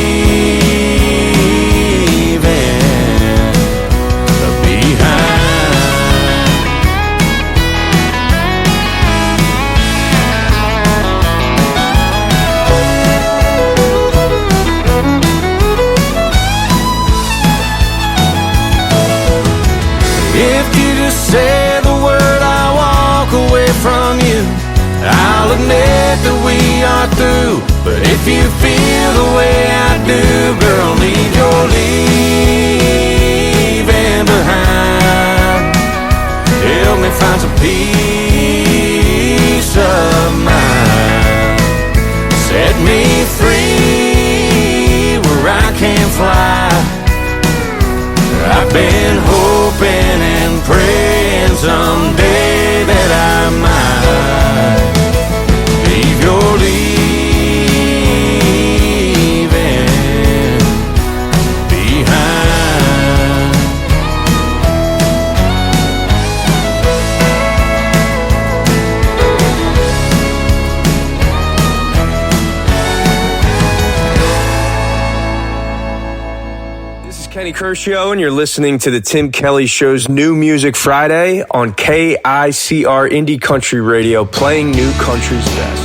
behind. If you just say the word, I walk away from you. I'll admit that we are through. But if you feel the way I do, girl, leave your leaving behind. Help me find some peace of mind. Set me free where I can't fly. I've been hoping and praying someday that I might leave your leaving behind. Kenny Kershaw, and you're listening to the Tim Kelly Show's New Music Friday on KICR Indie Country Radio, playing new country's best.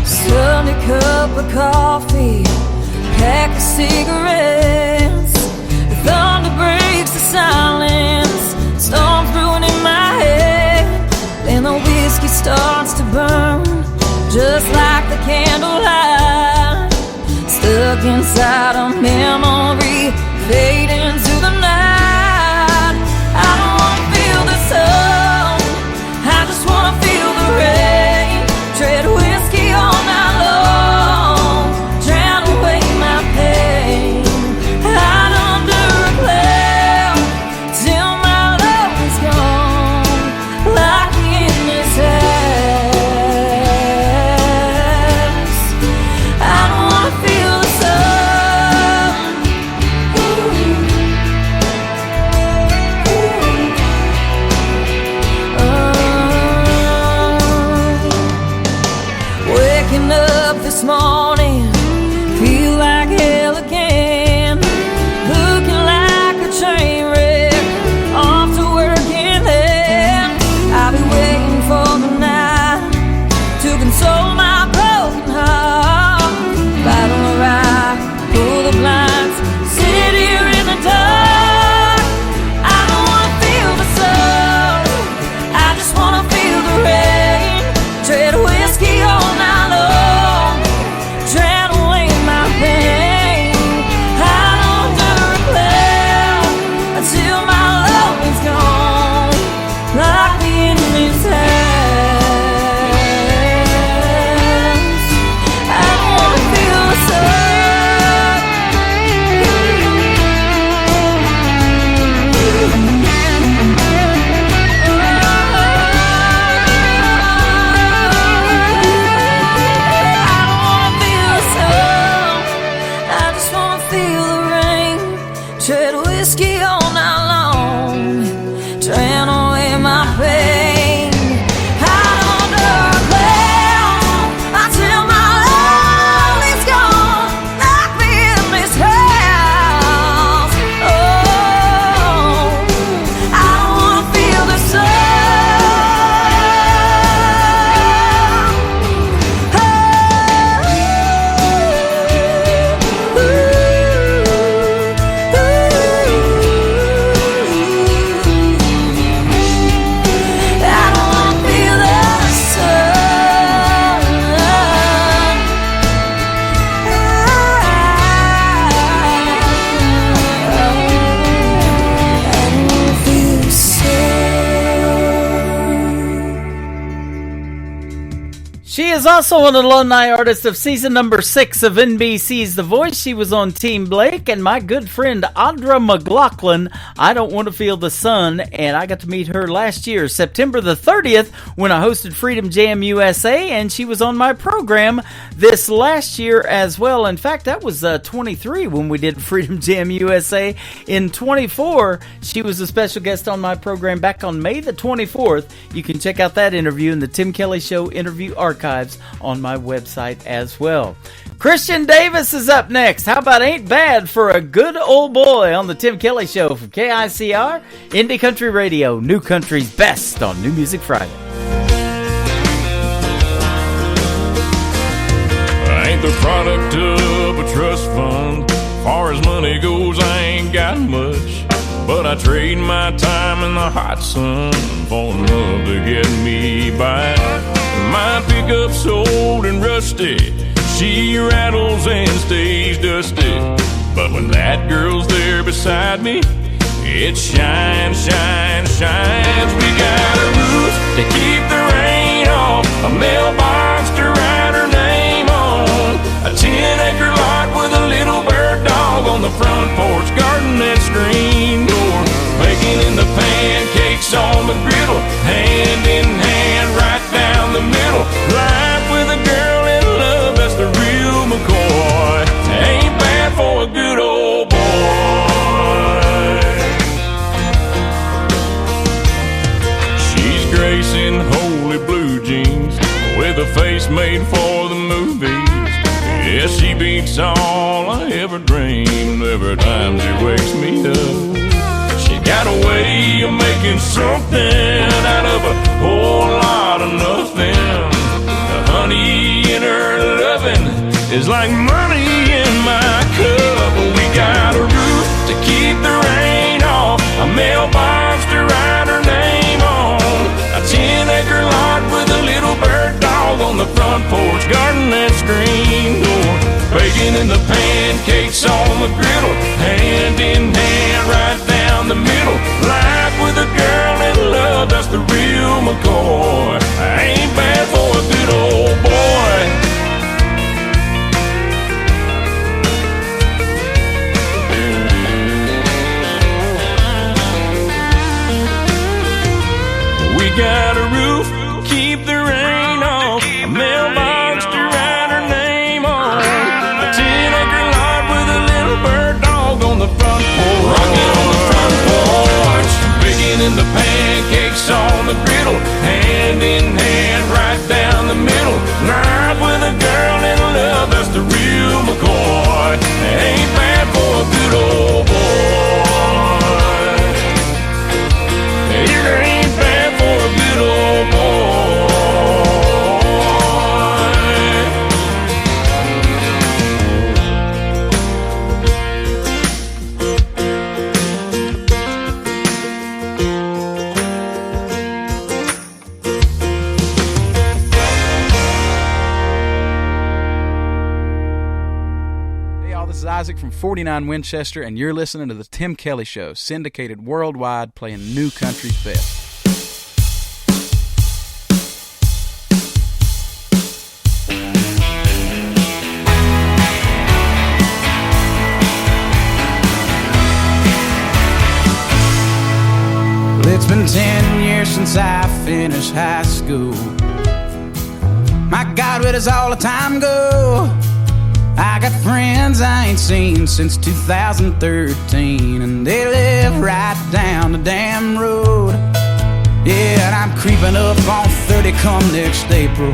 Sunday cup of coffee, pack of cigarettes. The thunder breaks the silence, storms brewing in my head. Then the whiskey starts to burn, just like the candlelight, stuck inside a memory, fading to the night. I don't wanna feel the sun, I just wanna feel the rain. Tread whiskey all night long, drown away my pain. whiskey all night long, drown away my pain. Out on the ground, until my love is gone, lock me in this house. Oh, I don't wanna feel the sun. She is also an alumni artist of season number 6 of NBC's The Voice. She was on Team Blake, and my good friend Audra McLaughlin, I Don't Want to Feel the Sun, and I got to meet her last year, September the 30th, when I hosted Freedom Jam USA, and she was on my program this last year as well. In fact, that was 23 when we did Freedom Jam USA. In 24, she was a special guest on my program back on May the 24th. You can check out that interview in the Tim Kelly Show interview archives on my website as well. Christian Davis is up next. How about Ain't Bad for a Good Old Boy on the Tim Kelly Show from KICR, Indie Country Radio, New Country's best on New Music Friday. I ain't the product of a trust fund. Far as money goes, I ain't got much. But I trade my time in the hot sun for love to get me by. My pickup's old and rusty, she rattles and stays dusty. But when that girl's there beside me, it shines, shines, shines. We got a roof to keep the rain off, a mailbox to write her name on, a 10-acre lot with a little bird dog on the front porch, garden and screen door, baking in the pancakes on the griddle, hand in hand right down the middle. Life with a girl in love, that's the real McCoy. Ain't bad for a good old boy. She's gracing holy blue jeans with a face made for the movies. Yeah, she beats all I ever dreamed every time she wakes me up. She got a way of making something out of a whole lot of nothing. The honey in her loving is like money in my cup. We got a roof to keep the rain off, a mailbox to write her name on, a 10-acre lot with a little bird dog on the front porch, garden and screen door, baking in the pancakes on the griddle, hand in hand right down the middle. Life with a girl in love, that's the real McCoy. I ain't bad for a good old boy. We got a roof, keep the rain off, a mailbox to write her name on, a 10-acre lot with a little bird dog on the front porch, rocking on the front porch, baking in the pancakes on the griddle, hand in hand right down the middle. Life with a girl in love, that's the real McCoy. Ain't bad for a good old boy. It ain't bad for a good old boy. This is Isaac from 49 Winchester, and you're listening to the Tim Kelly Show, syndicated worldwide, playing new country's best. Well, it's been 10 years since I finished high school. My God, where does all the time go? I got friends I ain't seen since 2013, and they live right down the damn road. Yeah, and I'm creeping up on 30 come next April.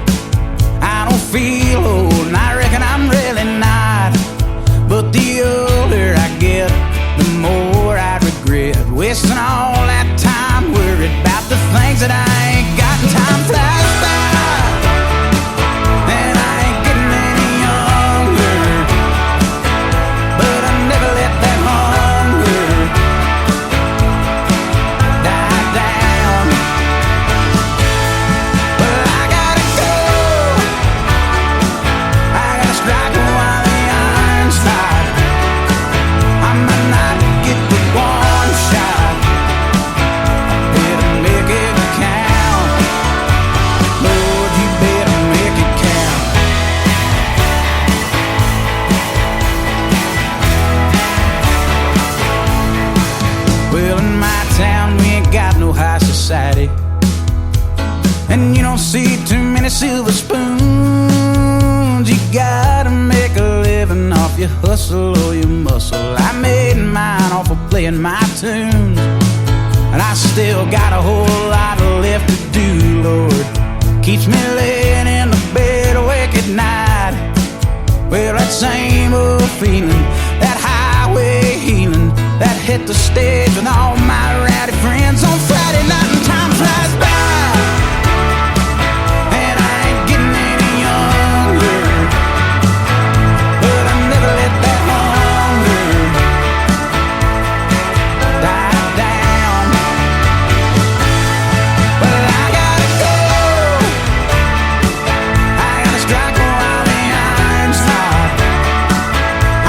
I don't feel old, and I reckon I'm really not. But the older I get, the more I regret wasting all that time worried about the things that I ain't got. And time flies by, and I ain't getting any younger, but I never let that hunger die down. Well, I gotta go, I gotta strike while the iron's hot. I might not get the one shot, better make it count. Lord, you better make it count. Well, in my town we ain't got no high society, and you don't see too many silver spoons. You gotta make a living off your hustle or your muscle. I made mine off of playing my tunes, and I still got a whole lot left to do, Lord. Keeps me laying in the bed awake at night. Well, that same old feeling, that highway healing, that hit the stage with all my rowdy friends on Friday night, and time flies by, and I ain't getting any younger, but I never let that hunger die down. Well, I gotta go, I gotta strike while the iron's hot.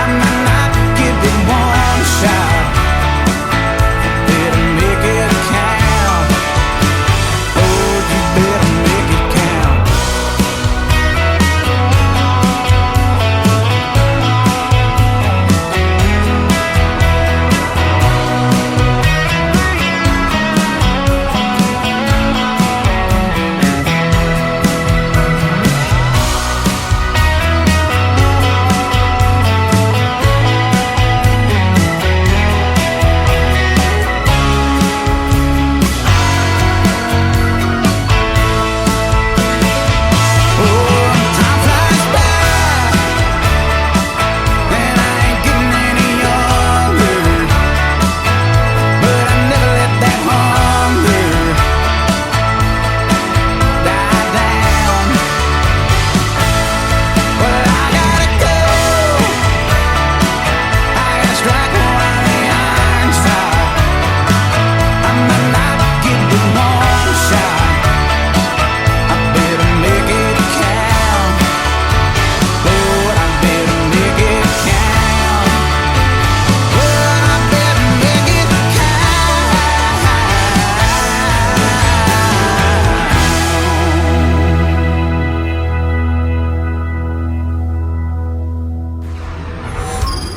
I might not give it one shot, better make it count. Lord, you better make it count.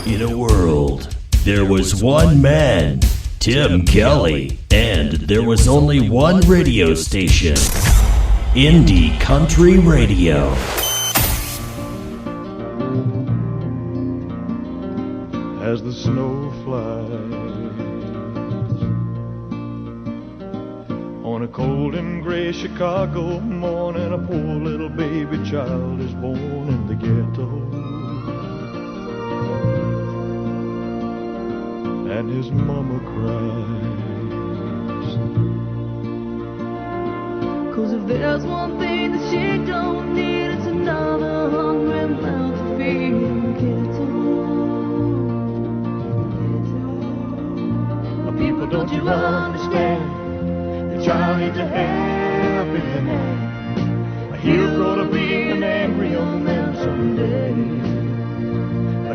In a world, there was one man, Tim Kelly, and there was only one radio station, Indie Country Radio. As the snow flies on a cold and gray Chicago morning, a poor little baby child is born in the ghetto. And his mama cries, 'cause if there's one thing that she don't need, it's another hungry mouth to feed. people, don't you understand? The child needs a helping hand. He'll grow to be an angry young man someday.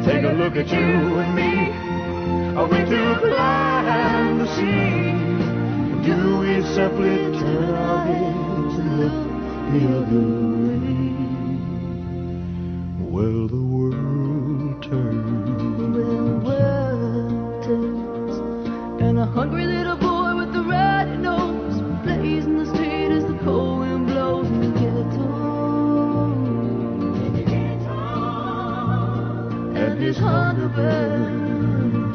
Take a look at you and me. Are we too blind to see? Do we simply turn our heads and look the other way? Well, the world turns. Well, the world turns. And a hungry little boy with a ruddy nose plays in the street as the cold wind blows in the ghetto. his hunger burns.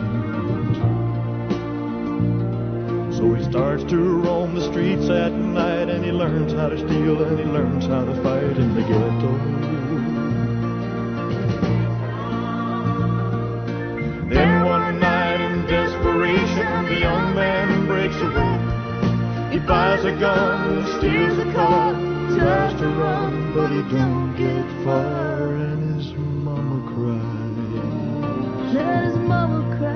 So he starts to roam the streets at night, and he learns how to steal, and he learns how to fight in the ghetto. Then one night in desperation, the young man breaks away. He buys a gun, steals a car, tries to run, but he don't get far, and his mama cries. Let his mama cry.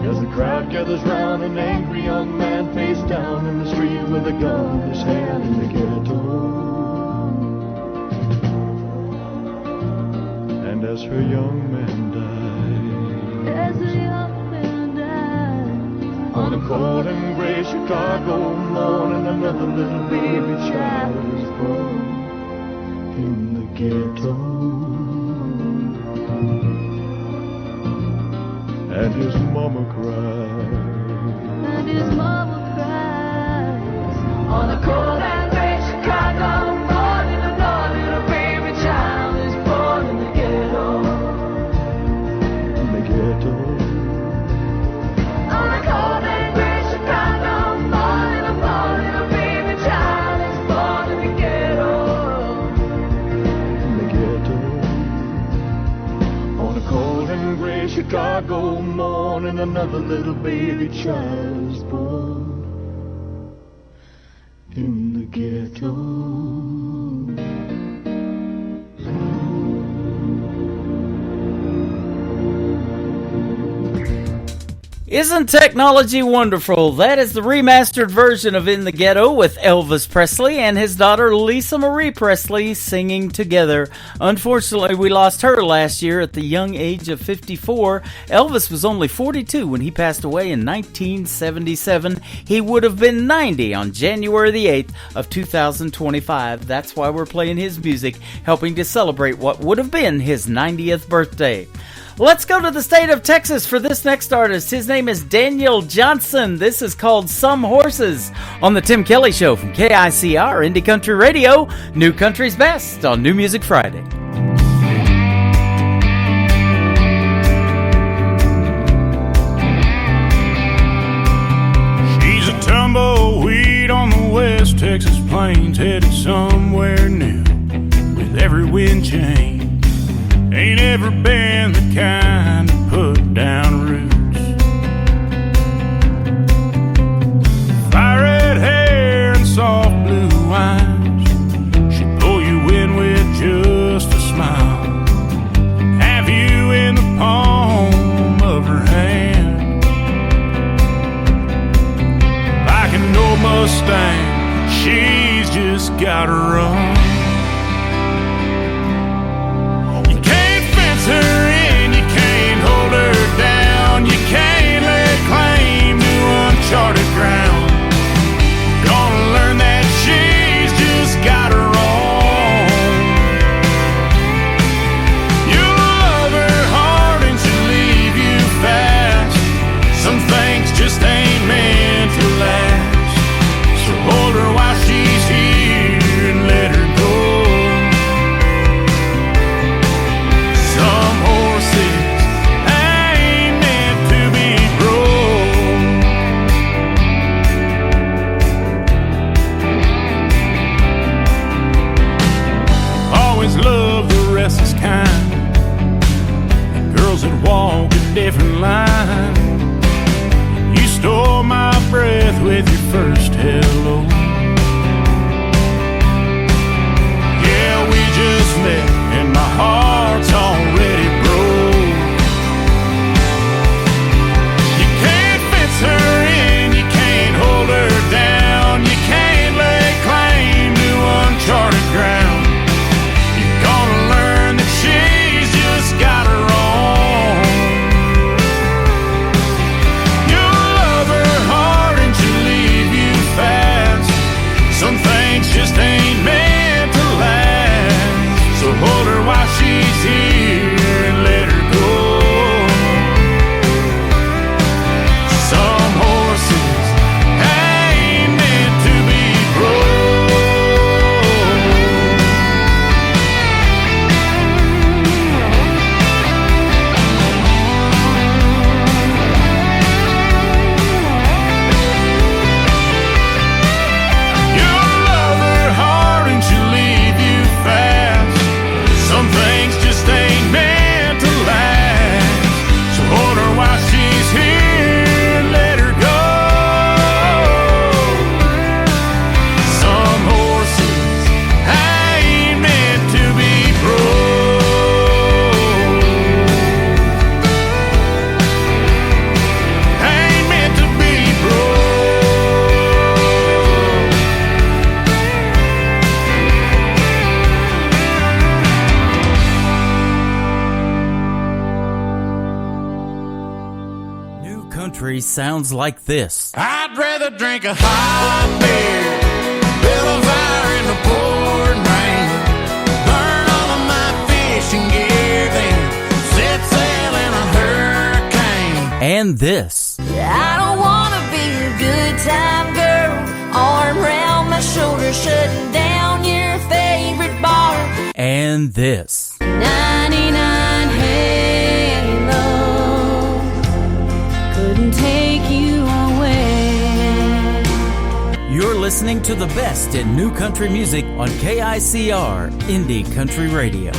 As the crowd gathers round, an angry young man face down in the street with a gun in his hand in the ghetto. And as her young man dies, on a cold and gray Chicago morning, another little baby child is born in the ghetto. And his mama cries. And his mama cries. On a cold and gray Chicago morning, another little baby child is born in the ghetto. In the ghetto. On a cold and gray Chicago morning, another little baby child is born in the ghetto. In the ghetto. On a cold and gray Chicago morning, another little baby child is born in the ghetto. Isn't technology wonderful? That is the remastered version of In the Ghetto with Elvis Presley and his daughter Lisa Marie Presley singing together. Unfortunately, we lost her last year at the young age of 54. Elvis was only 42 when he passed away in 1977. He would have been 90 on January the 8th of 2025. That's why we're playing his music, helping to celebrate what would have been his 90th birthday. Let's go to the state of Texas for this next artist. His name is Daniel Johnson. This is called Some Horses on the Tim Kelly Show from KICR Indie Country Radio. New Country's Best on New Music Friday. She's a tumbleweed on the West Texas plains, headed somewhere new with every wind change. Ain't ever been the kind to put down roots. Fire red hair and soft blue eyes, she'll pull you in with just a smile. Have you in the palm of her hand. Like an old Mustang, she's just gotta run. Her in, you can't hold her down. You can't lay claim to uncharted ground. Gonna learn that she's just got her own. You'll love her hard and she'll leave you fast. Some things just ain't meant to last. So hold her while she's here and let her go. Walk a different line. You stole my breath with your first hello. Yeah, we just met and my heart's already broke. You can't fence her in, you can't hold her down. You can't lay claim to uncharted ground. You're gonna learn that she's just got her own. Just ain't meant to last. So hold her while she's here country sounds like this. I'd rather drink a hot beer, build a fire in the pouring rain, burn all of my fishing gear, then set sail in a hurricane. And this. I don't wanna be a good time girl, arm around my shoulder, shutting down your favorite bar. And this. 99 Halo couldn't take you away. You're listening to the best in new country music on KICR Indie Country Radio.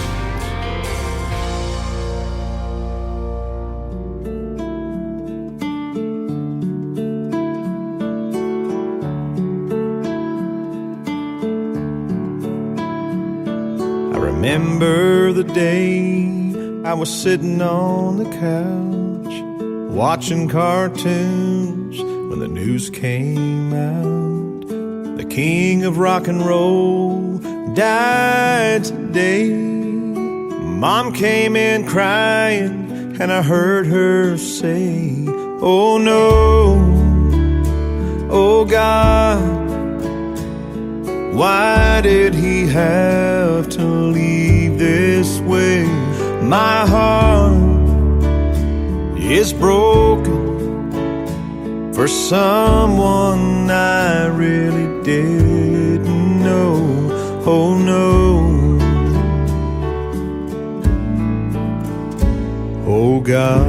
Remember the day I was sitting on the couch watching cartoons when the news came out. The king of rock and roll died today. Mom came in crying and I heard her say, oh no, oh God, why did he have to leave this way? My heart is broken for someone I really didn't know. Oh no, oh God.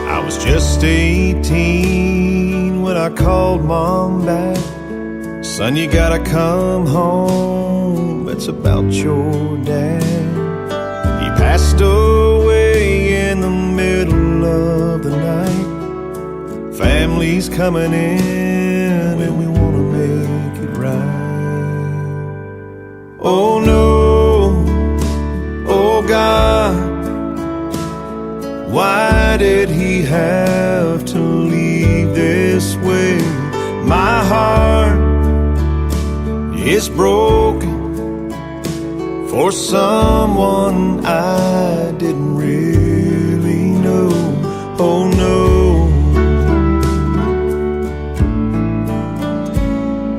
I was just 18 when I called Mom back. Son, you gotta come home, it's about your dad. He passed away in the middle of the night. Family's coming in and we wanna make it right. Oh no, oh God, why did he have to leave this way? My heart is broken for someone I didn't really know. Oh no,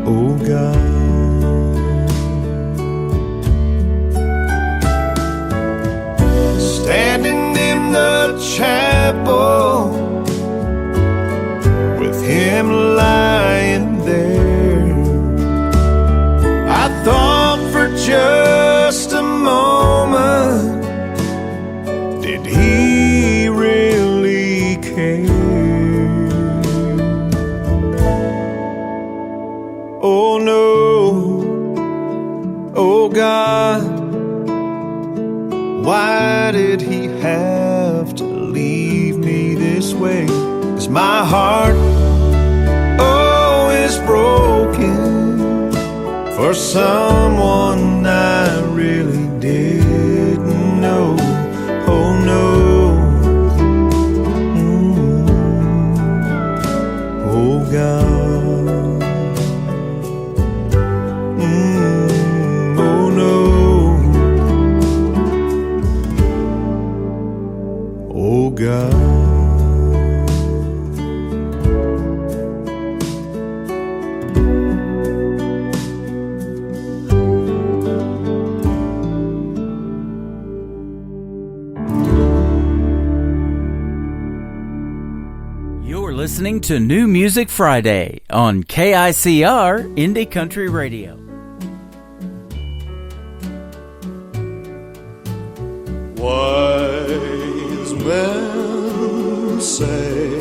oh God. Standing in the chapel with him lying there, I thought for just a moment, did he really care? Oh no, oh God, why did he have to leave me this way? 'Cause my heart, oh, is broken for someone I really didn't know. Oh no, oh God, oh no, oh God. Listening to New Music Friday on KICR Indie Country Radio. Wise men say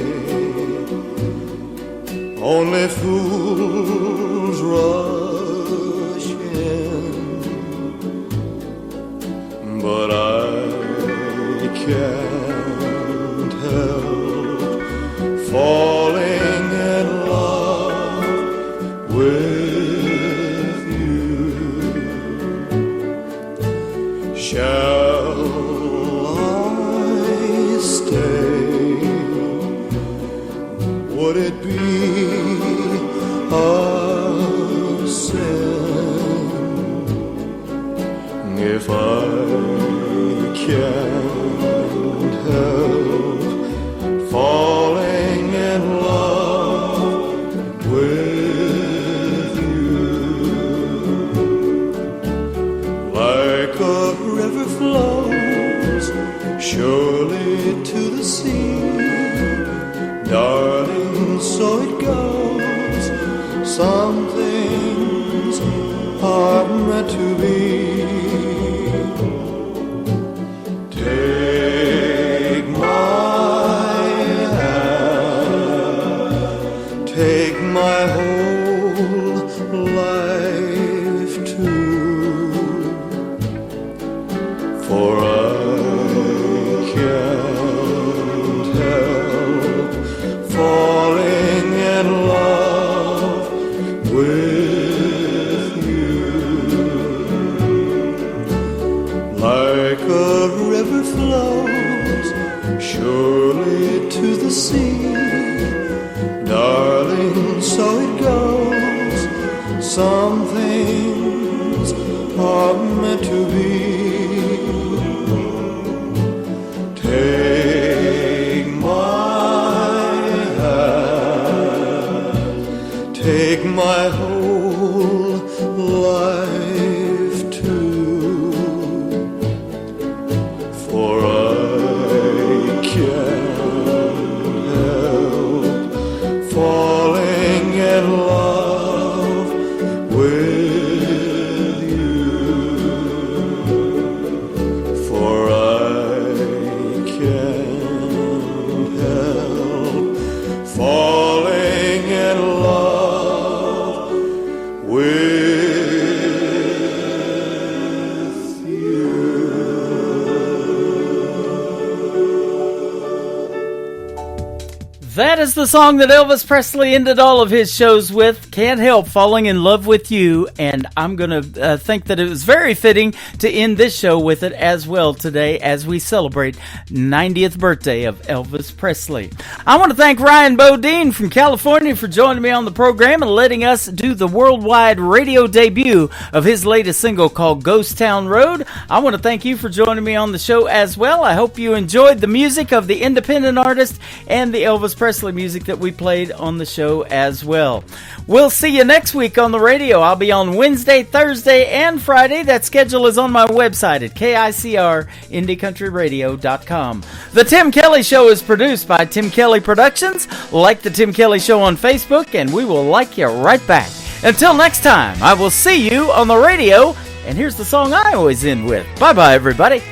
only fools rush in, but I can't help falling in love with you. Shall I stay? Would it be a sin if I can't surely to the sea. Darling, so it goes. Some things are meant to be. Take my hand, take my whole life too, for I can't help falling in love with you. Like a river flows surely to the sea. Darling, so it goes. Some things are meant to be. Take my hand, take my whole life too, for I can't help falling in love with you, for I can't help falling in love with That is the song that Elvis Presley ended all of his shows with, Can't Help Falling in Love with You, and I'm going to think that it was very fitting to end this show with it as well today as we celebrate 90th birthday of Elvis Presley. I want to thank Ryan Bodine from California for joining me on the program and letting us do the worldwide radio debut of his latest single called Ghost Town Road. I want to thank you for joining me on the show as well. I hope you enjoyed the music of the independent artist and the Elvis Presley music that we played on the show as well. We'll see you next week on the radio. I'll be on Wednesday, Thursday, and Friday. That schedule is on my website at KICRIndieCountryRadio.com. The Tim Kelly Show is produced by Tim Kelly Productions. Like the Tim Kelly Show on Facebook, and we will like you right back. Until next time, I will see you on the radio. And here's the song I always end with. Bye-bye, everybody.